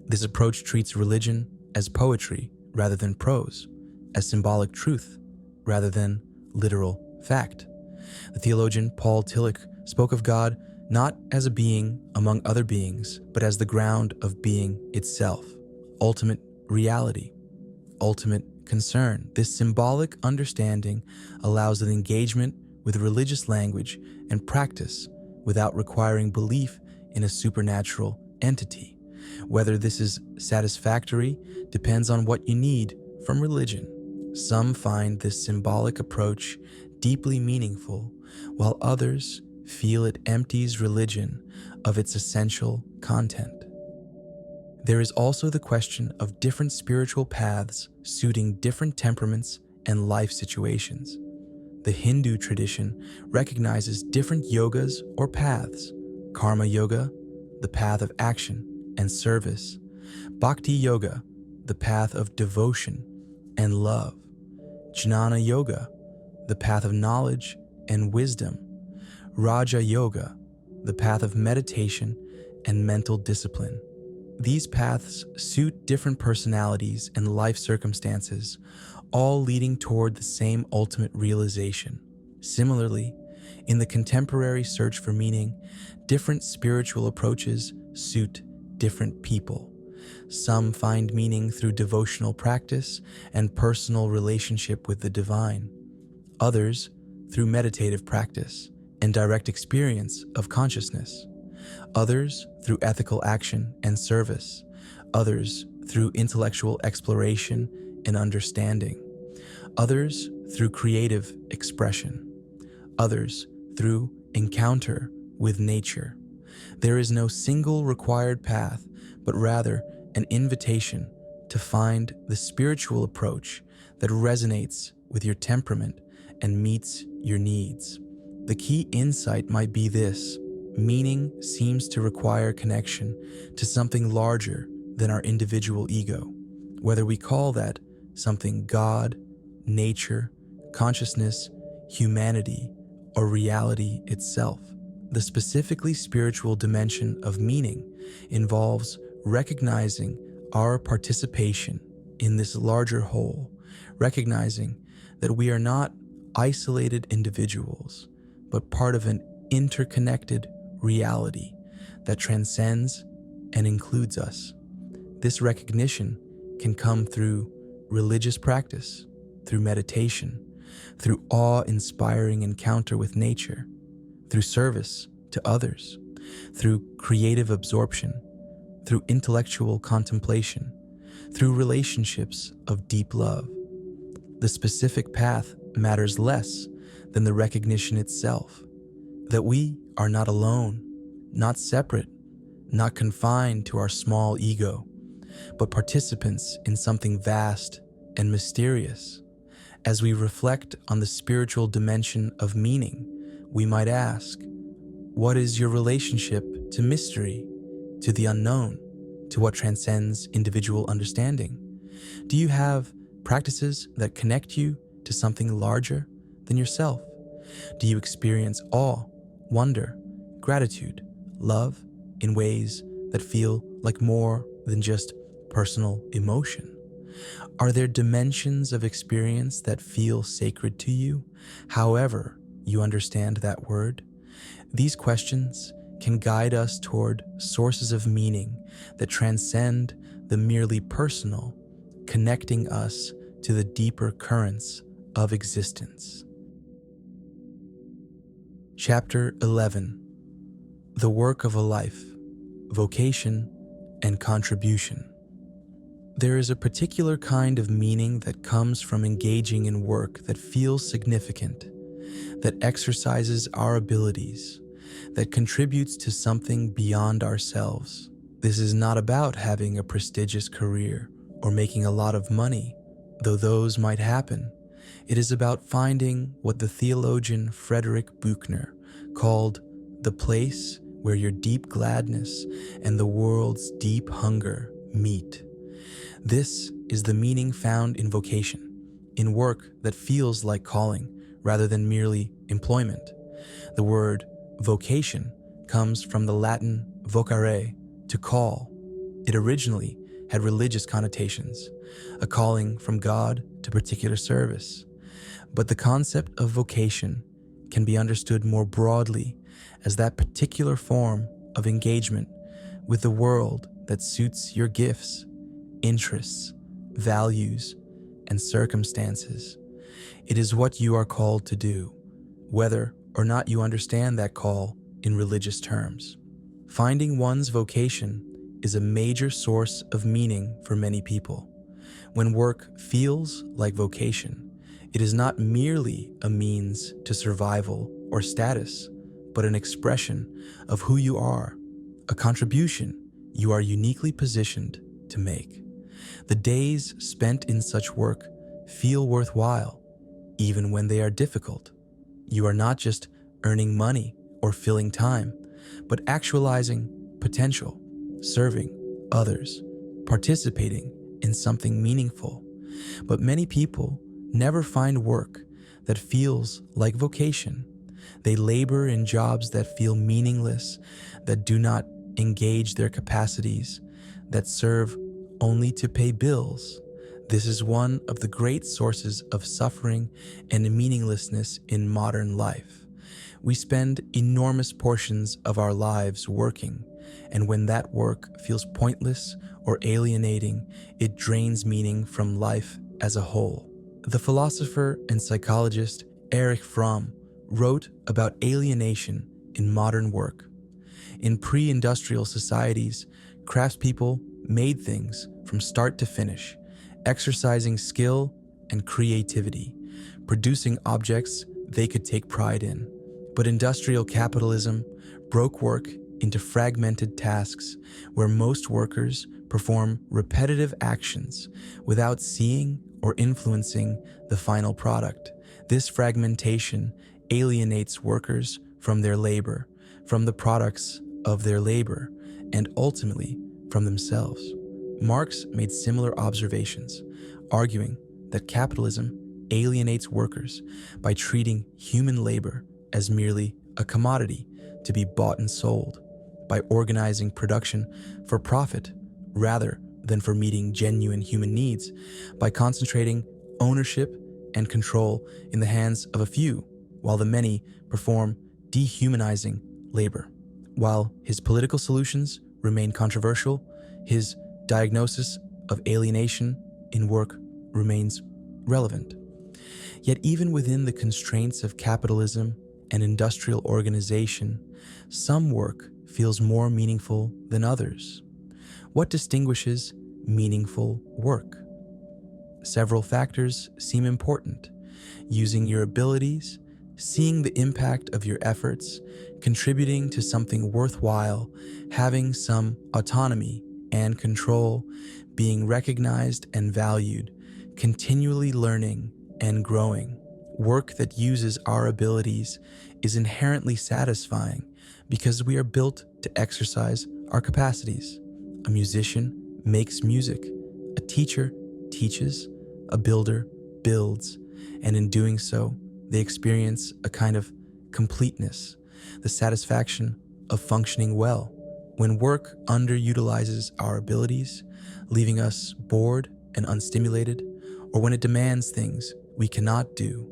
This approach treats religion as poetry rather than prose, as symbolic truth rather than literal fact. The theologian Paul Tillich spoke of God not as a being among other beings, but as the ground of being itself, ultimate reality, ultimate concern. This symbolic understanding allows an engagement with religious language and practice without requiring belief in a supernatural entity. Whether this is satisfactory depends on what you need from religion. Some find this symbolic approach deeply meaningful, while others feel it empties religion of its essential content. There is also the question of different spiritual paths suiting different temperaments and life situations. The Hindu tradition recognizes different yogas or paths: karma yoga, the path of action and service; bhakti yoga, the path of devotion and love; jnana yoga, the path of knowledge and wisdom; raja yoga, the path of meditation and mental discipline; These paths suit different personalities and life circumstances, all leading toward the same ultimate realization. Similarly, in the contemporary search for meaning, different spiritual approaches suit different people. Some find meaning through devotional practice and personal relationship with the divine. Others through meditative practice and direct experience of consciousness. Others through ethical action and service. Others through intellectual exploration and understanding. Others through creative expression. Others through encounter with nature. There is no single required path, but rather an invitation to find the spiritual approach that resonates with your temperament and meets your needs. The key insight might be this: meaning seems to require connection to something larger than our individual ego, whether we call that something God, nature, consciousness, humanity, or reality itself. The specifically spiritual dimension of meaning involves recognizing our participation in this larger whole, recognizing that we are not isolated individuals, but part of an interconnected reality that transcends and includes us. This recognition can come through religious practice, through meditation, through awe-inspiring encounter with nature, through service to others, through creative absorption, through intellectual contemplation, through relationships of deep love. The specific path matters less than the recognition itself, that we are not alone, not separate, not confined to our small ego, but participants in something vast and mysterious. As we reflect on the spiritual dimension of meaning, we might ask, what is your relationship to mystery, to the unknown, to what transcends individual understanding? Do you have practices that connect you to something larger than yourself? Do you experience awe, wonder, gratitude, love in ways that feel like more than just personal emotion? Are there dimensions of experience that feel sacred to you, however you understand that word? These questions can guide us toward sources of meaning that transcend the merely personal, connecting us to the deeper currents of existence. Chapter 11: The Work of a Life, Vocation and Contribution. There is a particular kind of meaning that comes from engaging in work that feels significant, that exercises our abilities, that contributes to something beyond ourselves. This is not about having a prestigious career or making a lot of money, though those might happen. It is about finding what the theologian Frederick Buechner called the place where your deep gladness and the world's deep hunger meet. This is the meaning found in vocation, in work that feels like calling rather than merely employment. The word vocation comes from the Latin vocare, to call. It originally had religious connotations, a calling from God to particular service. But the concept of vocation can be understood more broadly as that particular form of engagement with the world that suits your gifts, interests, values, and circumstances. It is what you are called to do, whether or not you understand that call in religious terms. Finding one's vocation is a major source of meaning for many people. When work feels like vocation, it is not merely a means to survival or status, but an expression of who you are, a contribution you are uniquely positioned to make. The days spent in such work feel worthwhile, even when they are difficult. You are not just earning money or filling time, but actualizing potential, serving others, participating in something meaningful. But many people never find work that feels like vocation. They labor in jobs that feel meaningless, that do not engage their capacities, that serve only to pay bills. This is one of the great sources of suffering and meaninglessness in modern life. We spend enormous portions of our lives working, and when that work feels pointless or alienating, it drains meaning from life as a whole. The philosopher and psychologist Erich Fromm wrote about alienation in modern work. In pre-industrial societies, craftspeople made things from start to finish, exercising skill and creativity, producing objects they could take pride in. But industrial capitalism broke work into fragmented tasks where most workers perform repetitive actions without seeing or influencing the final product. This fragmentation alienates workers from their labor, from the products of their labor, and ultimately from themselves. Marx made similar observations, arguing that capitalism alienates workers by treating human labor as merely a commodity to be bought and sold, by organizing production for profit rather than for meeting genuine human needs, by concentrating ownership and control in the hands of a few, while the many perform dehumanizing labor. While his political solutions remain controversial, his diagnosis of alienation in work remains relevant. Yet even within the constraints of capitalism and industrial organization, some work feels more meaningful than others. What distinguishes meaningful work? Several factors seem important: using your abilities, seeing the impact of your efforts, contributing to something worthwhile, having some autonomy and control, being recognized and valued, continually learning and growing. Work that uses our abilities is inherently satisfying because we are built to exercise our capacities. A musician makes music, a teacher teaches, a builder builds, and in doing so, they experience a kind of completeness, the satisfaction of functioning well. When work underutilizes our abilities, leaving us bored and unstimulated, or when it demands things we cannot do,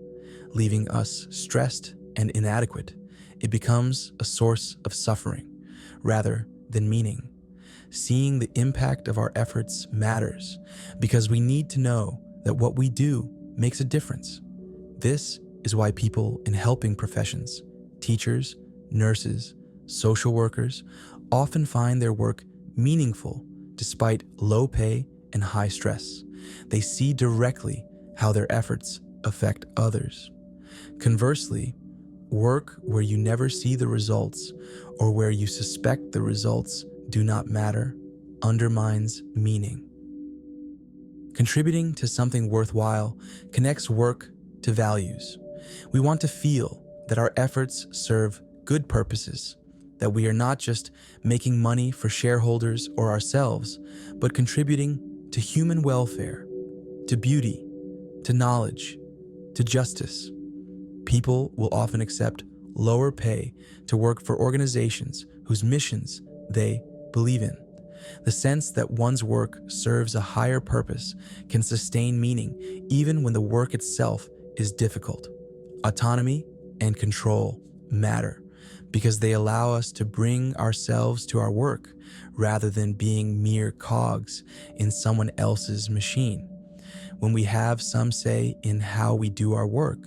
leaving us stressed and inadequate, it becomes a source of suffering rather than meaning. Seeing the impact of our efforts matters because we need to know that what we do makes a difference. This is why people in helping professions, teachers, nurses, social workers, often find their work meaningful despite low pay and high stress. They see directly how their efforts affect others. Conversely, work where you never see the results or where you suspect the results do not matter undermines meaning. Contributing to something worthwhile connects work to values. We want to feel that our efforts serve good purposes, that we are not just making money for shareholders or ourselves, but contributing to human welfare, to beauty, to knowledge, to justice. People will often accept lower pay to work for organizations whose missions they believe in. The sense that one's work serves a higher purpose can sustain meaning even when the work itself is difficult. Autonomy and control matter because they allow us to bring ourselves to our work rather than being mere cogs in someone else's machine. When we have some say in how we do our work,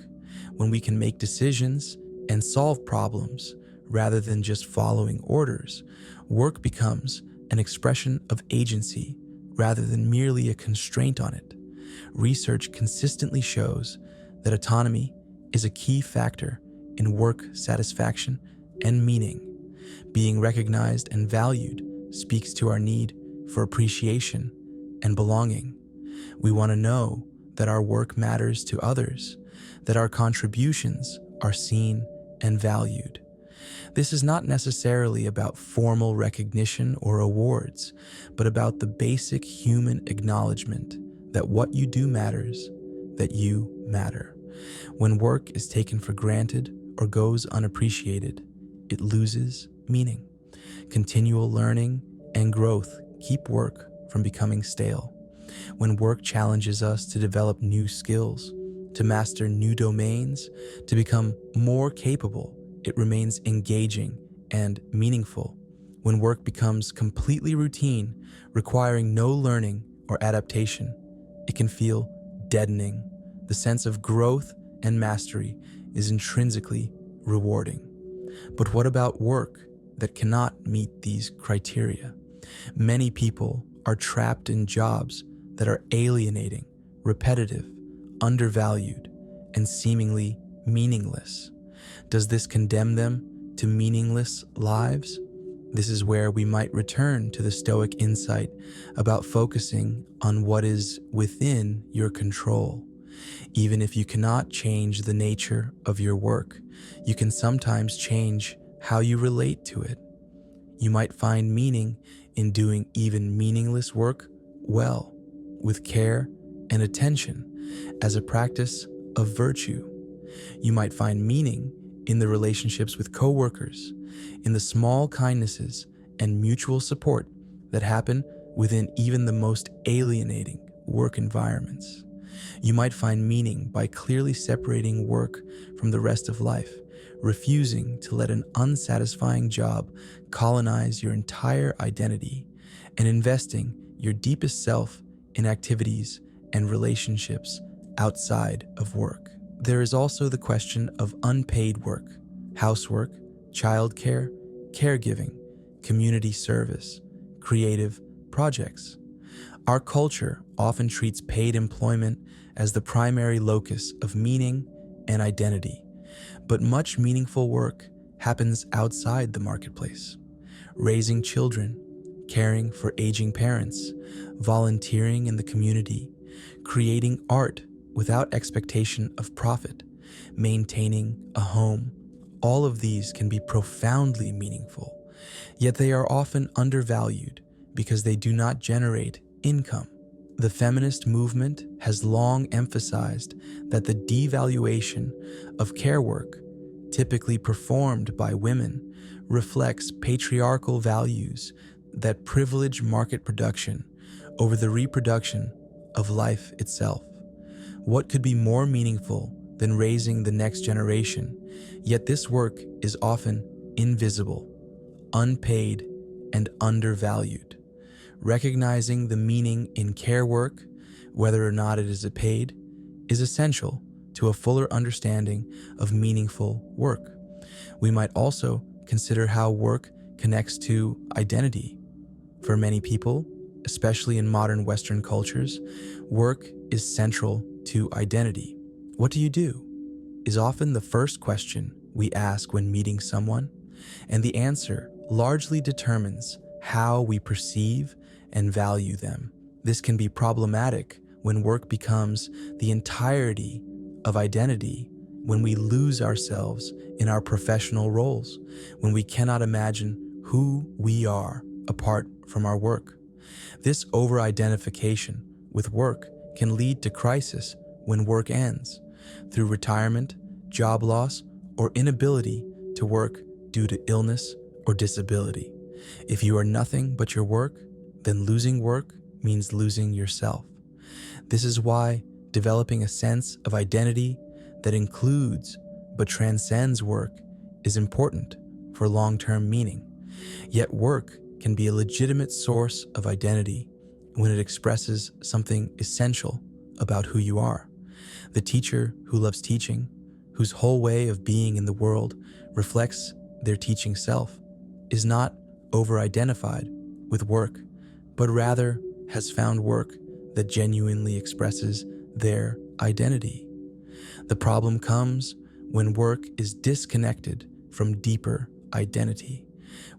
when we can make decisions and solve problems rather than just following orders, work becomes an expression of agency rather than merely a constraint on it. Research consistently shows that autonomy is a key factor in work satisfaction and meaning. Being recognized and valued speaks to our need for appreciation and belonging. We want to know that our work matters to others, that our contributions are seen and valued. This is not necessarily about formal recognition or awards, but about the basic human acknowledgement that what you do matters, that you matter. When work is taken for granted or goes unappreciated, it loses meaning. Continual learning and growth keep work from becoming stale. When work challenges us to develop new skills, to master new domains, to become more capable, it remains engaging and meaningful. When work becomes completely routine, requiring no learning or adaptation, it can feel deadening. The sense of growth and mastery is intrinsically rewarding. But what about work that cannot meet these criteria? Many people are trapped in jobs that are alienating, repetitive, undervalued, and seemingly meaningless. Does this condemn them to meaningless lives? This is where we might return to the Stoic insight about focusing on what is within your control. Even if you cannot change the nature of your work, you can sometimes change how you relate to it. You might find meaning in doing even meaningless work well, with care and attention, as a practice of virtue. You might find meaning in the relationships with coworkers, in the small kindnesses and mutual support that happen within even the most alienating work environments. You might find meaning by clearly separating work from the rest of life, refusing to let an unsatisfying job colonize your entire identity, and investing your deepest self in activities and relationships outside of work. There is also the question of unpaid work, housework, childcare, caregiving, community service, creative projects. Our culture often treats paid employment as the primary locus of meaning and identity, but much meaningful work happens outside the marketplace. Raising children, caring for aging parents, volunteering in the community, creating art without expectation of profit, maintaining a home. All of these can be profoundly meaningful, yet they are often undervalued because they do not generate income. The feminist movement has long emphasized that the devaluation of care work, typically performed by women, reflects patriarchal values that privilege market production over the reproduction of life itself. What could be more meaningful than raising the next generation? Yet this work is often invisible, unpaid, and undervalued. Recognizing the meaning in care work, whether or not it is paid, is essential to a fuller understanding of meaningful work. We might also consider how work connects to identity. For many people, especially in modern Western cultures, work is central to identity. What do you do? Is often the first question we ask when meeting someone, and the answer largely determines how we perceive and value them. This can be problematic when work becomes the entirety of identity, when we lose ourselves in our professional roles, when we cannot imagine who we are apart from our work. This over-identification with work can lead to crisis when work ends, through retirement, job loss, or inability to work due to illness or disability. If you are nothing but your work, then losing work means losing yourself. This is why developing a sense of identity that includes but transcends work is important for long-term meaning. Yet work can be a legitimate source of identity when it expresses something essential about who you are. The teacher who loves teaching, whose whole way of being in the world reflects their teaching self, is not over-identified with work, but rather has found work that genuinely expresses their identity. The problem comes when work is disconnected from deeper identity,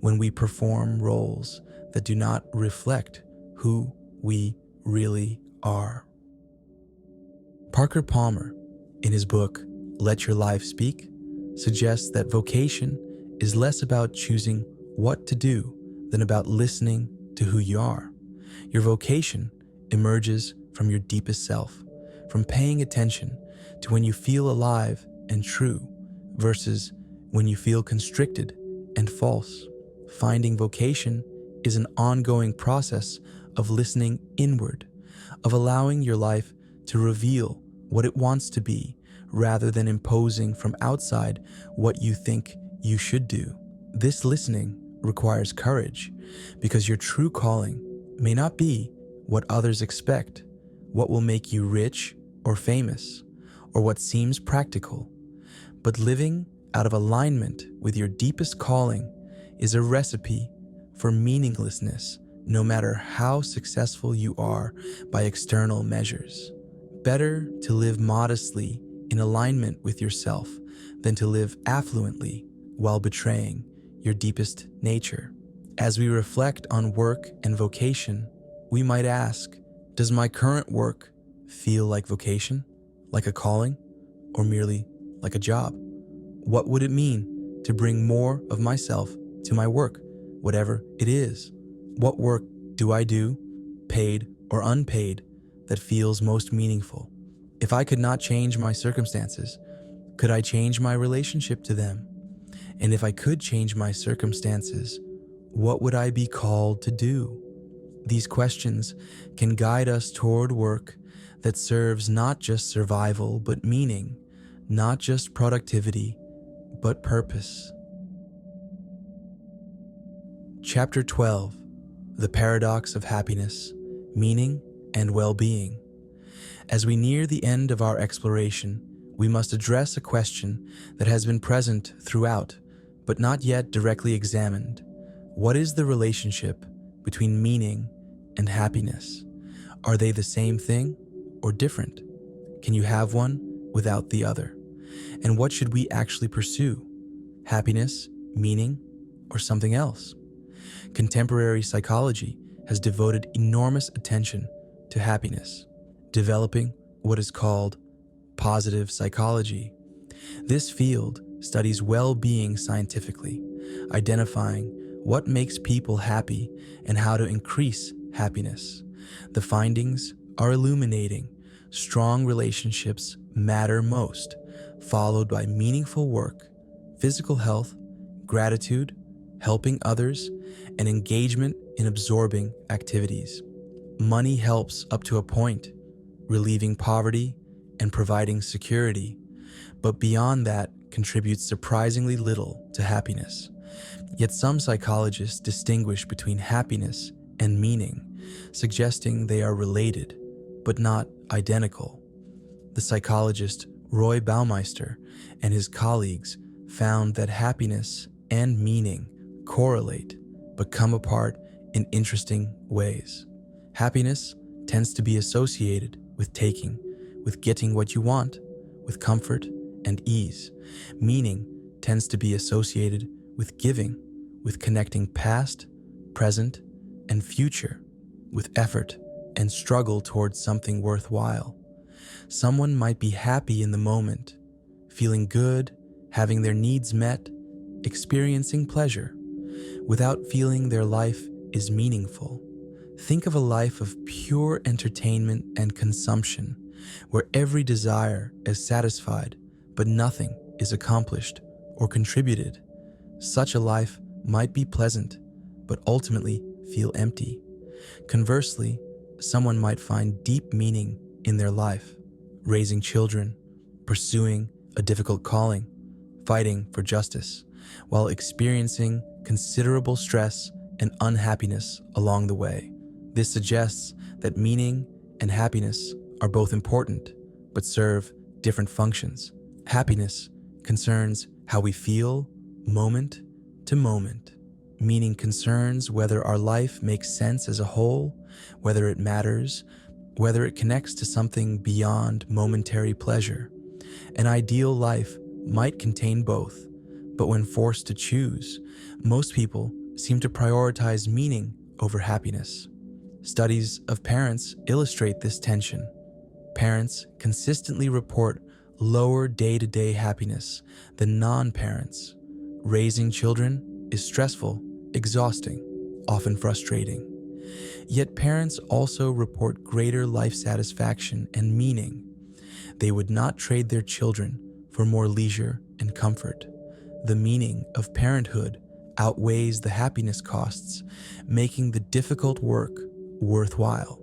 when we perform roles that do not reflect who we really are. Parker Palmer, in his book, Let Your Life Speak, suggests that vocation is less about choosing what to do than about listening to who you are. Your vocation emerges from your deepest self, from paying attention to when you feel alive and true versus when you feel constricted and false. Finding vocation is an ongoing process of listening inward, of allowing your life to reveal what it wants to be rather than imposing from outside what you think you should do. This listening requires courage because your true calling may not be what others expect, what will make you rich or famous, or what seems practical. But living out of alignment with your deepest calling is a recipe for meaninglessness, no matter how successful you are by external measures. Better to live modestly in alignment with yourself than to live affluently while betraying your deepest nature. As we reflect on work and vocation, we might ask, does my current work feel like vocation, like a calling, or merely like a job? What would it mean to bring more of myself to my work, whatever it is? What work do I do, paid or unpaid, that feels most meaningful? If I could not change my circumstances, could I change my relationship to them? And if I could change my circumstances, what would I be called to do? These questions can guide us toward work that serves not just survival, but meaning, not just productivity, but purpose. Chapter 12: The Paradox of Happiness, Meaning, and Well-Being. As we near the end of our exploration, we must address a question that has been present throughout, but not yet directly examined. What is the relationship between meaning and happiness? Are they the same thing or different? Can you have one without the other? And what should we actually pursue? Happiness, meaning, or something else? Contemporary psychology has devoted enormous attention to happiness, developing what is called positive psychology. This field studies well-being scientifically, identifying what makes people happy and how to increase happiness. The findings are illuminating. Strong relationships matter most, followed by meaningful work, physical health, gratitude, helping others, and engagement in absorbing activities. Money helps up to a point, relieving poverty and providing security, but beyond that contributes surprisingly little to happiness. Yet some psychologists distinguish between happiness and meaning, suggesting they are related, but not identical. The psychologist Roy Baumeister and his colleagues found that happiness and meaning correlate, but come apart in interesting ways. Happiness tends to be associated with taking, with getting what you want, with comfort and ease. Meaning tends to be associated with giving, with connecting past, present, and future, with effort and struggle towards something worthwhile. Someone might be happy in the moment, feeling good, having their needs met, experiencing pleasure, without feeling their life is meaningful. Think of a life of pure entertainment and consumption, where every desire is satisfied, but nothing is accomplished or contributed. Such a life might be pleasant, but ultimately feel empty. Conversely, someone might find deep meaning in their life, raising children, pursuing a difficult calling, fighting for justice, while experiencing considerable stress and unhappiness along the way. This suggests that meaning and happiness are both important, but serve different functions. Happiness concerns how we feel moment to moment. Meaning concerns whether our life makes sense as a whole, whether it matters, whether it connects to something beyond momentary pleasure. An ideal life might contain both, but when forced to choose, most people seem to prioritize meaning over happiness. Studies of parents illustrate this tension. Parents consistently report lower day-to-day happiness than non-parents. Raising children is stressful, exhausting, often frustrating. Yet parents also report greater life satisfaction and meaning. They would not trade their children for more leisure and comfort. The meaning of parenthood outweighs the happiness costs, making the difficult work worthwhile.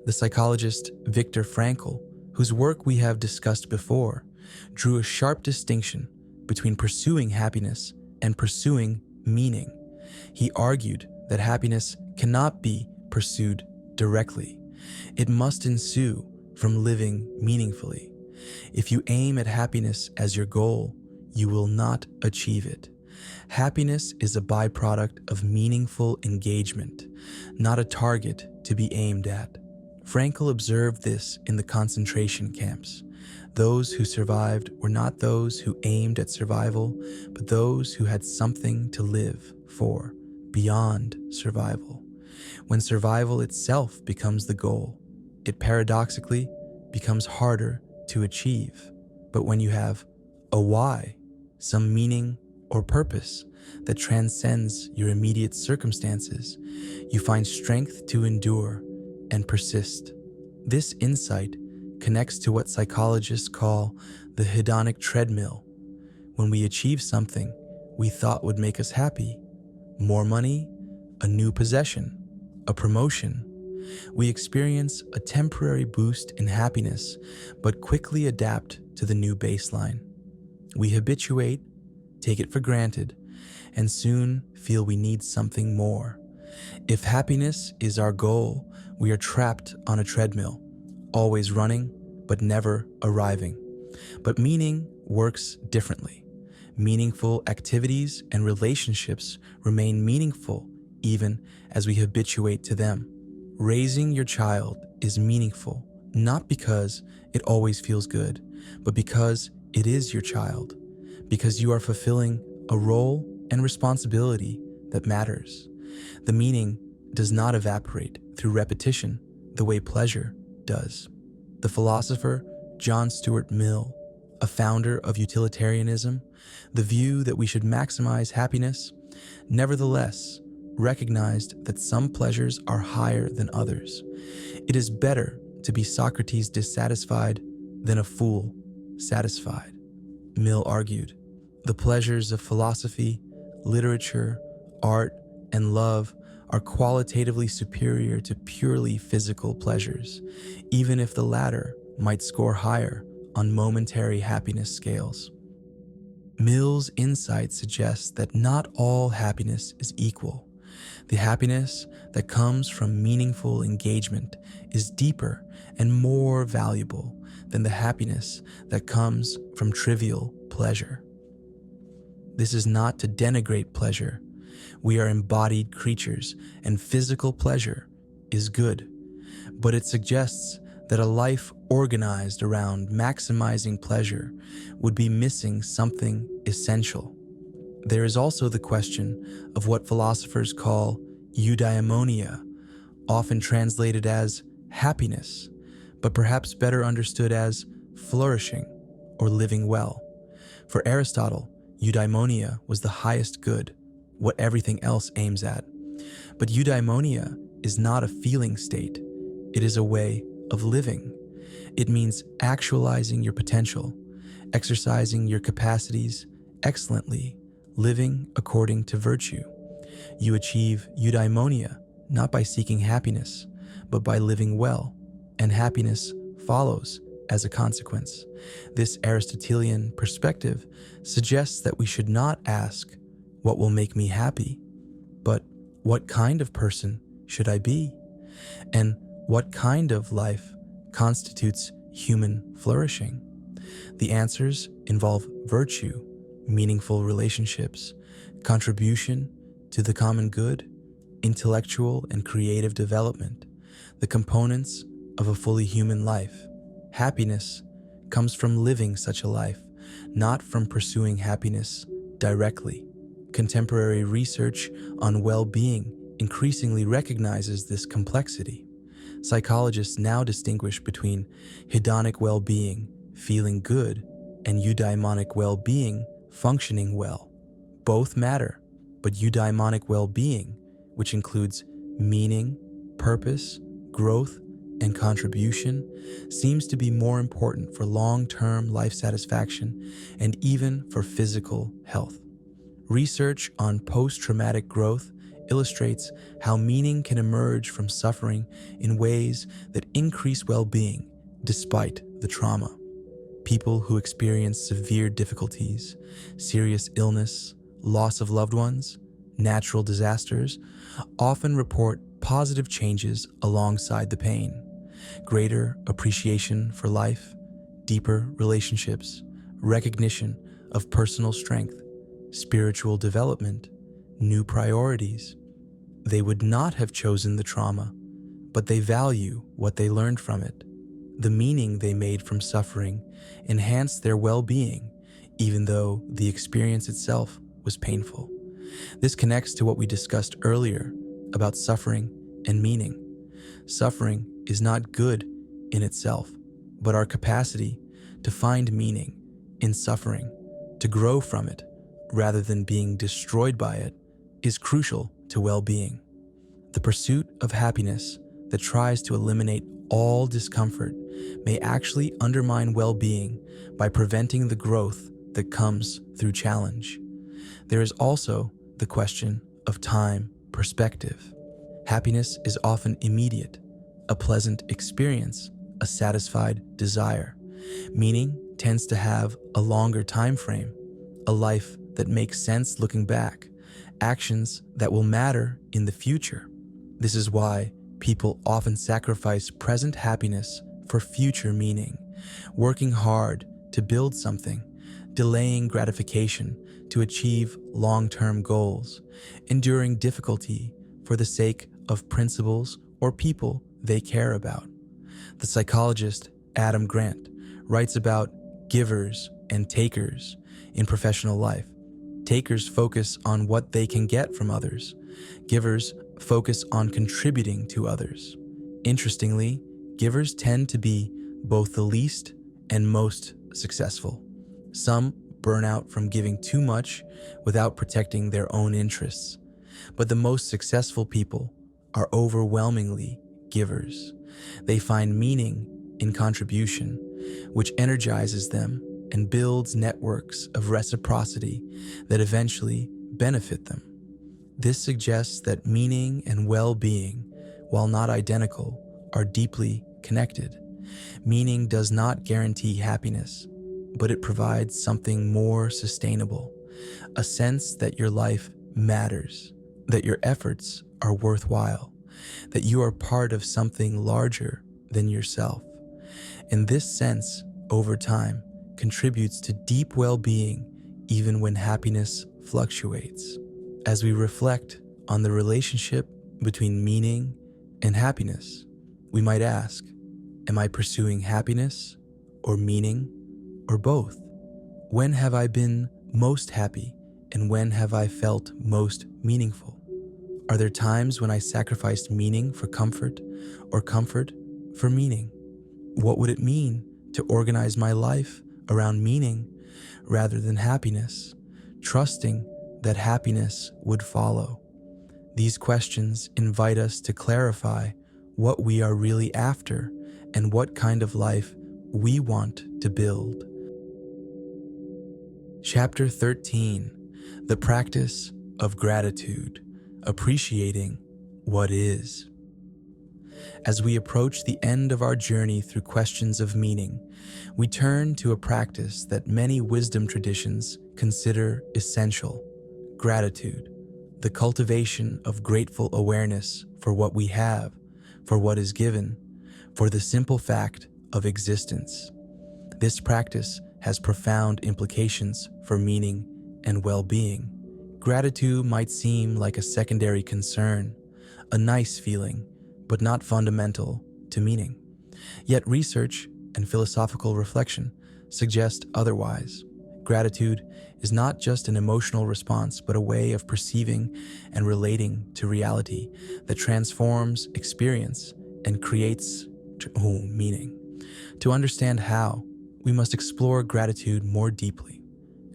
The psychologist Viktor Frankl, whose work we have discussed before, drew a sharp distinction between pursuing happiness and pursuing meaning. He argued that happiness cannot be pursued directly. It must ensue from living meaningfully. If you aim at happiness as your goal, you will not achieve it. Happiness is a byproduct of meaningful engagement, not a target to be aimed at. Frankl observed this in the concentration camps. Those who survived were not those who aimed at survival, but those who had something to live for beyond survival. When survival itself becomes the goal, it paradoxically becomes harder to achieve. But when you have a why, some meaning or purpose that transcends your immediate circumstances, you find strength to endure and persist. This insight connects to what psychologists call the hedonic treadmill. When we achieve something we thought would make us happy, more money, a new possession, a promotion, we experience a temporary boost in happiness, but quickly adapt to the new baseline. We habituate, take it for granted, and soon feel we need something more. If happiness is our goal, we are trapped on a treadmill, always running, but never arriving. But meaning works differently. Meaningful activities and relationships remain meaningful even as we habituate to them. Raising your child is meaningful, not because it always feels good, but because it is your child, because you are fulfilling a role and responsibility that matters. The meaning does not evaporate through repetition the way pleasure does. The philosopher John Stuart Mill, a founder of utilitarianism, the view that we should maximize happiness, nevertheless recognized that some pleasures are higher than others. It is better to be Socrates dissatisfied than a fool satisfied, Mill argued. The pleasures of philosophy, literature, art, and love are qualitatively superior to purely physical pleasures, even if the latter might score higher on momentary happiness scales. Mill's insight suggests that not all happiness is equal. The happiness that comes from meaningful engagement is deeper and more valuable than the happiness that comes from trivial pleasure. This is not to denigrate pleasure. We are embodied creatures, and physical pleasure is good. But it suggests that a life organized around maximizing pleasure would be missing something essential. There is also the question of what philosophers call eudaimonia, often translated as happiness, but perhaps better understood as flourishing or living well. For Aristotle, eudaimonia was the highest good, what everything else aims at. But eudaimonia is not a feeling state. It is a way of living. It means actualizing your potential, exercising your capacities excellently, living according to virtue. You achieve eudaimonia not by seeking happiness, but by living well, and happiness follows as a consequence. This Aristotelian perspective suggests that we should not ask, "What will make me happy?" but "What kind of person should I be?" and "What kind of life constitutes human flourishing?" The answers involve virtue, meaningful relationships, contribution to the common good, intellectual and creative development, the components of a fully human life. Happiness comes from living such a life, not from pursuing happiness directly. Contemporary research on well-being increasingly recognizes this complexity. Psychologists now distinguish between hedonic well-being, feeling good, and eudaimonic well-being, functioning well. Both matter, but eudaimonic well-being, which includes meaning, purpose, growth, and contribution, seems to be more important for long-term life satisfaction and even for physical health. Research on post-traumatic growth illustrates how meaning can emerge from suffering in ways that increase well-being despite the trauma. People who experience severe difficulties, serious illness, loss of loved ones, natural disasters, often report positive changes alongside the pain. Greater appreciation for life, deeper relationships, recognition of personal strength, spiritual development, new priorities. They would not have chosen the trauma, but they value what they learned from it. The meaning they made from suffering enhanced their well-being, even though the experience itself was painful. This connects to what we discussed earlier about suffering and meaning. Suffering is not good in itself, but our capacity to find meaning in suffering, to grow from it, rather than being destroyed by it, is crucial to well-being. The pursuit of happiness that tries to eliminate all discomfort may actually undermine well-being by preventing the growth that comes through challenge. There is also the question of time perspective. Happiness is often immediate, a pleasant experience, a satisfied desire. Meaning tends to have a longer time frame, a life that makes sense looking back, actions that will matter in the future. This is why people often sacrifice present happiness for future meaning, working hard to build something, delaying gratification to achieve long-term goals, enduring difficulty for the sake of principles or people they care about. The psychologist Adam Grant writes about givers and takers in professional life. Takers focus on what they can get from others. Givers focus on contributing to others. Interestingly, givers tend to be both the least and most successful. Some burn out from giving too much without protecting their own interests. But the most successful people are overwhelmingly givers. They find meaning in contribution, which energizes them and builds networks of reciprocity that eventually benefit them. This suggests that meaning and well-being, while not identical, are deeply connected. Meaning does not guarantee happiness, but it provides something more sustainable, a sense that your life matters, that your efforts are worthwhile, that you are part of something larger than yourself. And this sense, over time, contributes to deep well-being even when happiness fluctuates. As we reflect on the relationship between meaning and happiness, we might ask, am I pursuing happiness or meaning or both? When have I been most happy and when have I felt most meaningful? Are there times when I sacrificed meaning for comfort or comfort for meaning? What would it mean to organize my life around meaning rather than happiness, trusting that happiness would follow? These questions invite us to clarify what we are really after and what kind of life we want to build. Chapter 13: The Practice of Gratitude, Appreciating What Is. As we approach the end of our journey through questions of meaning, we turn to a practice that many wisdom traditions consider essential: gratitude, the cultivation of grateful awareness for what we have, for what is given, for the simple fact of existence. This practice has profound implications for meaning and well-being. Gratitude might seem like a secondary concern, a nice feeling, but not fundamental to meaning. Yet research and philosophical reflection suggest otherwise. Gratitude is not just an emotional response, but a way of perceiving and relating to reality that transforms experience and creates meaning. To understand how, we must explore gratitude more deeply.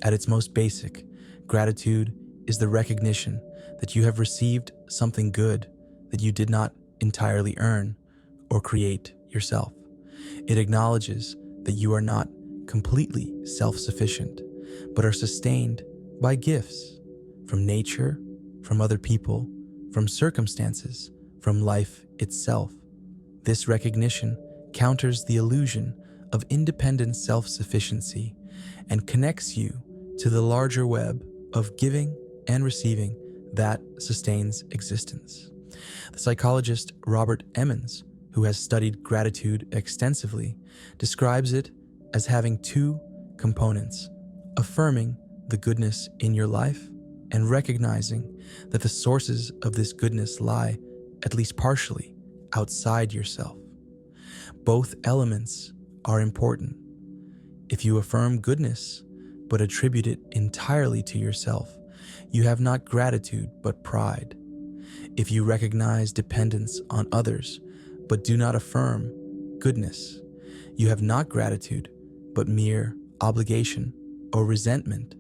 At its most basic, gratitude is the recognition that you have received something good that you did not entirely earn or create yourself. It acknowledges that you are not completely self-sufficient, but are sustained by gifts. from nature, from other people, from circumstances, from life itself. This recognition counters the illusion of independent self-sufficiency and connects you to the larger web of giving and receiving that sustains existence. The psychologist Robert Emmons, who has studied gratitude extensively, describes it as having two components: affirming the goodness in your life and recognizing that the sources of this goodness lie, at least partially, outside yourself. Both elements are important. If you affirm goodness but attribute it entirely to yourself, you have not gratitude but pride. If you recognize dependence on others but do not affirm goodness, you have not gratitude but mere obligation or resentment.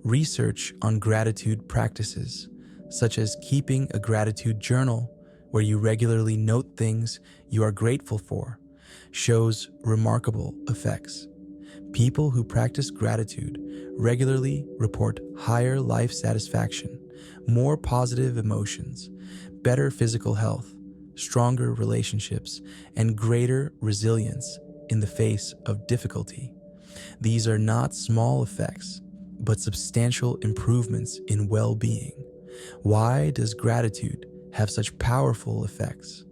Research on gratitude practices, such as keeping a gratitude journal where you regularly note things you are grateful for, shows remarkable effects. People who practice gratitude regularly report higher life satisfaction, more positive emotions, better physical health, stronger relationships, and greater resilience in the face of difficulty. These are not small effects, but substantial improvements in well-being. Why does gratitude have such powerful effects?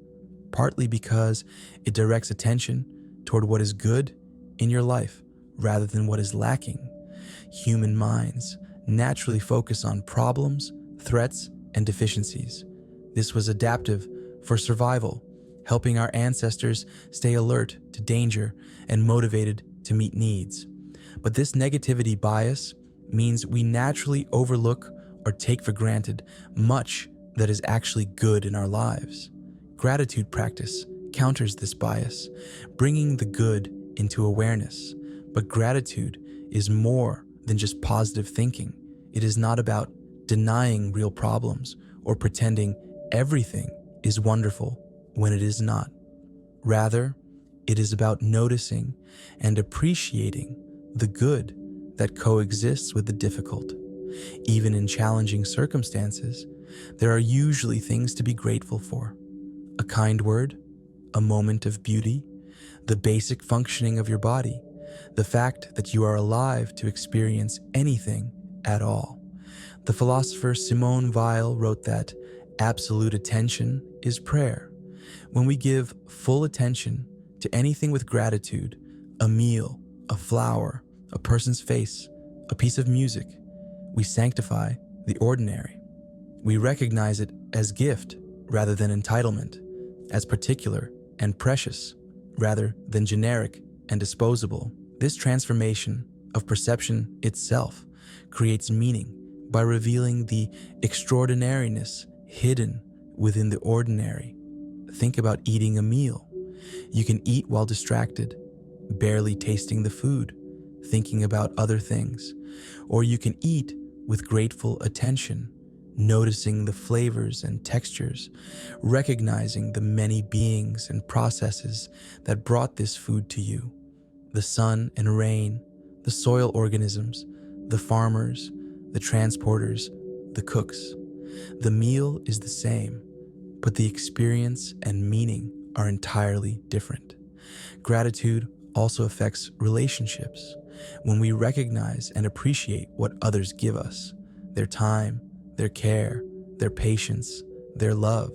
Partly because it directs attention toward what is good in your life rather than what is lacking. Human minds naturally focus on problems, threats, and deficiencies. This was adaptive for survival, helping our ancestors stay alert to danger and motivated to meet needs. But this negativity bias means we naturally overlook or take for granted much that is actually good in our lives. Gratitude practice counters this bias, bringing the good into awareness. But gratitude is more than just positive thinking. It is not about denying real problems or pretending everything is wonderful when it is not. Rather, it is about noticing and appreciating the good that coexists with the difficult. Even in challenging circumstances, there are usually things to be grateful for. A kind word, a moment of beauty, the basic functioning of your body, the fact that you are alive to experience anything at all. The philosopher Simone Weil wrote that absolute attention is prayer. When we give full attention to anything with gratitude, a meal, a flower, a person's face, a piece of music, we sanctify the ordinary. We recognize it as gift rather than entitlement, as particular and precious rather than generic and disposable. This transformation of perception itself creates meaning by revealing the extraordinariness hidden within the ordinary. Think about eating a meal. You can eat while distracted, barely tasting the food, thinking about other things, or you can eat with grateful attention, noticing the flavors and textures, recognizing the many beings and processes that brought this food to you: the sun and rain, the soil organisms, the farmers, the transporters, the cooks. The meal is the same, but the experience and meaning are entirely different. Gratitude also affects relationships. When we recognize and appreciate what others give us, their time, their care, their patience, their love,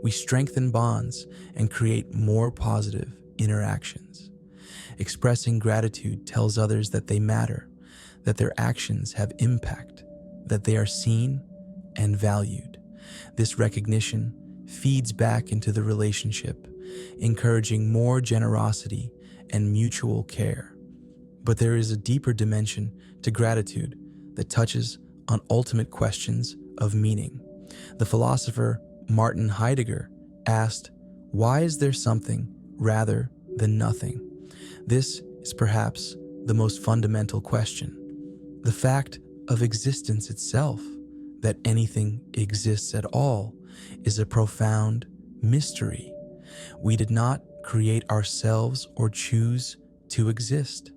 we strengthen bonds and create more positive interactions. Expressing gratitude tells others that they matter, that their actions have impact, that they are seen and valued. This recognition feeds back into the relationship, encouraging more generosity and mutual care. But there is a deeper dimension to gratitude that touches on ultimate questions of meaning. The philosopher Martin Heidegger asked, "Why is there something rather than nothing?" This is perhaps the most fundamental question. The fact of existence itself, that anything exists at all, is a profound mystery. We did not create ourselves or choose to exist.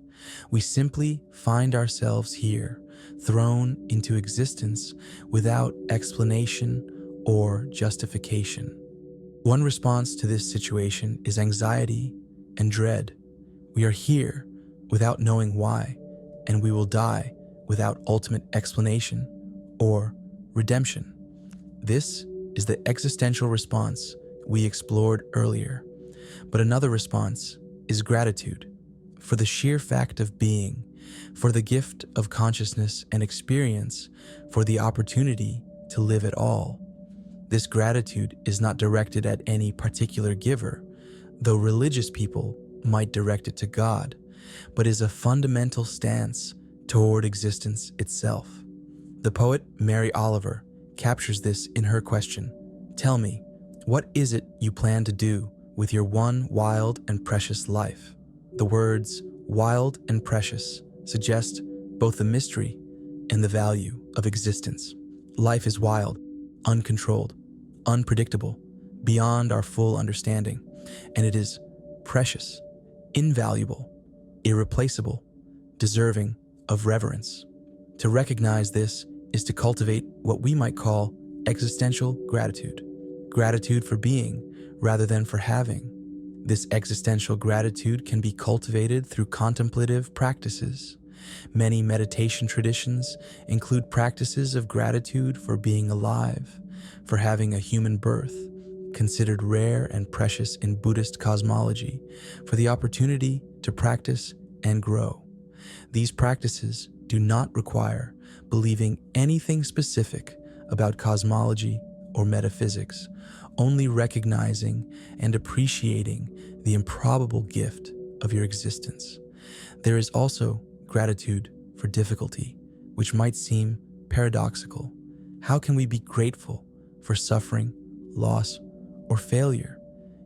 We simply find ourselves here, thrown into existence without explanation or justification. One response to this situation is anxiety and dread. We are here without knowing why, and we will die without ultimate explanation or redemption. This is the existential response we explored earlier. But another response is gratitude for the sheer fact of being, for the gift of consciousness and experience, for the opportunity to live at all. This gratitude is not directed at any particular giver, though religious people might direct it to God, but is a fundamental stance toward existence itself. The poet Mary Oliver captures this in her question, "Tell me, what is it you plan to do with your one wild and precious life?" The words wild and precious suggest both the mystery and the value of existence. Life is wild, uncontrolled, unpredictable, beyond our full understanding, and it is precious, invaluable, irreplaceable, deserving of reverence. To recognize this is to cultivate what we might call existential gratitude. Gratitude for being rather than for having. This existential gratitude can be cultivated through contemplative practices. Many meditation traditions include practices of gratitude for being alive, for having a human birth, considered rare and precious in Buddhist cosmology, for the opportunity to practice and grow. These practices do not require believing anything specific about cosmology or metaphysics, only recognizing and appreciating the improbable gift of your existence. There is also gratitude for difficulty, which might seem paradoxical. How can we be grateful for suffering, loss, or failure?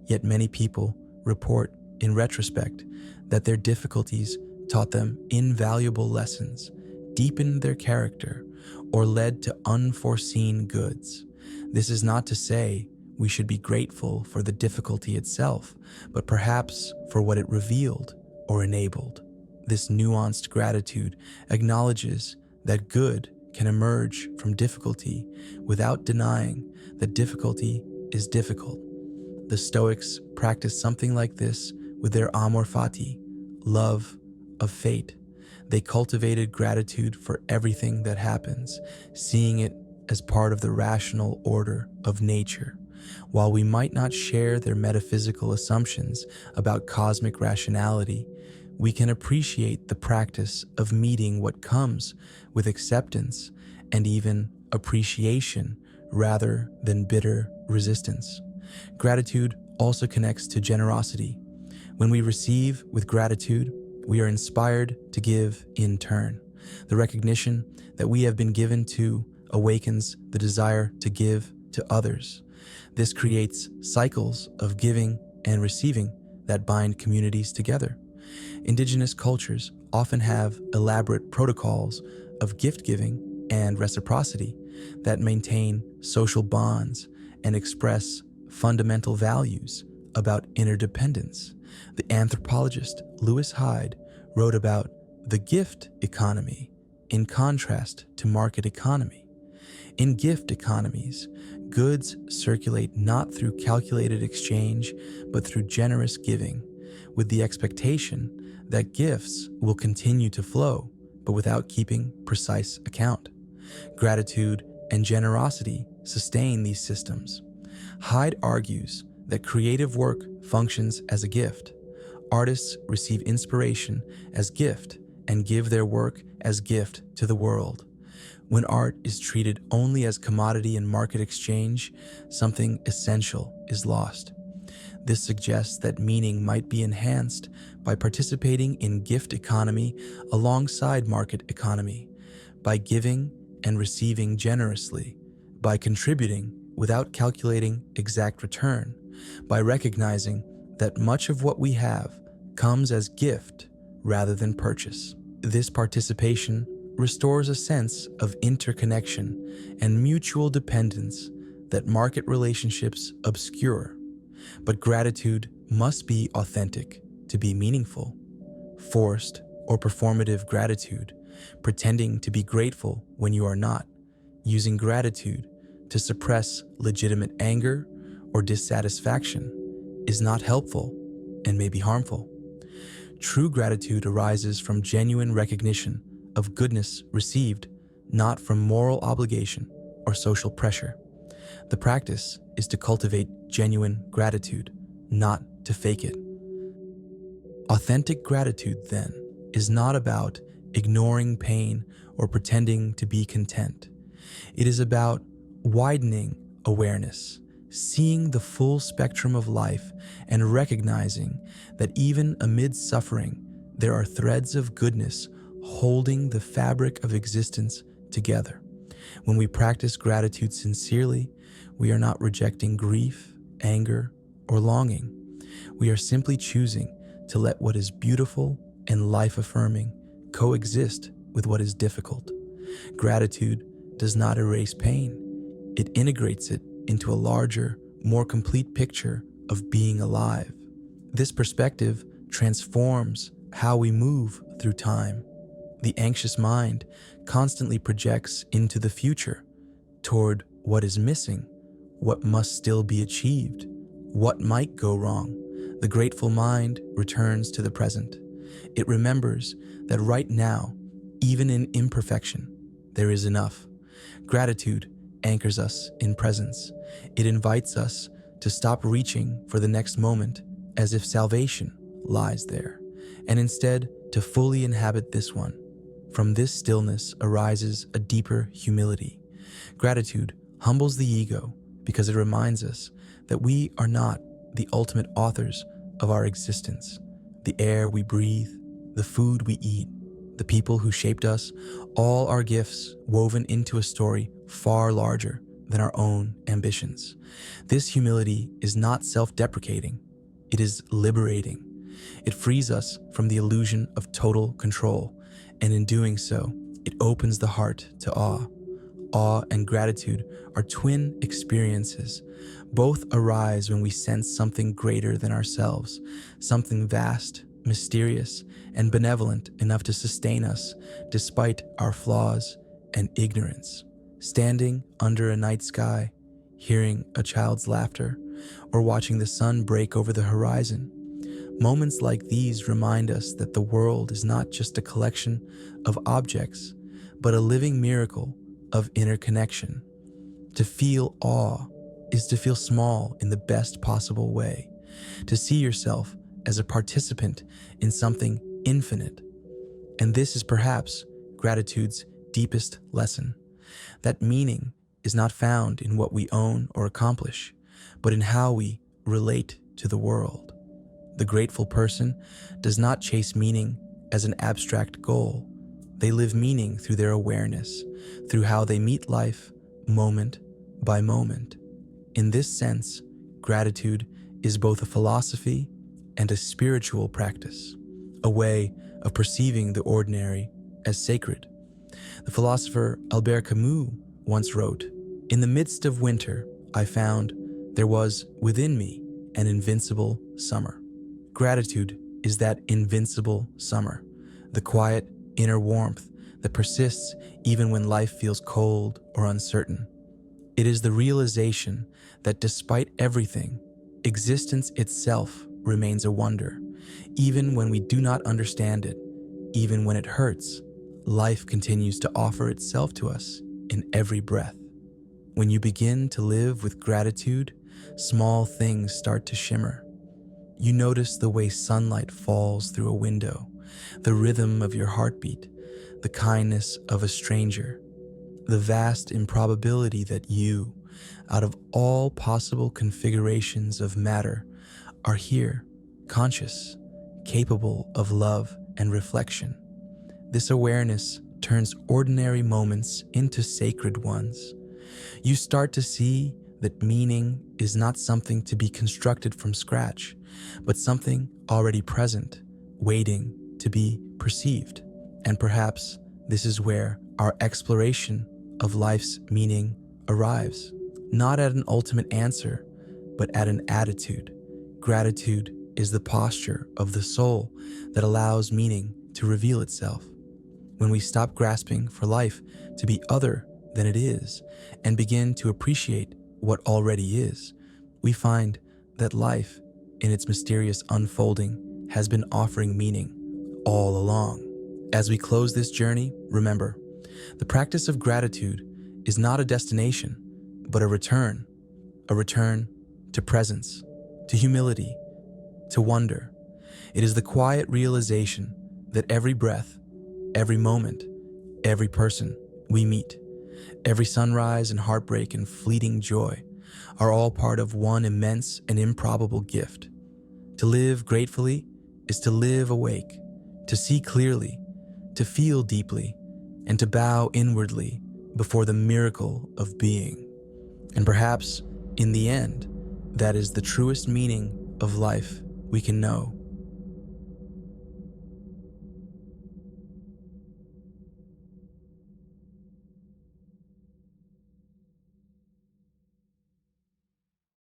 Yet many people report in retrospect that their difficulties taught them invaluable lessons, deepened their character, or led to unforeseen goods. This is not to say we should be grateful for the difficulty itself, but perhaps for what it revealed or enabled. This nuanced gratitude acknowledges that good can emerge from difficulty without denying that difficulty is difficult. The Stoics practiced something like this with their amor fati, love of fate. They cultivated gratitude for everything that happens, seeing it as part of the rational order of nature. While we might not share their metaphysical assumptions about cosmic rationality, we can appreciate the practice of meeting what comes with acceptance and even appreciation rather than bitter resistance. Gratitude also connects to generosity. When we receive with gratitude, we are inspired to give in turn. The recognition that we have been given to awakens the desire to give to others. This creates cycles of giving and receiving that bind communities together. Indigenous cultures often have elaborate protocols of gift giving and reciprocity that maintain social bonds and express fundamental values about interdependence. The anthropologist Lewis Hyde wrote about the gift economy in contrast to market economy. In gift economies, goods circulate not through calculated exchange, but through generous giving, with the expectation that gifts will continue to flow, but without keeping precise account. Gratitude and generosity sustain these systems. Hyde argues that creative work functions as a gift. Artists receive inspiration as gift and give their work as gift to the world. When art is treated only as commodity in market exchange, something essential is lost. This suggests that meaning might be enhanced by participating in gift economy alongside market economy, by giving and receiving generously, by contributing without calculating exact return, by recognizing that much of what we have comes as gift rather than purchase. This participation restores a sense of interconnection and mutual dependence that market relationships obscure. But gratitude must be authentic to be meaningful. Forced or performative gratitude pretending to be grateful when you are not, using gratitude to suppress legitimate anger or dissatisfaction is not helpful and may be harmful. True gratitude arises from genuine recognition of goodness received, not from moral obligation or social pressure. The practice is to cultivate genuine gratitude, not to fake it. Authentic gratitude, then, is not about ignoring pain or pretending to be content. It is about widening awareness, seeing the full spectrum of life, and recognizing that even amid suffering, there are threads of goodness holding the fabric of existence together. When we practice gratitude sincerely, we are not rejecting grief, anger, or longing. We are simply choosing to let what is beautiful and life-affirming coexist with what is difficult. Gratitude does not erase pain. It integrates it into a larger, more complete picture of being alive. This perspective transforms how we move through time. The anxious mind constantly projects into the future, toward what is missing, what must still be achieved, what might go wrong. The grateful mind returns to the present. It remembers that right now, even in imperfection, there is enough. Gratitude anchors us in presence. It invites us to stop reaching for the next moment as if salvation lies there, and instead to fully inhabit this one. From this stillness arises a deeper humility. Gratitude humbles the ego because it reminds us that we are not the ultimate authors of our existence. The air we breathe, the food we eat, the people who shaped us, all are gifts woven into a story far larger than our own ambitions. This humility is not self-deprecating, it is liberating. It frees us from the illusion of total control, and in doing so, it opens the heart to awe. Awe and gratitude are twin experiences. Both arise when we sense something greater than ourselves, something vast, mysterious, and benevolent enough to sustain us despite our flaws and ignorance. Standing under a night sky, hearing a child's laughter, or watching the sun break over the horizon. Moments like these remind us that the world is not just a collection of objects, but a living miracle of interconnection. To feel awe is to feel small in the best possible way, to see yourself as a participant in something infinite. And this is perhaps gratitude's deepest lesson, that meaning is not found in what we own or accomplish, but in how we relate to the world. The grateful person does not chase meaning as an abstract goal. They live meaning through their awareness, through how they meet life moment by moment. In this sense, gratitude is both a philosophy and a spiritual practice, a way of perceiving the ordinary as sacred. The philosopher Albert Camus once wrote, "In the midst of winter, I found there was within me an invincible summer." Gratitude is that invincible summer, the quiet inner warmth that persists even when life feels cold or uncertain. It is the realization that despite everything, existence itself remains a wonder. Even when we do not understand it, even when it hurts, life continues to offer itself to us in every breath. When you begin to live with gratitude, small things start to shimmer. You notice the way sunlight falls through a window, the rhythm of your heartbeat, the kindness of a stranger, the vast improbability that you, out of all possible configurations of matter, are here, conscious, capable of love and reflection. This awareness turns ordinary moments into sacred ones. You start to see that meaning is not something to be constructed from scratch, but something already present, waiting to be perceived. And perhaps this is where our exploration of life's meaning arrives, not at an ultimate answer, but at an attitude. Gratitude is the posture of the soul that allows meaning to reveal itself. when we stop grasping for life to be other than it is and begin to appreciate what already is, we find that life, in its mysterious unfolding, has been offering meaning all along. As we close this journey, remember, the practice of gratitude is not a destination, but a return to presence, to humility, to wonder. It is the quiet realization that every breath, every moment, every person we meet, every sunrise and heartbreak and fleeting joy are all part of one immense and improbable gift. To live gratefully is to live awake, to see clearly, to feel deeply, and to bow inwardly before the miracle of being. And perhaps, in the end, that is the truest meaning of life we can know.